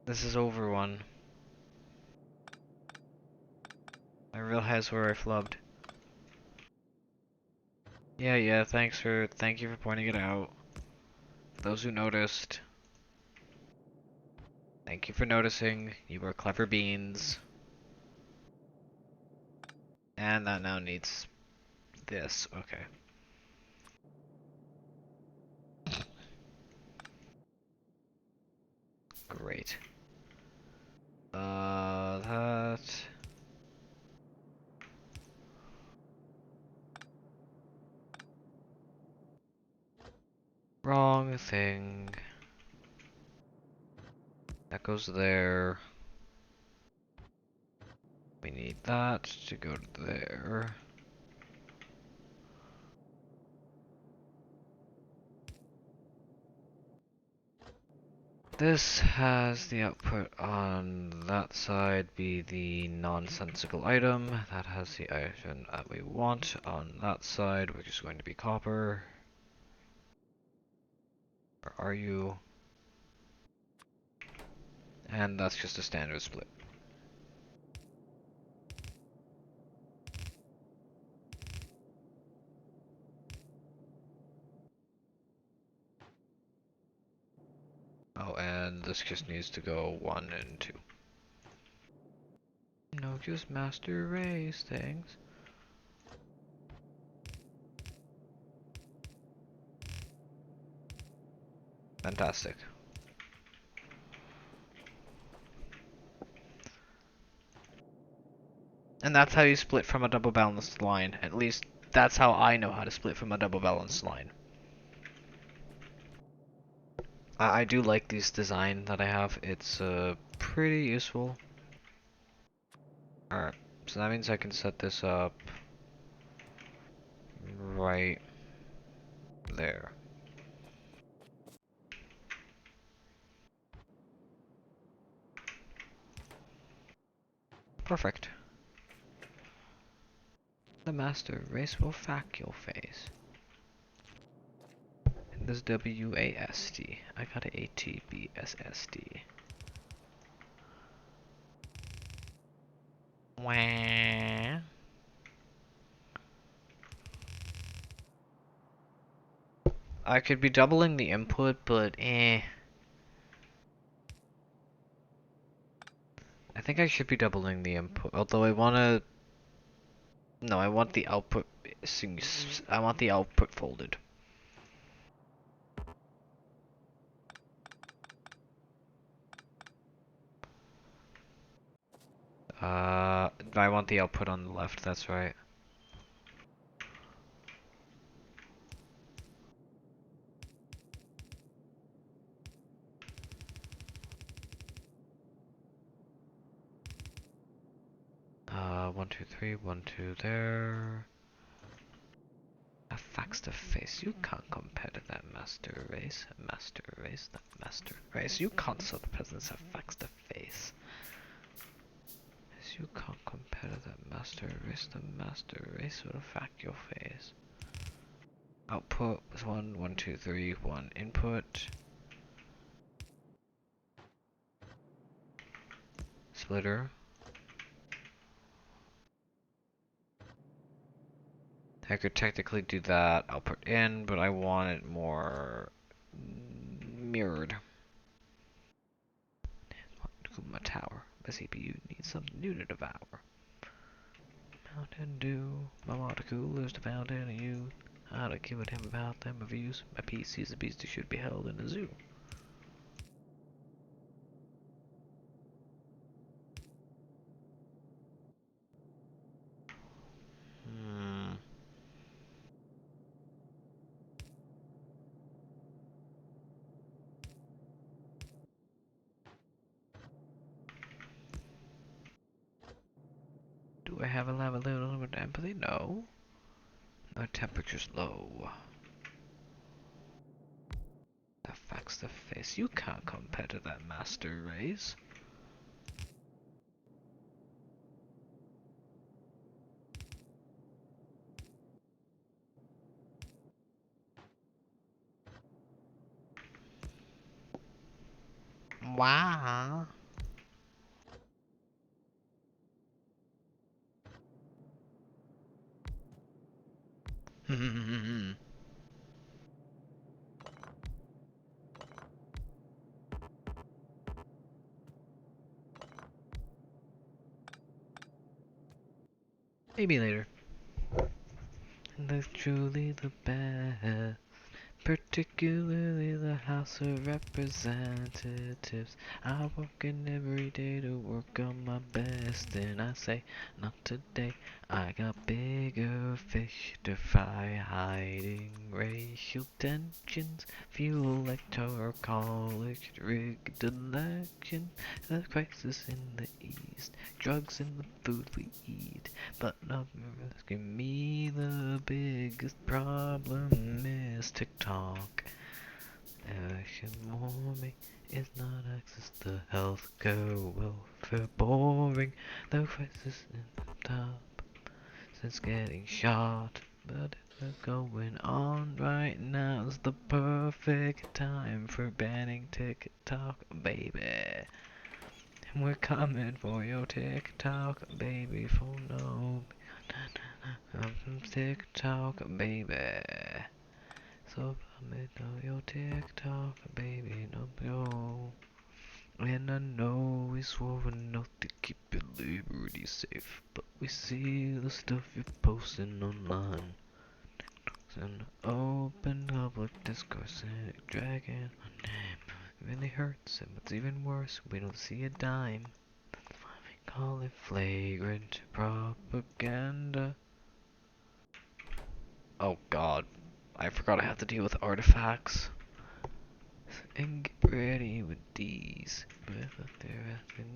Speaker 1: This is over one. I realize where I flubbed. Yeah, thank you for pointing it out. Those who noticed. Thank you for noticing. You were clever beans. And that now needs this. Okay. Great. That... Wrong thing. That goes there. We need that to go to there. This has the output on that side be the nonsensical item. That has the item that we want on that side, which is going to be copper. Where are you? And that's just a standard split. Oh, and this just needs to go 1 and 2. No, just master race things. Fantastic. And that's how you split from a double balanced line. At least that's how I know how to split from a double balanced line. I do like this design that I have. It's pretty useful. Alright, so that means I can set this up right there. Perfect. The master race will fact your face. And this WASD. I got a ATBSSD. Wah. I could be doubling the input, but eh. I think I should be doubling the input, although I wanna... No, I want the output... I want the output folded. I want the output on the left, that's right. One, two, three, 1, 2 there. A fax to face. You can't compare to that master race. Master race, that master race. You can't sell the peasants have fax to face. You can't compare to that master race. The master race would fact your face. Output was 1, 1, 2, 3, 1 input. Splitter. I could technically do that output in, but I want it more mirrored. My tower. My CPU needs something new to devour. Mountain Dew, my water cooler's the fountain of youth. I don't give a damn about them reviews. My PC's a beast that should be held in a zoo. Do I have a little bit of empathy? No. My temperature's low. That facts the face. You can't compare to that master race. Wow. Maybe later. That's truly the best. Particularly the House of Representatives. I work in every day to work on my best, and I say, not today. I got bigger fish to fry, hiding racial tensions, fuel electoral college, rigged election, the crisis in the East, drugs in the food we eat. But not asking me, the biggest problem is TikTok. Action warming is not access to healthcare, welfare boring. The crisis in the top since getting shot, but it's going on right now. Is the perfect time for banning TikTok, baby. And we're coming for your TikTok, baby, for no. I'm from TikTok, baby. So coming to your TikTok, baby, no, no. And I know we swore an oath to keep your liberty safe, but we see the stuff you're posting online. It's an open public discourse and it dragging my name. It really hurts, and what's even worse, we don't see a dime. Call it flagrant propaganda. Oh god, I forgot I have to deal with artifacts. And get ready with these. But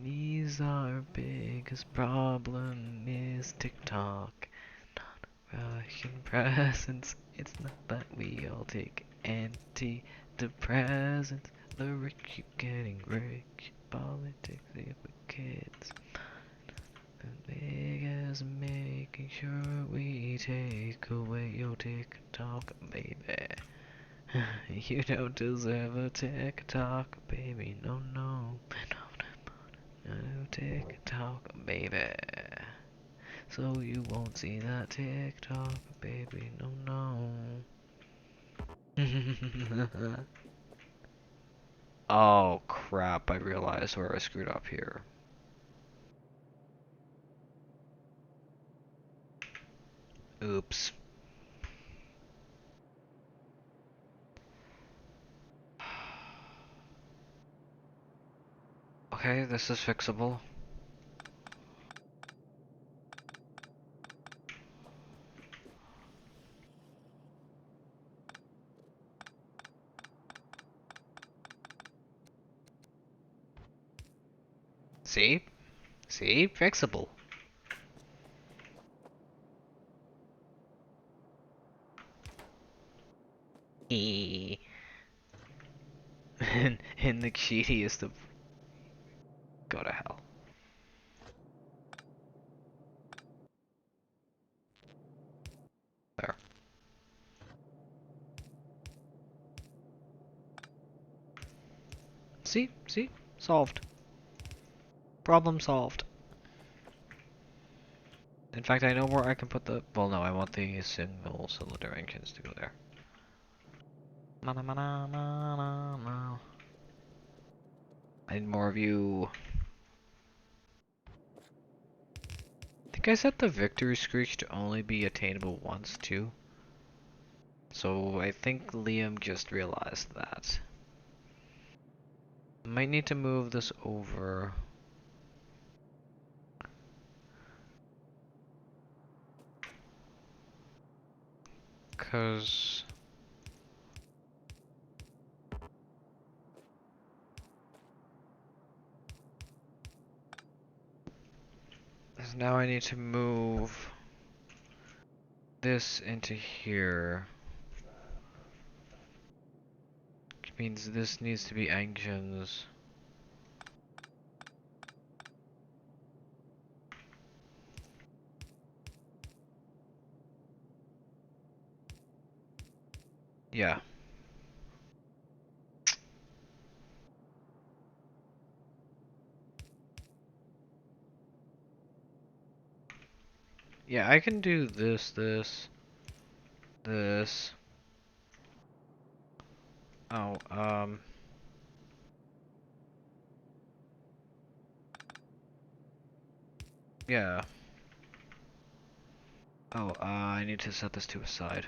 Speaker 1: these our biggest problem is TikTok. Not Russian presence. It's not that we all take antidepressants. The rich keep getting rich. Politics, the kids. Big as making sure we take away your TikTok, baby. You don't deserve a TikTok, baby. No, no. No TikTok, baby. So you won't see that TikTok, baby. No, no. Oh crap, I realized where I screwed up here. Oops. Okay, this is fixable. See? See? Fixable. Eee. And the cheatiest of... Go to hell. There. See? See? Solved. Problem solved. In fact, I know where I can put the... Well, no, I want the single cylinder engines to go there. I need more of you. I think I set the victory screech to only be attainable once, too. So I think Liam just realized that. Might need to move this over. Cause... now I need to move this into here. Which means this needs to be engines. Yeah. Yeah, I can do this. Oh, yeah. Oh, I need to set this to a side.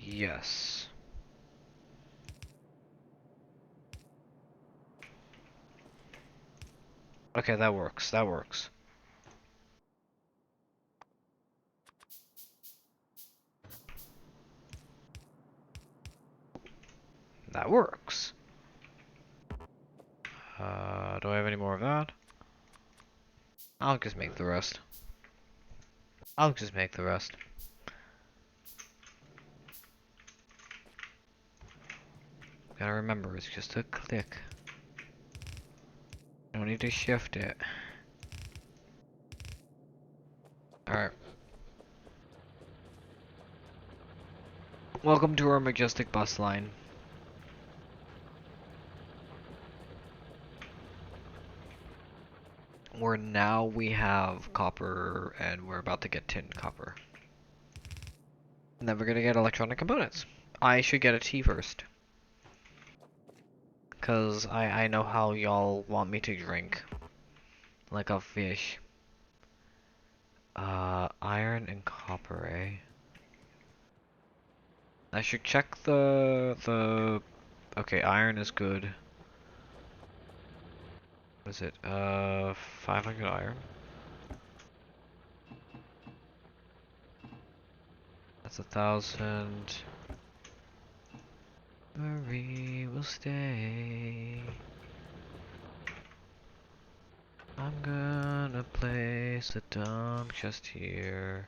Speaker 1: Yes. Okay, that works. That works. That works. Do I have any more of that? I'll just make the rest. I'll just make the rest. Gotta remember, it's just a click. Don't need to shift it. Alright. Welcome to our majestic bus line. Where now we have copper and we're about to get tin copper. And then we're gonna get electronic components. I should get a tea first. Cause I know how y'all want me to drink. Like a fish. Iron and copper, eh? I should check the... Okay, iron is good. What is it? 500 iron? That's 1,000. Marie will stay. I'm gonna place a dump chest here.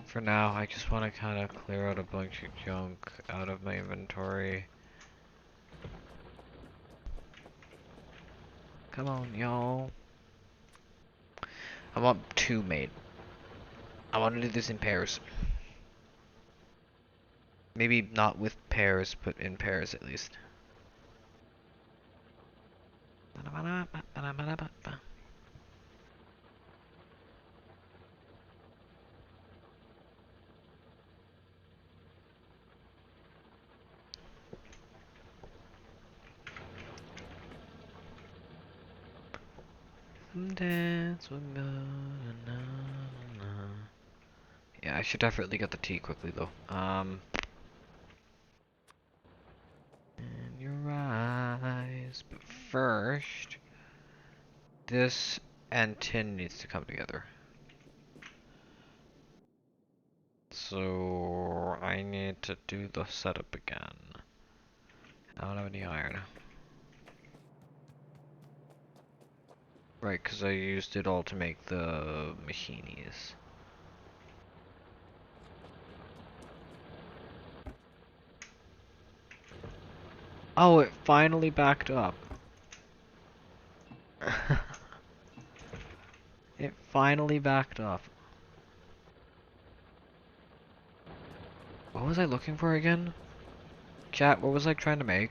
Speaker 1: For now, I just want to kind of clear out a bunch of junk out of my inventory. Come on, y'all. I want 2 made. I want to do this in pairs. Maybe not with pairs, but in pairs at least. Dance with me. Yeah, I should definitely get the tea quickly though. In your eyes. But first, this and tin needs to come together. So I need to do the setup again. I don't have any iron. Right, because I used it all to make the machinies. Oh, it finally backed up. It finally backed up. What was I looking for again? Chat, what was I trying to make?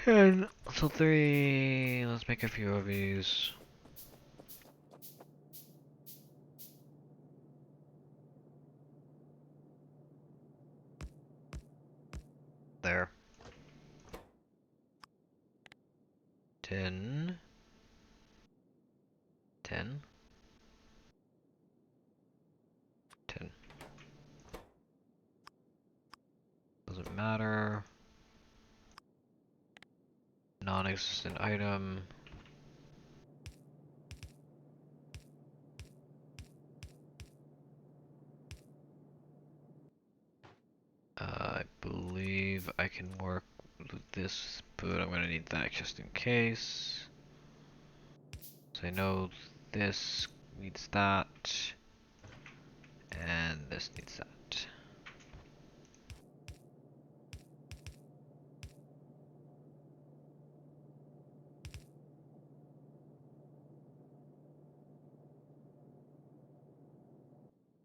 Speaker 1: And so 3. Let's make a few of these. There. 10. 10. 10. Doesn't matter. Non-existent item. I believe I can work with this, but I'm gonna need that just in case. So I know this needs that, and this needs that.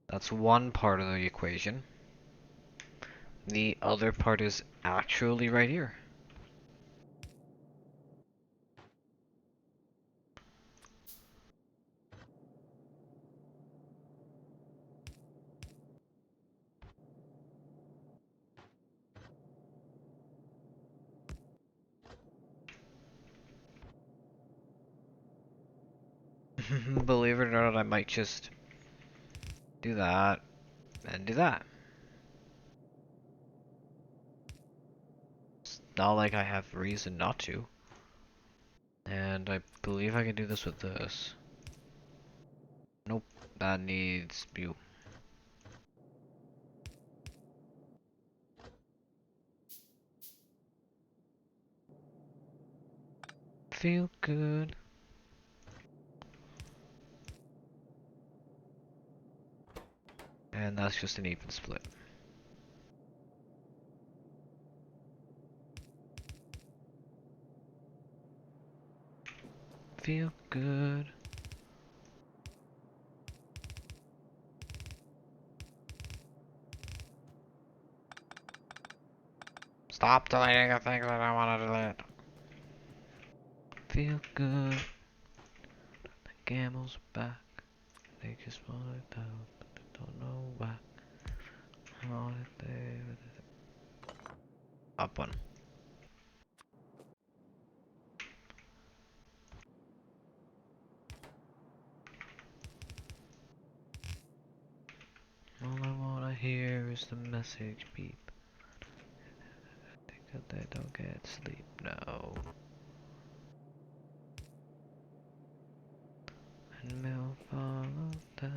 Speaker 1: That's one part of the equation. The other part is actually right here. Believe it or not, I might just do that and do that. It's not like I have reason not to. And I believe I can do this with this. Nope, that needs you. Feel good. And that's just an even split. Feel good. Stop deleting the things that I want to delete. Feel good. The camel's back. They just want it out, but they don't know why. How did they... Up one. All I wanna hear is the message beep. till they don't get sleep. No. And we'll follow the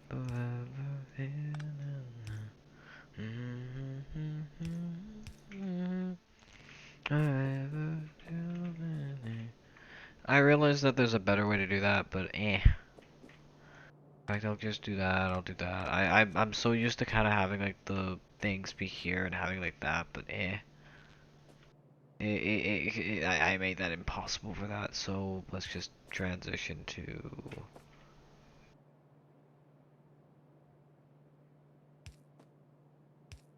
Speaker 1: forever in I realize that there's a better way to do that, but eh. In fact, I'll just do that, I'll do that. I'm so used to kind of having like the things be here and having like that, but eh. I made that impossible for that, so let's just transition to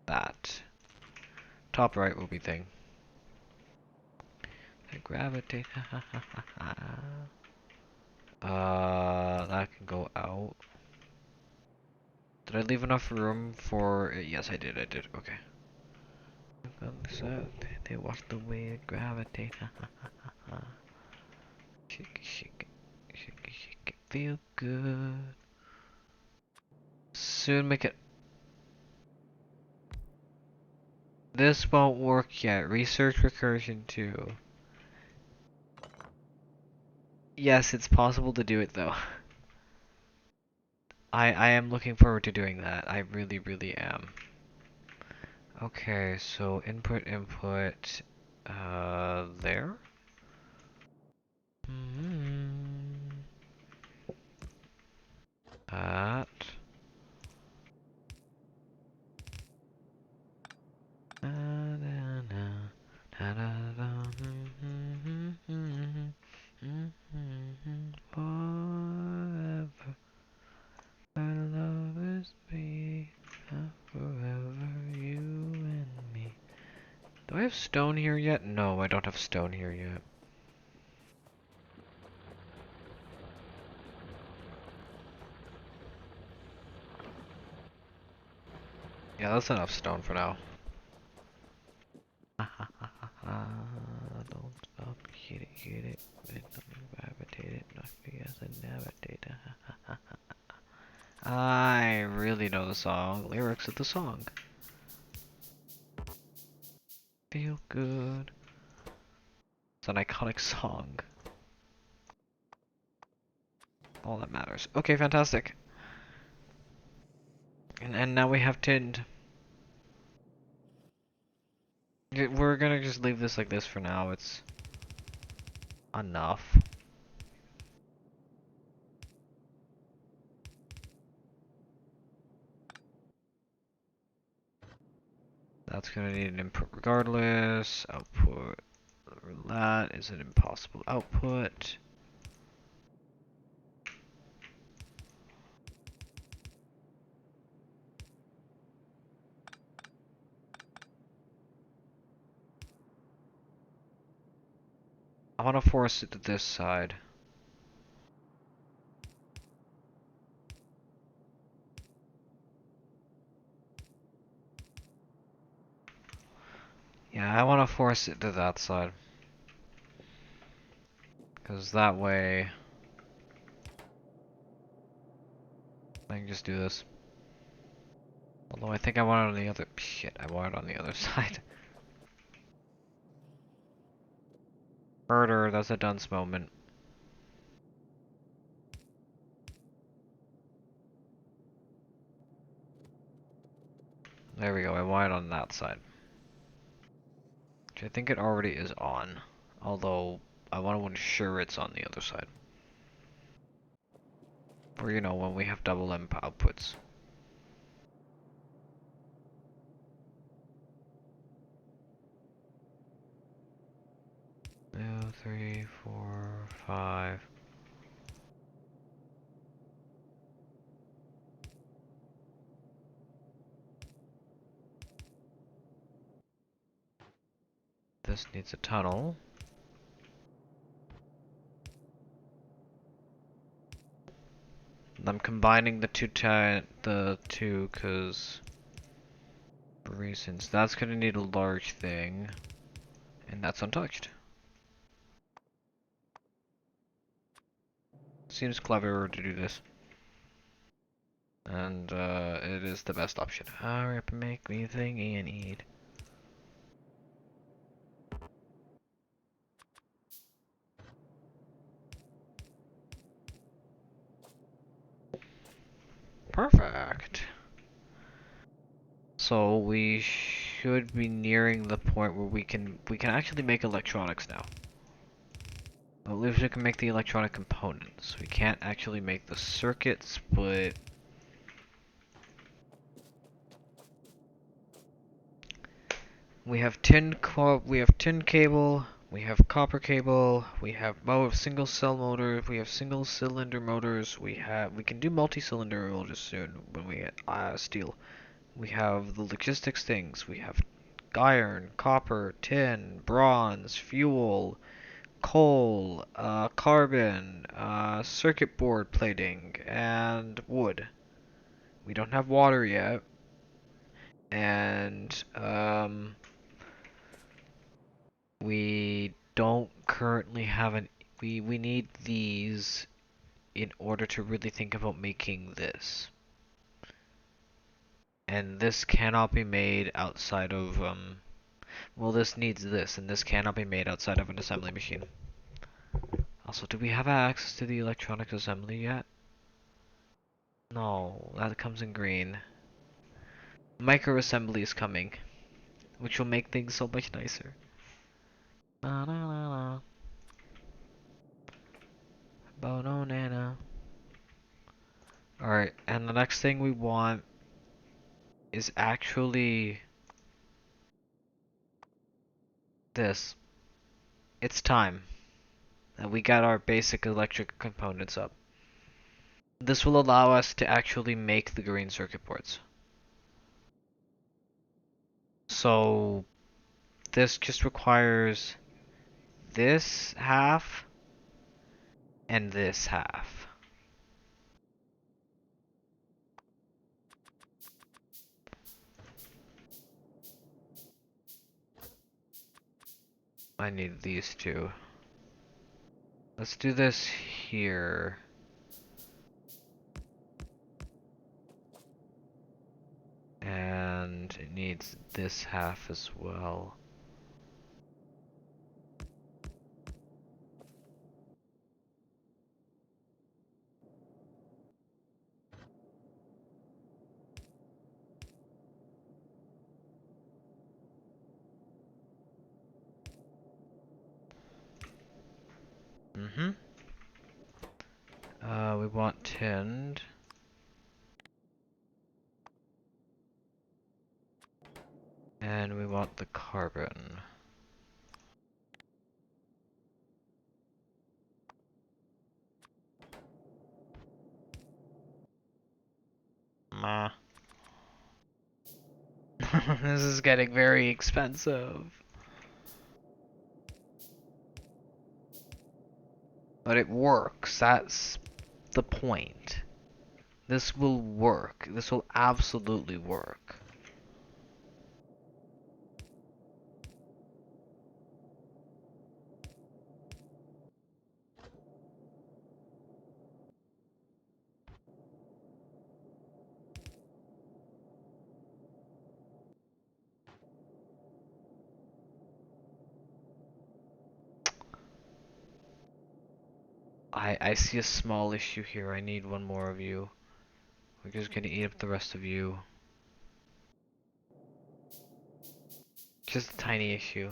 Speaker 1: that. Top right will be thing. Gravitate. That can go out. Did I leave enough room for? Yes, I did. Okay. They watch the way it gravitate. Shake it, shake it, shake it, shake it, feel good. Soon make it. This won't work yet. Research recursion 2. Yes, it's possible to do it though. I am looking forward to doing that. I really, really am. Okay, so input, there. That. Forever, our love is me, forever you and me. Do I have stone here yet? No, I don't have stone here yet. Yeah, that's enough stone for now. Don't stop, hit it, don't gravitate it, not me as a navigator. I really know the song, lyrics of the song. Feel good. It's an iconic song. All that matters. Okay, fantastic. And now we have tinned. We're gonna just leave this like this for now. It's enough. That's gonna need an input regardless. Output. That is an impossible output. I want to force it to this side. Yeah, I want to force it to that side. Because that way I can just do this. Although I think I want it on the other... Shit, I want it on the other side. Murder, that's a dunce moment. There we go, I want it on that side. Which I think it already is on. Although, I want to ensure it's on the other side. Or, you know, when we have double imp outputs. 2, 3, 4, 5. This needs a tunnel. I'm combining the two because for reasons. That's gonna need a large thing, and that's untouched. Seems cleverer to do this. And it is the best option. Hurry up and make me thingy and eat. Perfect. So we should be nearing the point where we can actually make electronics now. At least we can make the electronic components. We can't actually make the circuits, but we have tin cable, we have copper cable, we have single cell motor, we have single cylinder motors, we can do multi-cylinder motors soon when we get steel. We have the logistics things. We have iron, copper, tin, bronze, fuel, coal, carbon, circuit board plating, and wood. We don't have water yet, and we don't currently have an. We need these in order to really think about making this. And this cannot be made outside of well, this needs this, and this cannot be made outside of an assembly machine. Also, do we have access to the electronic assembly yet? No, that comes in green. Micro assembly is coming, which will make things so much nicer. Na na na na. Bono nana. Alright, and the next thing we want is actually this. It's time. And we got our basic electric components up. This will allow us to actually make the green circuit boards. So this just requires this half and this half. I need these two. Let's do this here. And it needs this half as well. We want tinned. And we want the carbon. Ma. This is getting very expensive. But it works, that's the point. This will work. This will absolutely work. I see a small issue here. I need one more of you. We're just gonna eat up the rest of you. Just a tiny issue.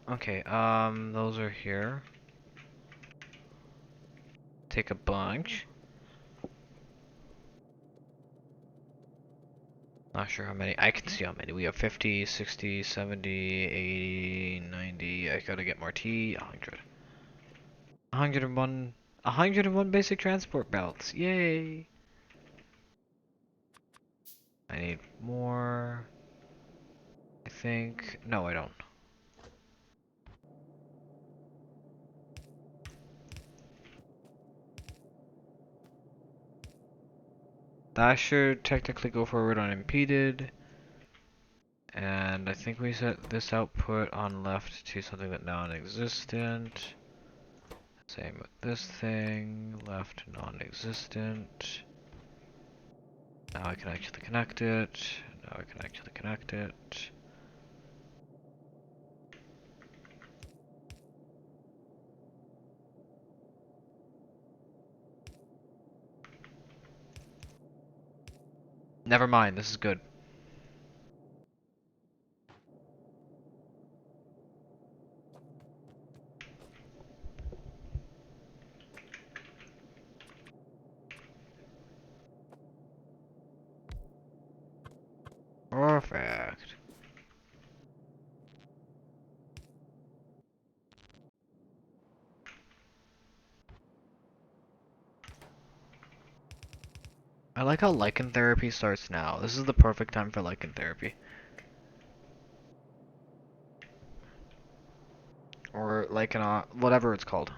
Speaker 1: Okay, those are here. Take a bunch. Not sure how many. I can see how many. We have 50, 60, 70, 80, 90. I gotta get more tea. 100. 101. 101 basic transport belts. Yay! I need more. I think. No, I don't. That should technically go forward unimpeded. And I think we set this output on left to something that non-existent. Same with this thing. Left non-existent. Now I can actually connect it. Now I can actually connect it. Never mind, this is good. Perfect. I like how lichen therapy starts now. This is the perfect time for lichen therapy. Or lichen, whatever it's called.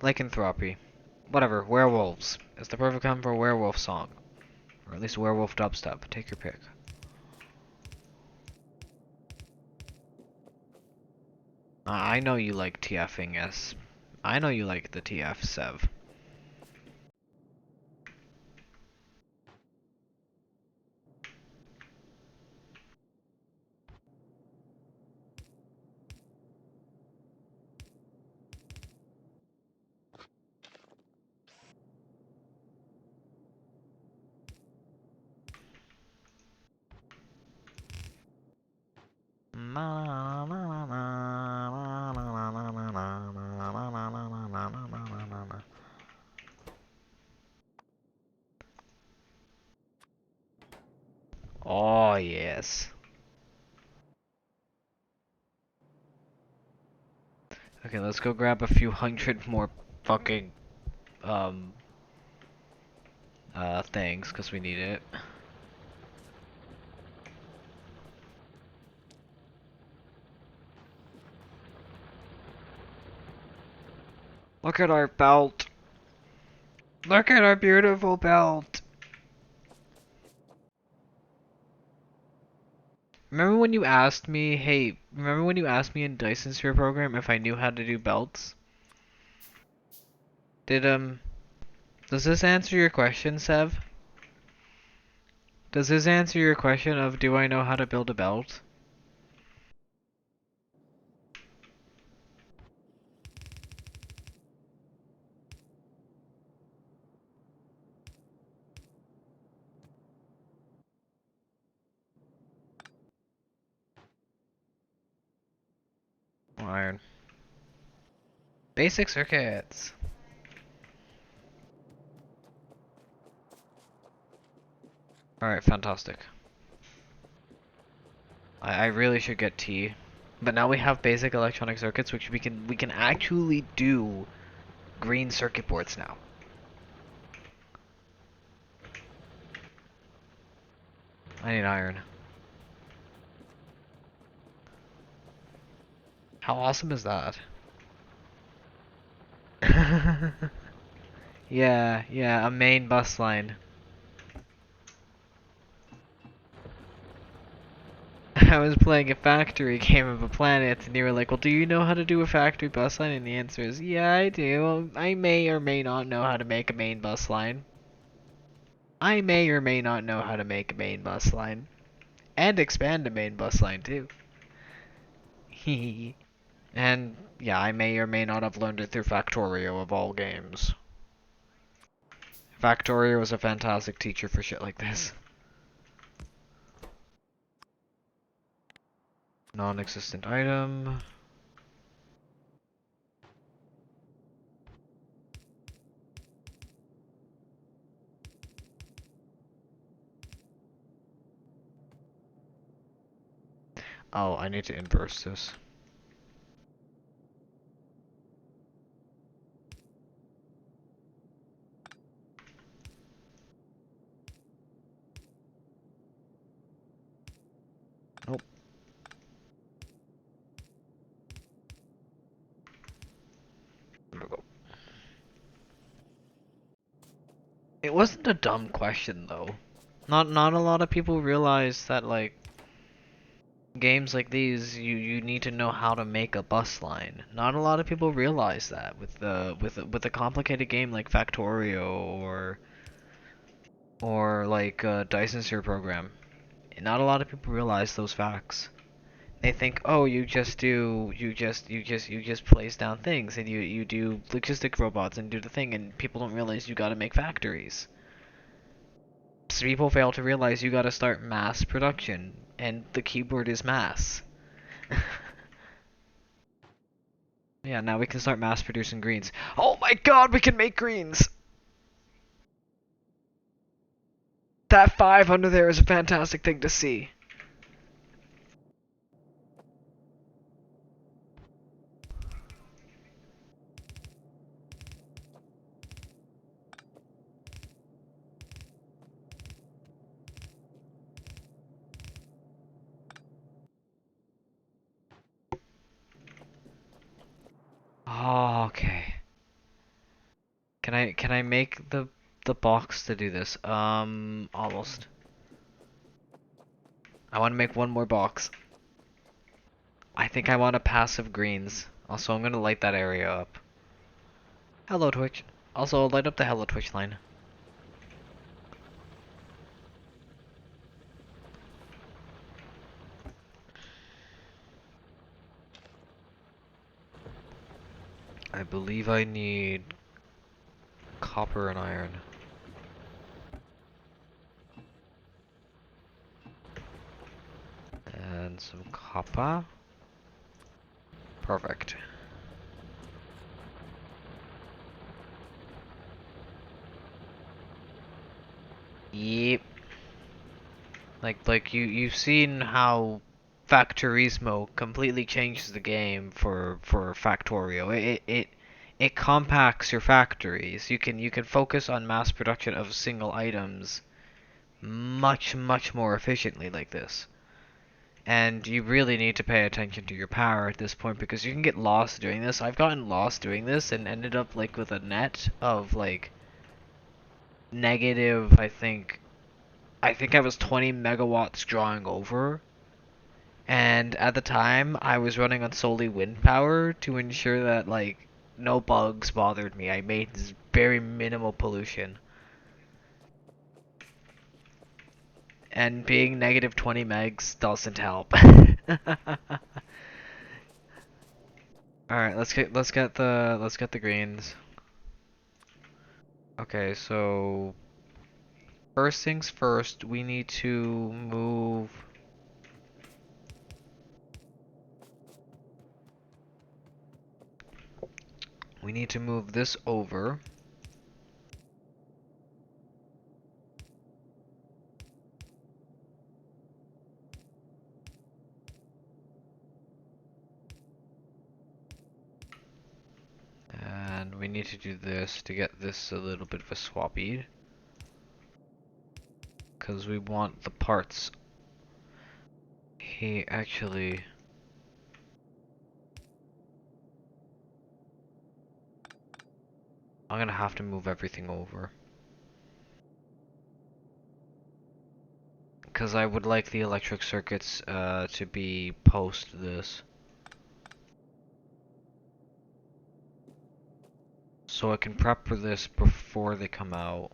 Speaker 1: Lycanthropy. Whatever, werewolves. It's the perfect time for a werewolf song. Or at least werewolf dubstep. Take your pick. I know you like TFing, yes. I know you like the TF, Sev. Oh, yes. Okay, let's go grab a few hundred more fucking, things, because we need it. Look at our belt. Look at our beautiful belt. Remember when you asked me, hey, remember when you asked me in Dyson's Sphere program if I knew how to do belts? Did, does this answer your question, Sev? Does this answer your question of do I know how to build a belt? Iron. Basic circuits. Alright, fantastic. I really should get T. But now we have basic electronic circuits, which we can actually do green circuit boards now. I need iron. How awesome is that? Yeah, a main bus line. I was playing a factory game of a planet, and you were like, well, do you know how to do a factory bus line? And the answer is, yeah, I do. I may or may not know how to make a main bus line. I may or may not know how to make a main bus line. And expand a main bus line, too. Hehe. And, yeah, I may or may not have learned it through Factorio of all games. Factorio was a fantastic teacher for shit like this. Non-existent item. Oh, I need to inverse this. Nope. There we go. It wasn't a dumb question though. Not a lot of people realize that like games like these, you need to know how to make a bus line. Not a lot of people realize that with a complicated game like Factorio or like Dyson Sphere Program. Not a lot of people realize those facts. They think, oh, you just place down things and you do logistic robots and do the thing, and people don't realize you gotta make factories. So people fail to realize you gotta start mass production, and the keyword is mass. Yeah, now we can start mass producing greens. Oh my god, we can make greens! That 5 under there is a fantastic thing to see. Oh, okay. Can I make the box to do this? Almost. I want to make one more box. I think I want a passive greens. Also, I'm gonna light that area up. Hello, Twitch. Also, light up the Hello Twitch line. I believe I need copper and iron. And some copper. Perfect. Yep. Like you've seen how Factorismo completely changes the game for Factorio. It compacts your factories. You can focus on mass production of single items much more efficiently like this. And you really need to pay attention to your power at this point because you can get lost doing this. I've gotten lost doing this and ended up like with a net of like negative, I think I was 20 megawatts drawing over. And at the time, I was running on solely wind power to ensure that like no bugs bothered me. I made this very minimal pollution. And being negative 20 megs doesn't help. Alright, let's get the greens. Okay, so first things first, we need to move this over. And we need to do this to get this a little bit of a swappy. Because we want the parts. He actually... I'm gonna have to move everything over. Because I would like the electric circuits to be post this. So I can prep for this before they come out.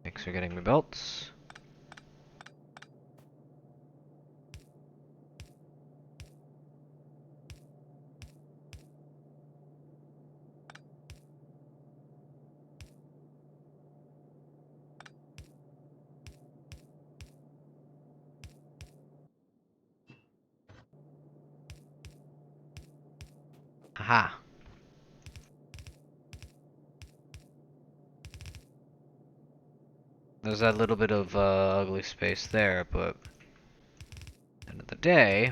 Speaker 1: Thanks for getting me belts. Aha. There's that little bit of ugly space there, but at the end of the day,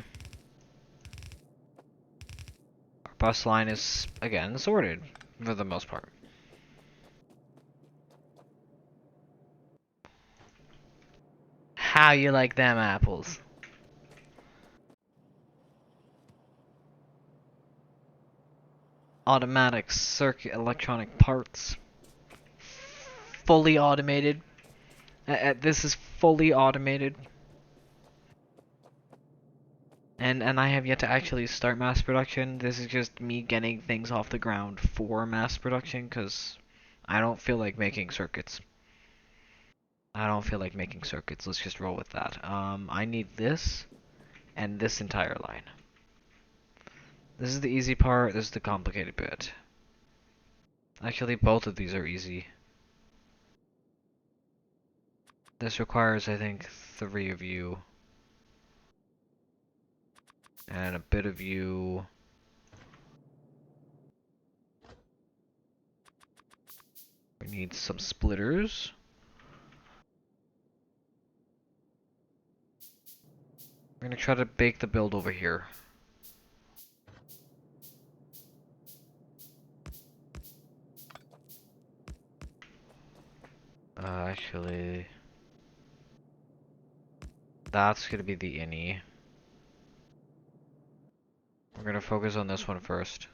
Speaker 1: our bus line is, again, sorted for the most part. How you like them apples? Automatic circuit electronic parts. fully automated. This is fully automated. And I have yet to actually start mass production. This is just me getting things off the ground for mass production, because I don't feel like making circuits. Let's just roll with that. I need this and this entire line. This is the easy part, this is the complicated bit. Actually, both of these are easy. This requires, I think, 3 of you. And a bit of you. We need some splitters. We're gonna try to bake the build over here. Actually, that's gonna be the innie. We're gonna focus on this one first.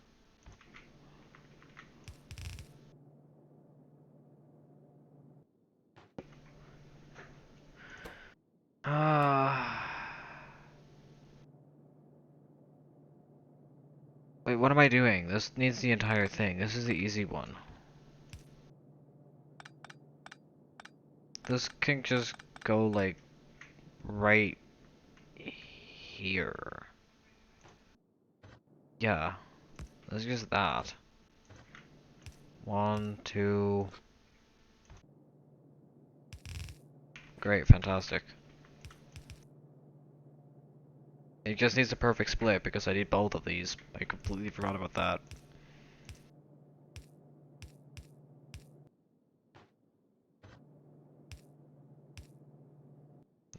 Speaker 1: Wait, what am I doing? This needs the entire thing. This is the easy one. This can just go, like, right here. Yeah. Let's use that. 1, 2. Great, fantastic. It just needs a perfect split because I need both of these. I completely forgot about that.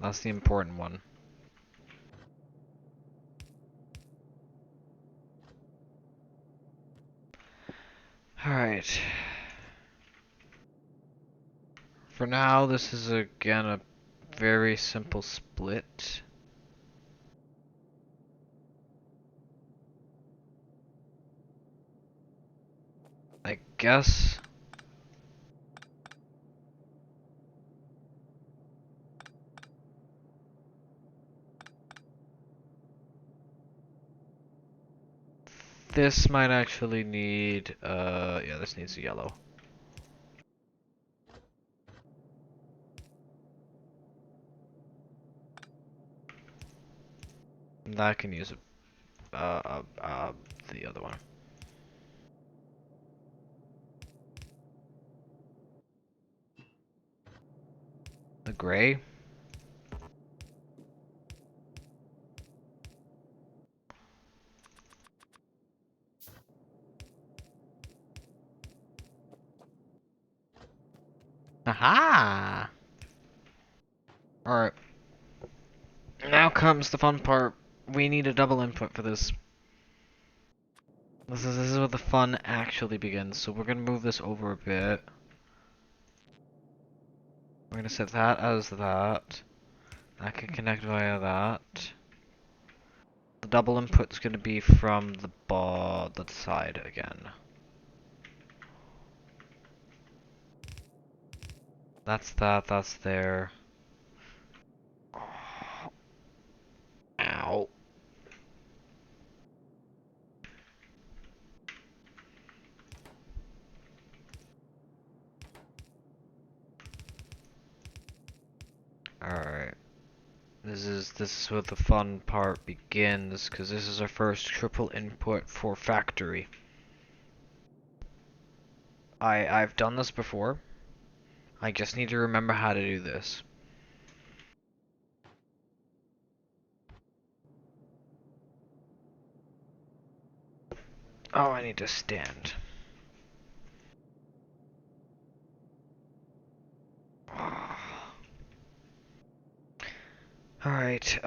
Speaker 1: That's the important one. Alright. For now, this is again a very simple split. I guess. This might actually need, yeah, this needs a yellow. That can use the other one. The gray? Aha! Alright. Now comes the fun part. We need a double input for this. This is where the fun actually begins. So we're gonna move this over a bit. We're gonna set that as that. That can connect via that. The double input's gonna be from the side again. That's there. Ow. Alright. This is where the fun part begins, because this is our first triple input for factory. I've done this before. I just need to remember how to do this. Oh, I need to stand. Alright,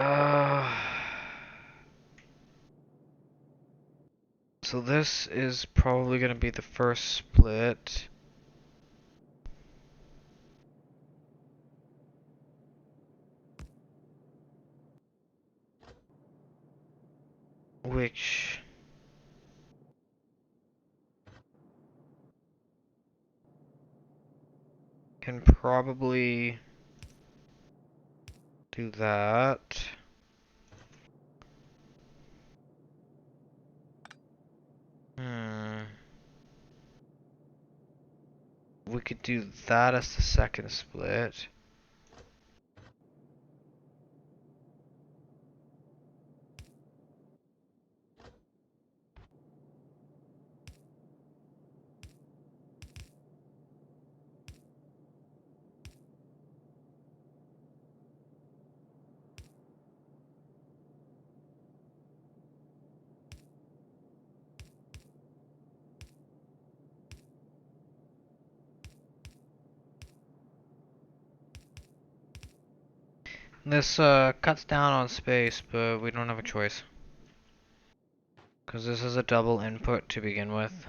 Speaker 1: so this is probably gonna be the first split. Which... can probably do that. We could do that as the second split. This cuts down on space, but we don't have a choice. Because this is a double input to begin with.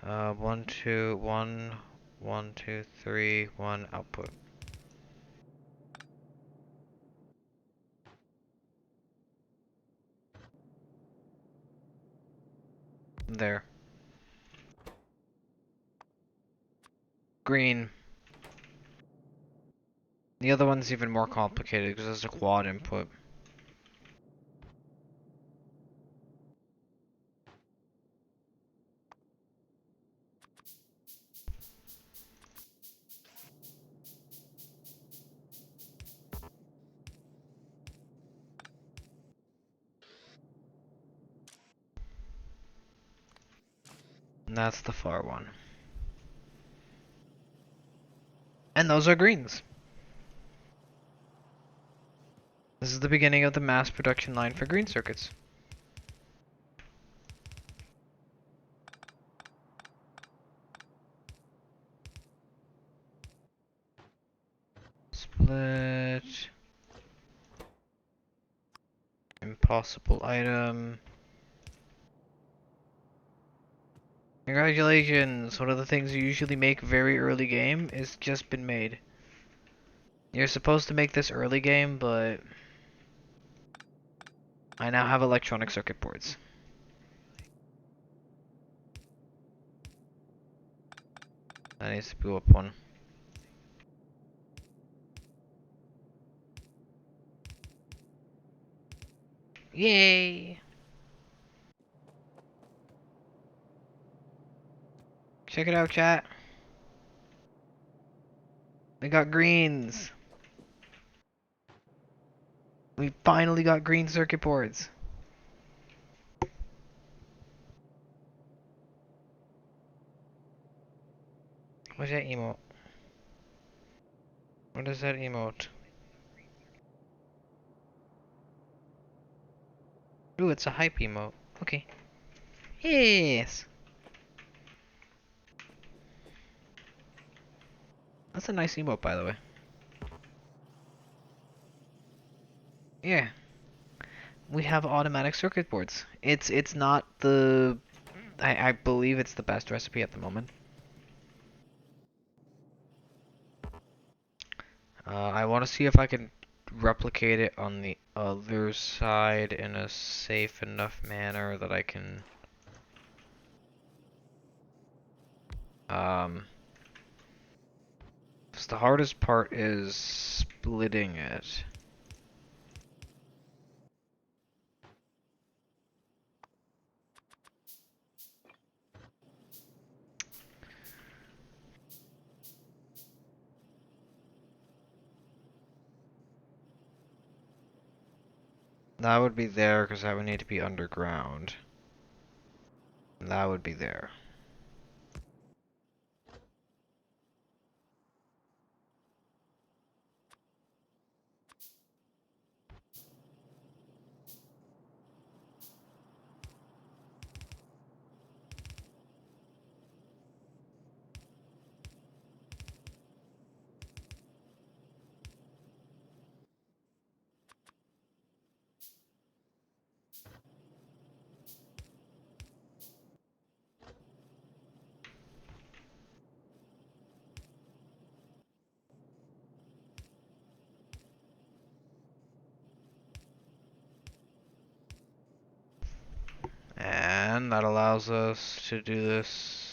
Speaker 1: 1, 2, 1, 1, 2, 3, 1 output. There. Green. The other one's even more complicated because it's a quad input. And that's the far one. And those are greens. This is the beginning of the mass production line for green circuits. Split. Impossible item. Congratulations! One of the things you usually make very early game is just been made. You're supposed to make this early game, but I now have electronic circuit boards. That needs to go up one. Yay! Check it out, chat. We got greens. We finally got green circuit boards. What's that emote? What is that emote? Ooh, it's a hype emote. Okay. Yes! That's a nice emote, by the way. Yeah. We have automatic circuit boards. It's not the... I believe it's the best recipe at the moment. I want to see if I can replicate it on the other side in a safe enough manner that I can... The hardest part is splitting it. That would be there because that would need to be underground. And that would be there. And that allows us to do this.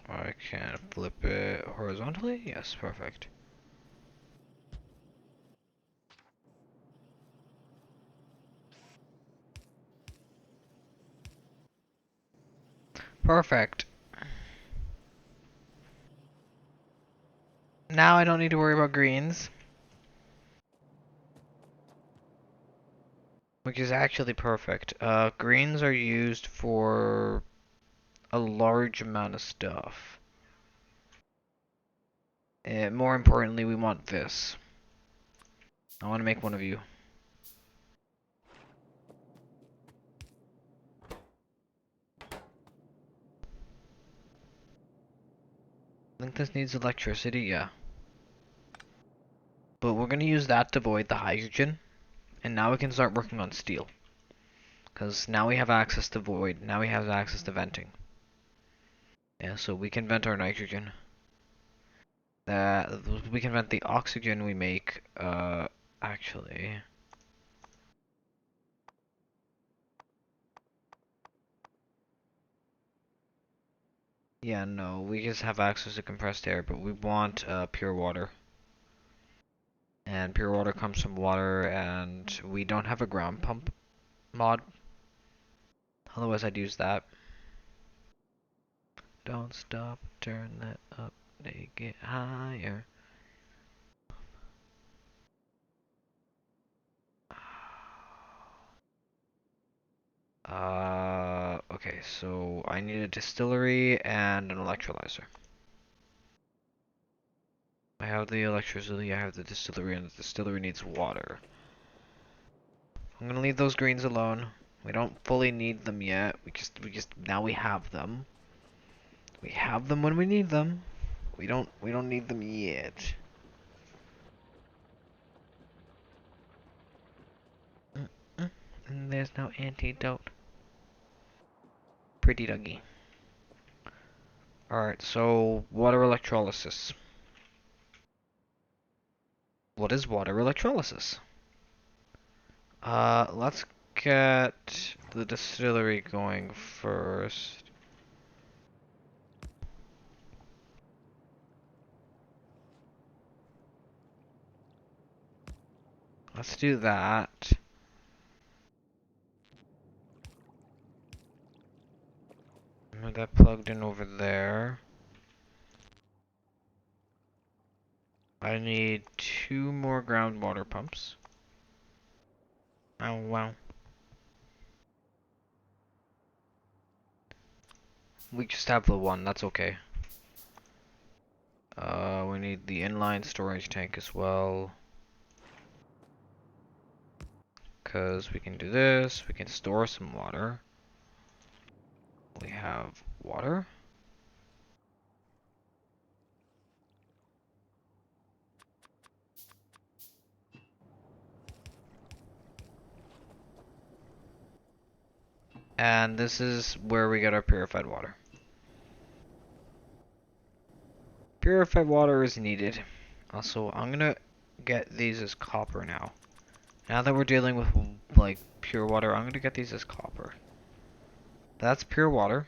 Speaker 1: I can flip it horizontally? Yes, perfect. Perfect. Now I don't need to worry about greens. Which is actually perfect. Greens are used for a large amount of stuff. And more importantly, we want this. I want to make one of you. I think this needs electricity, yeah. But we're gonna use that to void the hydrogen. And now we can start working on steel. Because now we have access to void. Now we have access to venting. Yeah, so we can vent our nitrogen. We can vent the oxygen we make, actually. Yeah, no, we just have access to compressed air, but we want, pure water. And pure water comes from water, and we don't have a ground pump mod. Otherwise, I'd use that. Don't stop, turn that up, they get higher. Okay, so I need a distillery and an electrolyzer. I have the electricity, I have the distillery, and the distillery needs water. I'm gonna leave those greens alone. We don't fully need them yet. Now we have them. We have them when we need them. We don't need them yet. And there's no antidote. Pretty Dougie. Alright, so water electrolysis. What is water electrolysis? Let's get the distillery going first. Let's do that. Have that plugged in over there. I need 2 more groundwater pumps. Oh wow. We just have the one, that's okay. We need the inline storage tank as well. Because we can do this, we can store some water. We have water. And this is where we get our purified water. Purified water is needed. Also, I'm gonna get these as copper now. Now that we're dealing with, like, pure water, I'm gonna get these as copper. That's pure water.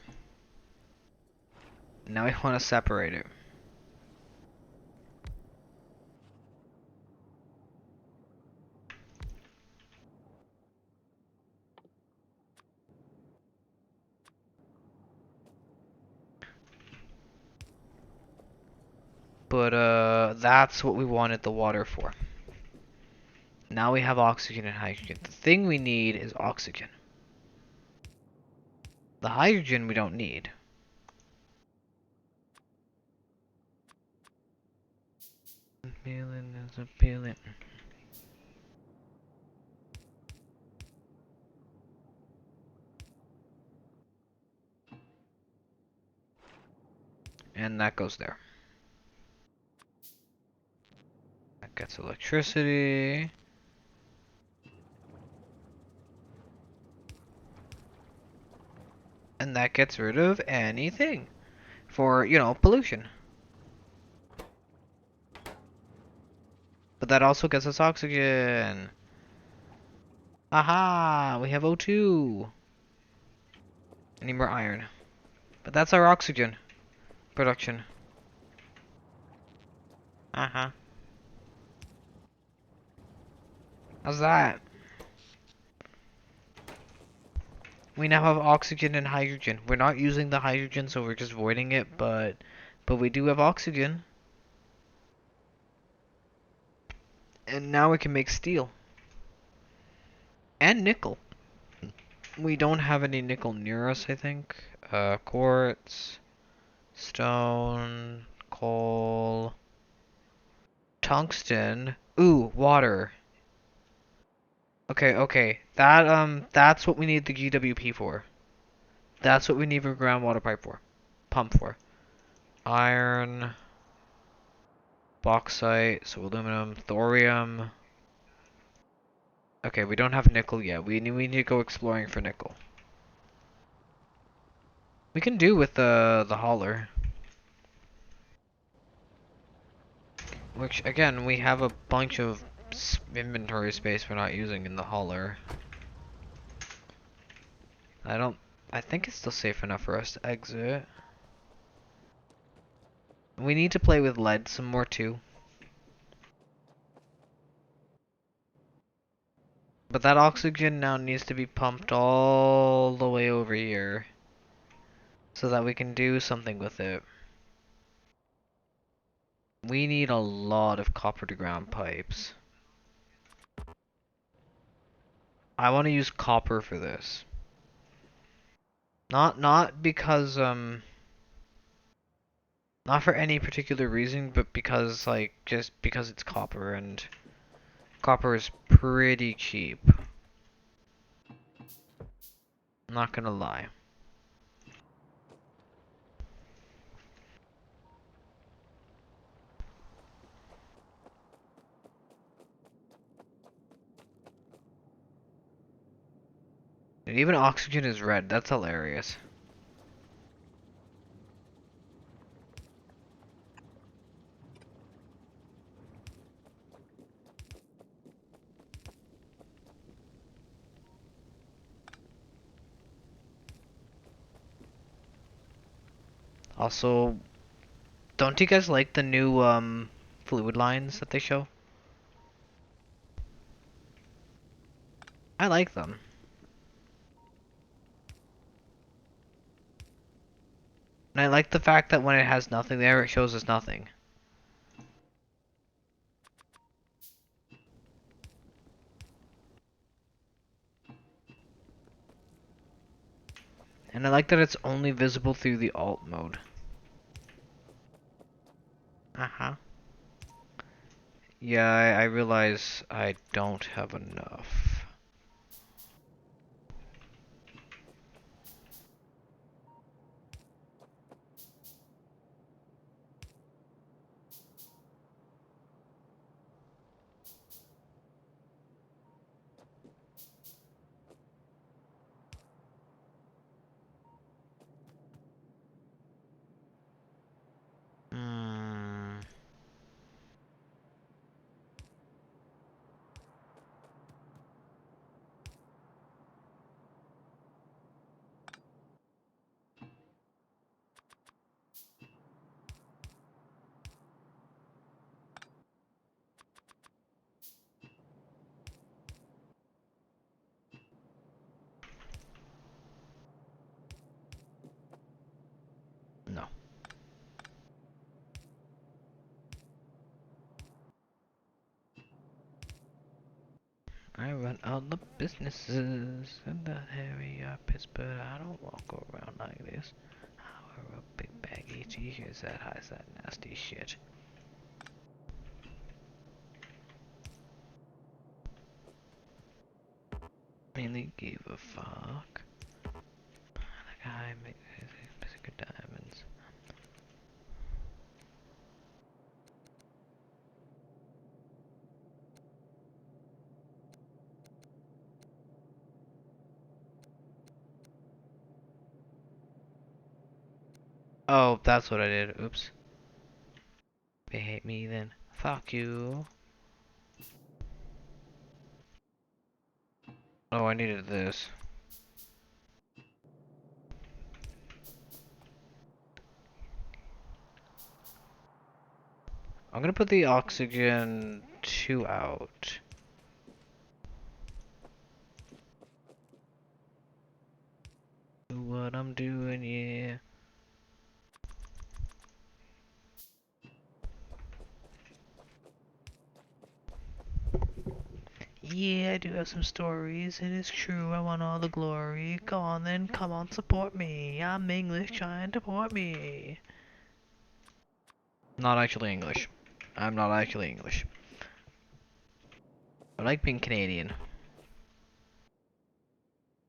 Speaker 1: Now we want to separate it. But, that's what we wanted the water for. Now we have oxygen and hydrogen. The thing we need is oxygen. The hydrogen we don't need. Feeling is a feeling. And that goes there. That gets electricity. And that gets rid of anything for, you know, pollution. But that also gets us oxygen. Aha! We have O2. I need more iron. But that's our oxygen. production. How's that? We now have oxygen and hydrogen. We're not using the hydrogen, so we're just voiding it, but we do have oxygen. And now we can make steel. And nickel. We don't have any nickel near us, I think. Quartz, stone, coal, tungsten. Ooh, water. Okay. That's what we need the GWP for. That's what we need a groundwater pipe for. Pump for. Iron, bauxite, so aluminum, thorium. Okay, we don't have nickel yet. We need to go exploring for nickel. We can do with the hauler. Which, again, we have a bunch of inventory space we're not using in the hauler. I think it's still safe enough for us to exit. We need to play with lead some more too. But that oxygen now needs to be pumped all the way over here. So that we can do something with it. We need a lot of copper to ground pipes. I want to use copper for this. Not because not for any particular reason, but because like just because it's copper and copper is pretty cheap. I'm not gonna lie. And even oxygen is red. That's hilarious. Also, don't you guys like the new fluid lines that they show? I like them. And I like the fact that when it has nothing there, it shows us nothing. And I like that it's only visible through the alt mode. Uh-huh. Yeah, I realize I don't have enough. Hmm. No. I run all the businesses in the area, Pittsburgh. I don't walk around like this. I wear a big baggy t-shirt that hides that nasty shit. Really give a fuck. Like I make good diamonds. Oh, that's what I did. Oops. They hate me then. Fuck you. Oh, I needed this. I'm gonna put the oxygen 2 out. Do what I'm doing, yeah. Yeah, I do have some stories. It is true. I want all the glory. Go on then, come on, support me. I'm English, trying to port me. Not actually English. I'm not actually English. I like being Canadian.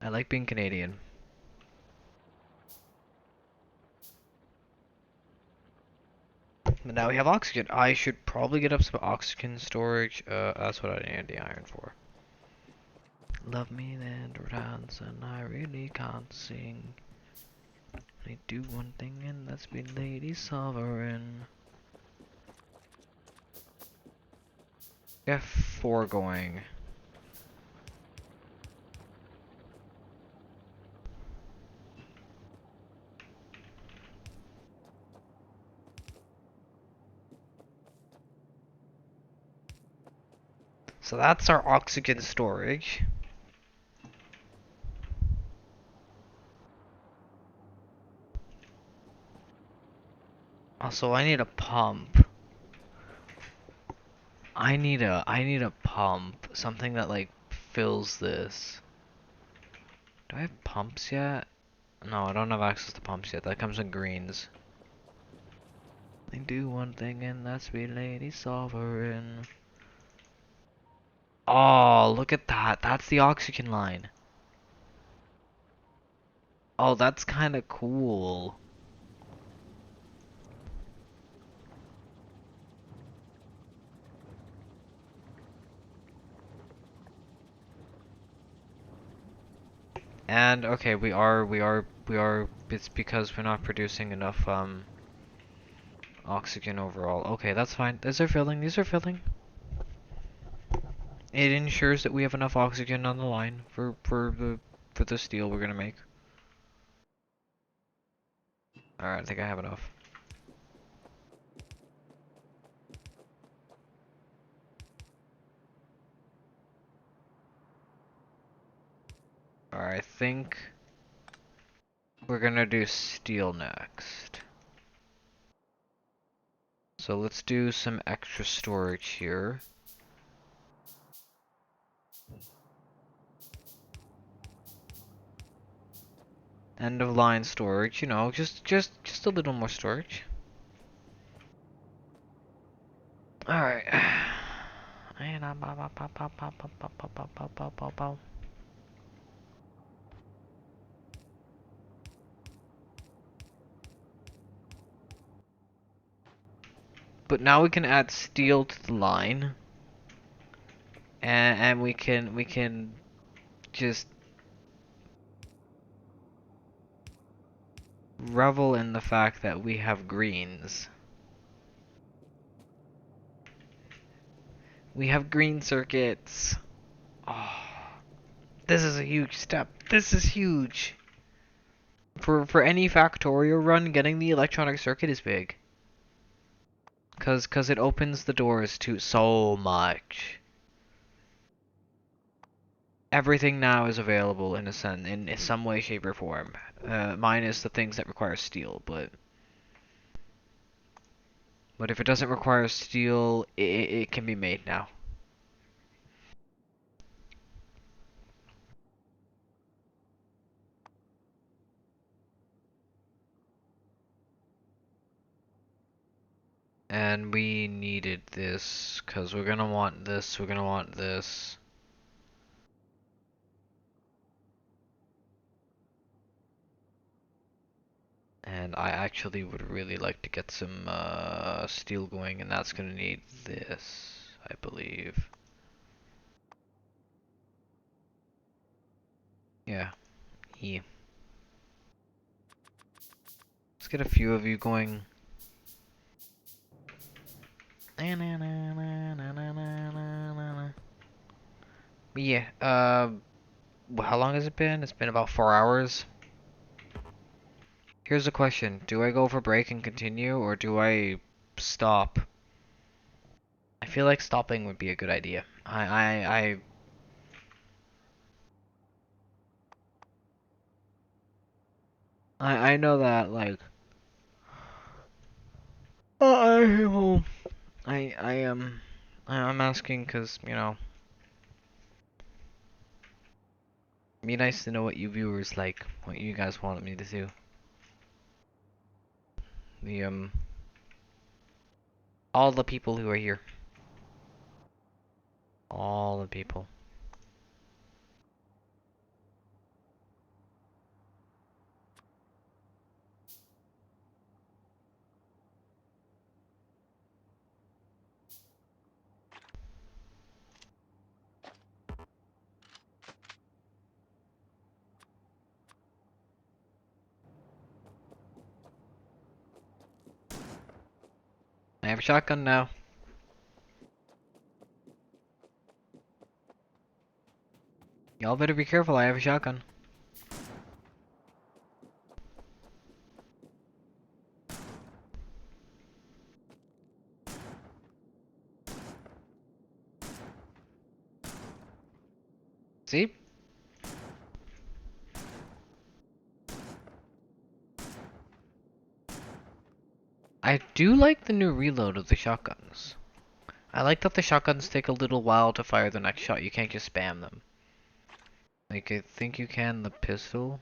Speaker 1: I like being Canadian. But now we have oxygen. I should probably get up some oxygen storage. That's what I need the iron for. Love me then to dance, and I really can't sing. I do one thing, and that's be Lady Sovereign. F4 going. So that's our oxygen storage. Also, I need a pump. I need a pump. Something that like fills this. Do I have pumps yet? No, I don't have access to pumps yet. That comes in greens. I do one thing and that's be Lady Sovereign. Oh, look at that. That's the oxygen line. Oh, that's kind of cool. And okay, it's because we're not producing enough oxygen overall. Okay, that's fine. These are filling. These are filling. It ensures that we have enough oxygen on the line for the steel we're gonna make. Alright, I think I have enough. Alright, I think we're gonna do steel next. So let's do some extra storage here. End of line storage, you know, just a little more storage. Alright. But now we can add steel to the line. And we can just revel in the fact that we have greens. We have green circuits. Oh, this is a huge step. This is huge. For any Factorio run, getting the electronic circuit is big. Cause it opens the doors to so much. Everything now is available in in some way, shape, or form. Minus the things that require steel, but if it doesn't require steel, it can be made now. And we needed this, because we're gonna want this, we're gonna want this. And I actually would really like to get some steel going, and that's gonna need this, I believe. Yeah. Yeah. Let's get a few of you going. Yeah, how long has it been? It's been about 4 hours. Here's a question. Do I go for break and continue, or do I stop? I feel like stopping would be a good idea. I know that, like, well, I'm asking because, you know, it'd be nice to know what you viewers like, what you guys wanted me to do. The, all the people who are here. All the people. I have a shotgun now. Y'all better be careful, I have a shotgun. See? I do like the new reload of the shotguns. I like that the shotguns take a little while to fire the next shot. You can't just spam them. Like, I think you can the pistol.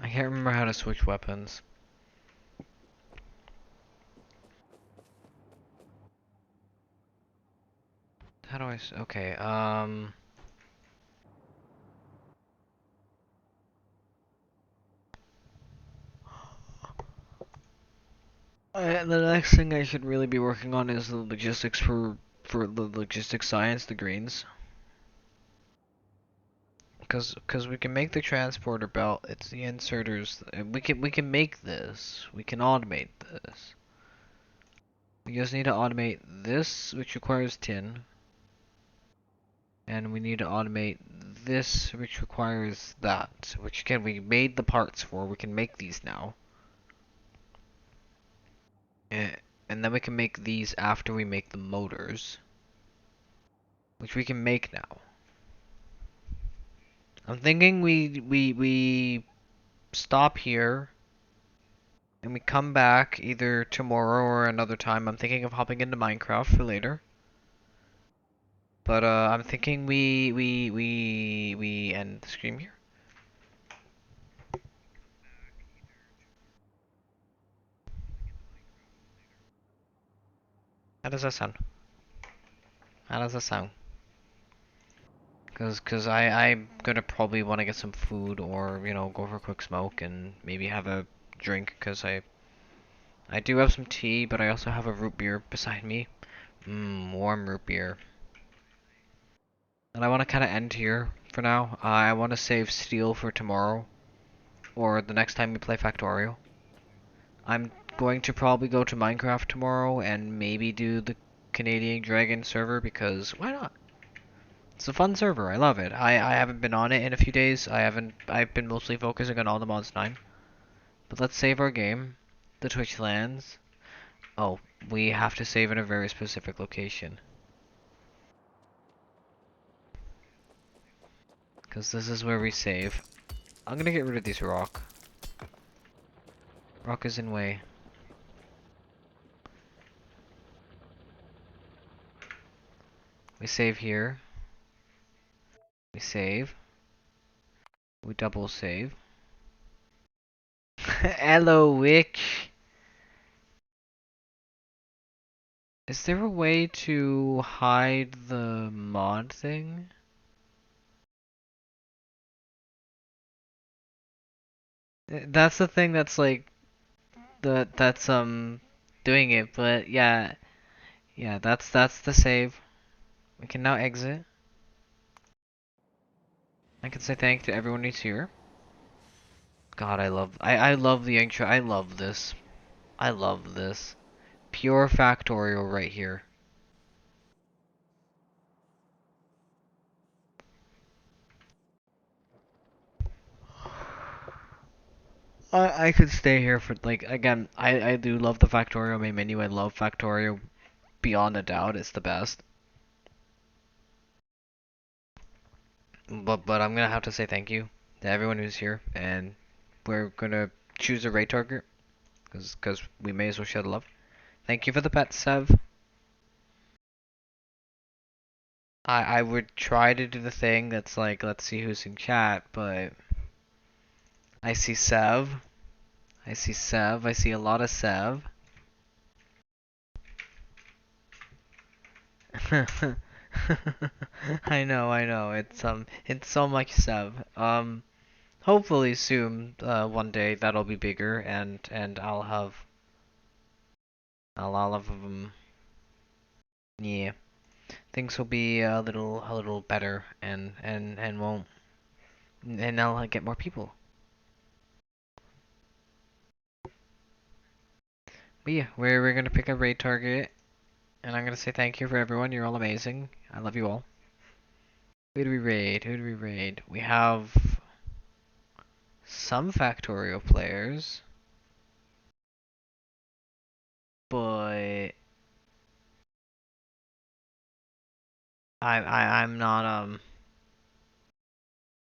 Speaker 1: I can't remember how to switch weapons. How do I okay, the next thing I should really be working on is the logistics for the logistics science, the greens. Cause we can make the transporter belt. It's the inserters. We can make this. We can automate this. We just need to automate this, which requires tin. And we need to automate this, which requires that. Which again, we made the parts for. We can make these now. And then we can make these after we make the motors. Which we can make now. I'm thinking we stop here. And we come back either tomorrow or another time. I'm thinking of hopping into Minecraft for later. But I'm thinking we end the stream here. How does that sound? How does that sound? Cause I'm gonna probably want to get some food or, you know, go for a quick smoke and maybe have a drink, cause I do have some tea, but I also have a root beer beside me. Warm root beer. And I want to kind of end here for now. I want to save steel for tomorrow or the next time we play Factorio. I'm going to probably go to Minecraft tomorrow and maybe do the Canadian Dragon server because why not? It's a fun server. I love it. I haven't been on it in a few days. I've been mostly focusing on All the Mods 9. But let's save our game. The Twitch lands. Oh, we have to save in a very specific location. Because this is where we save. I'm gonna get rid of this rock. Rock is in way. We save here. We save. We double save. Hello, witch. Is there a way to hide the mod thing? That's the thing that's like that's doing it, but yeah. Yeah, that's the save. We can now exit. I can say thank to everyone who's here. God, I love the intro. I love this. I love this. Pure Factorial right here. I could stay here for like again. I do love the Factorio main menu. I love Factorio beyond a doubt. It's the best. But I'm gonna have to say thank you to everyone who's here, and we're gonna choose a raid target because we may as well share the love. Thank you for the pet, Sev. I would try to do the thing that's like, let's see who's in chat, but I see Sev. I see Sev. I see a lot of Sev. I know. It's so much Sev. Hopefully soon, one day that'll be bigger, and I'll have yeah, things will be a little better, and won't, and I'll get more people. But yeah, we're gonna pick a raid target, and I'm gonna say thank you for everyone. You're all amazing. I love you all. Who do we raid? Who do we raid? We have some Factorio players, but I'm not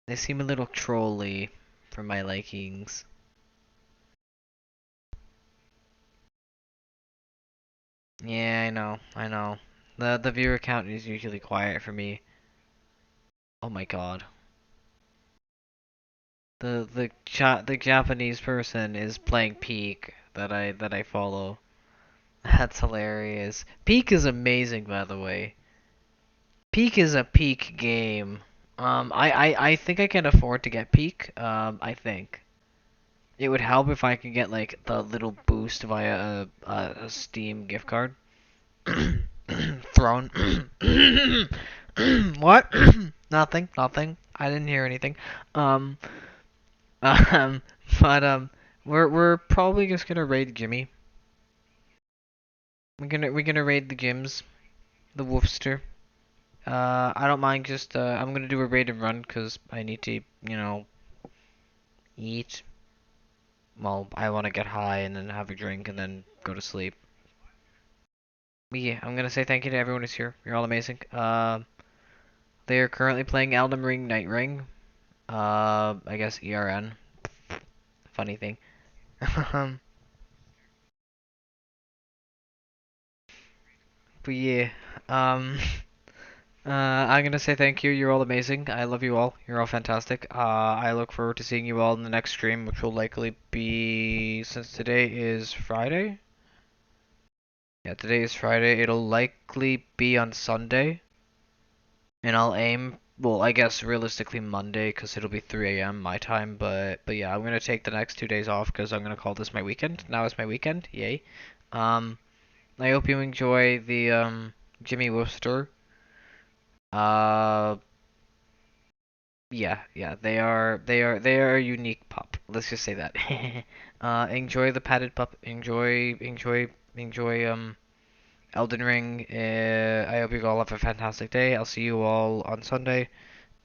Speaker 1: they seem a little trolly for my likings. Yeah, I know. The viewer count is usually quiet for me. Oh my god. The Japanese person is playing Peak that I follow. That's hilarious. Peak is amazing, by the way. Peak is a peak game. I think I can afford to get Peak. I think it would help if I could get like the little boost via a Steam gift card. Thrown. What? Nothing. Nothing. I didn't hear anything. Um. Um. But we're probably just gonna raid Jimmy. We're gonna raid the gyms, the Wolfster. I don't mind just I'm gonna do a raid and run because I need to eat. Well, I want to get high and then have a drink and then go to sleep. But yeah, I'm gonna say thank you to everyone who's here. You're all amazing. They are currently playing Elden Ring Night Ring. I guess ERN. Funny thing. But yeah, um, I'm gonna say thank you. You're all amazing. I love you all. You're all fantastic. I look forward to seeing you all in the next stream, which will likely be, since today is Friday. Yeah, today is Friday. It'll likely be on Sunday, and I'll aim. Well, I guess realistically Monday, because it'll be 3 a.m. my time. But yeah, I'm gonna take the next 2 days off because I'm gonna call this my weekend. Now it's my weekend. Yay. Um, I hope you enjoy the Jimmy Wooster. Uh, yeah, they are a unique pup. Let's just say that. Enjoy the padded pup. Enjoy Elden Ring. I hope you all have a fantastic day. I'll see you all on Sunday.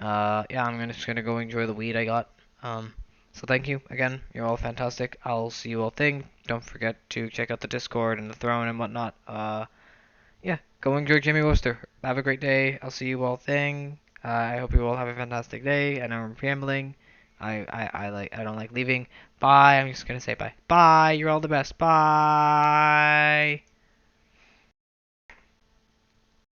Speaker 1: Yeah, just gonna go enjoy the weed I got. So thank you again. You're all fantastic. I'll see you all thing. Don't forget to check out the Discord and the throne and whatnot. Yeah, go enjoy Jimmy Wooster. Have a great day. I'll see you all thing. I hope you all have a fantastic day. I know I'm rambling. I don't like leaving. Bye. I'm just gonna say bye. Bye. You're all the best. Bye.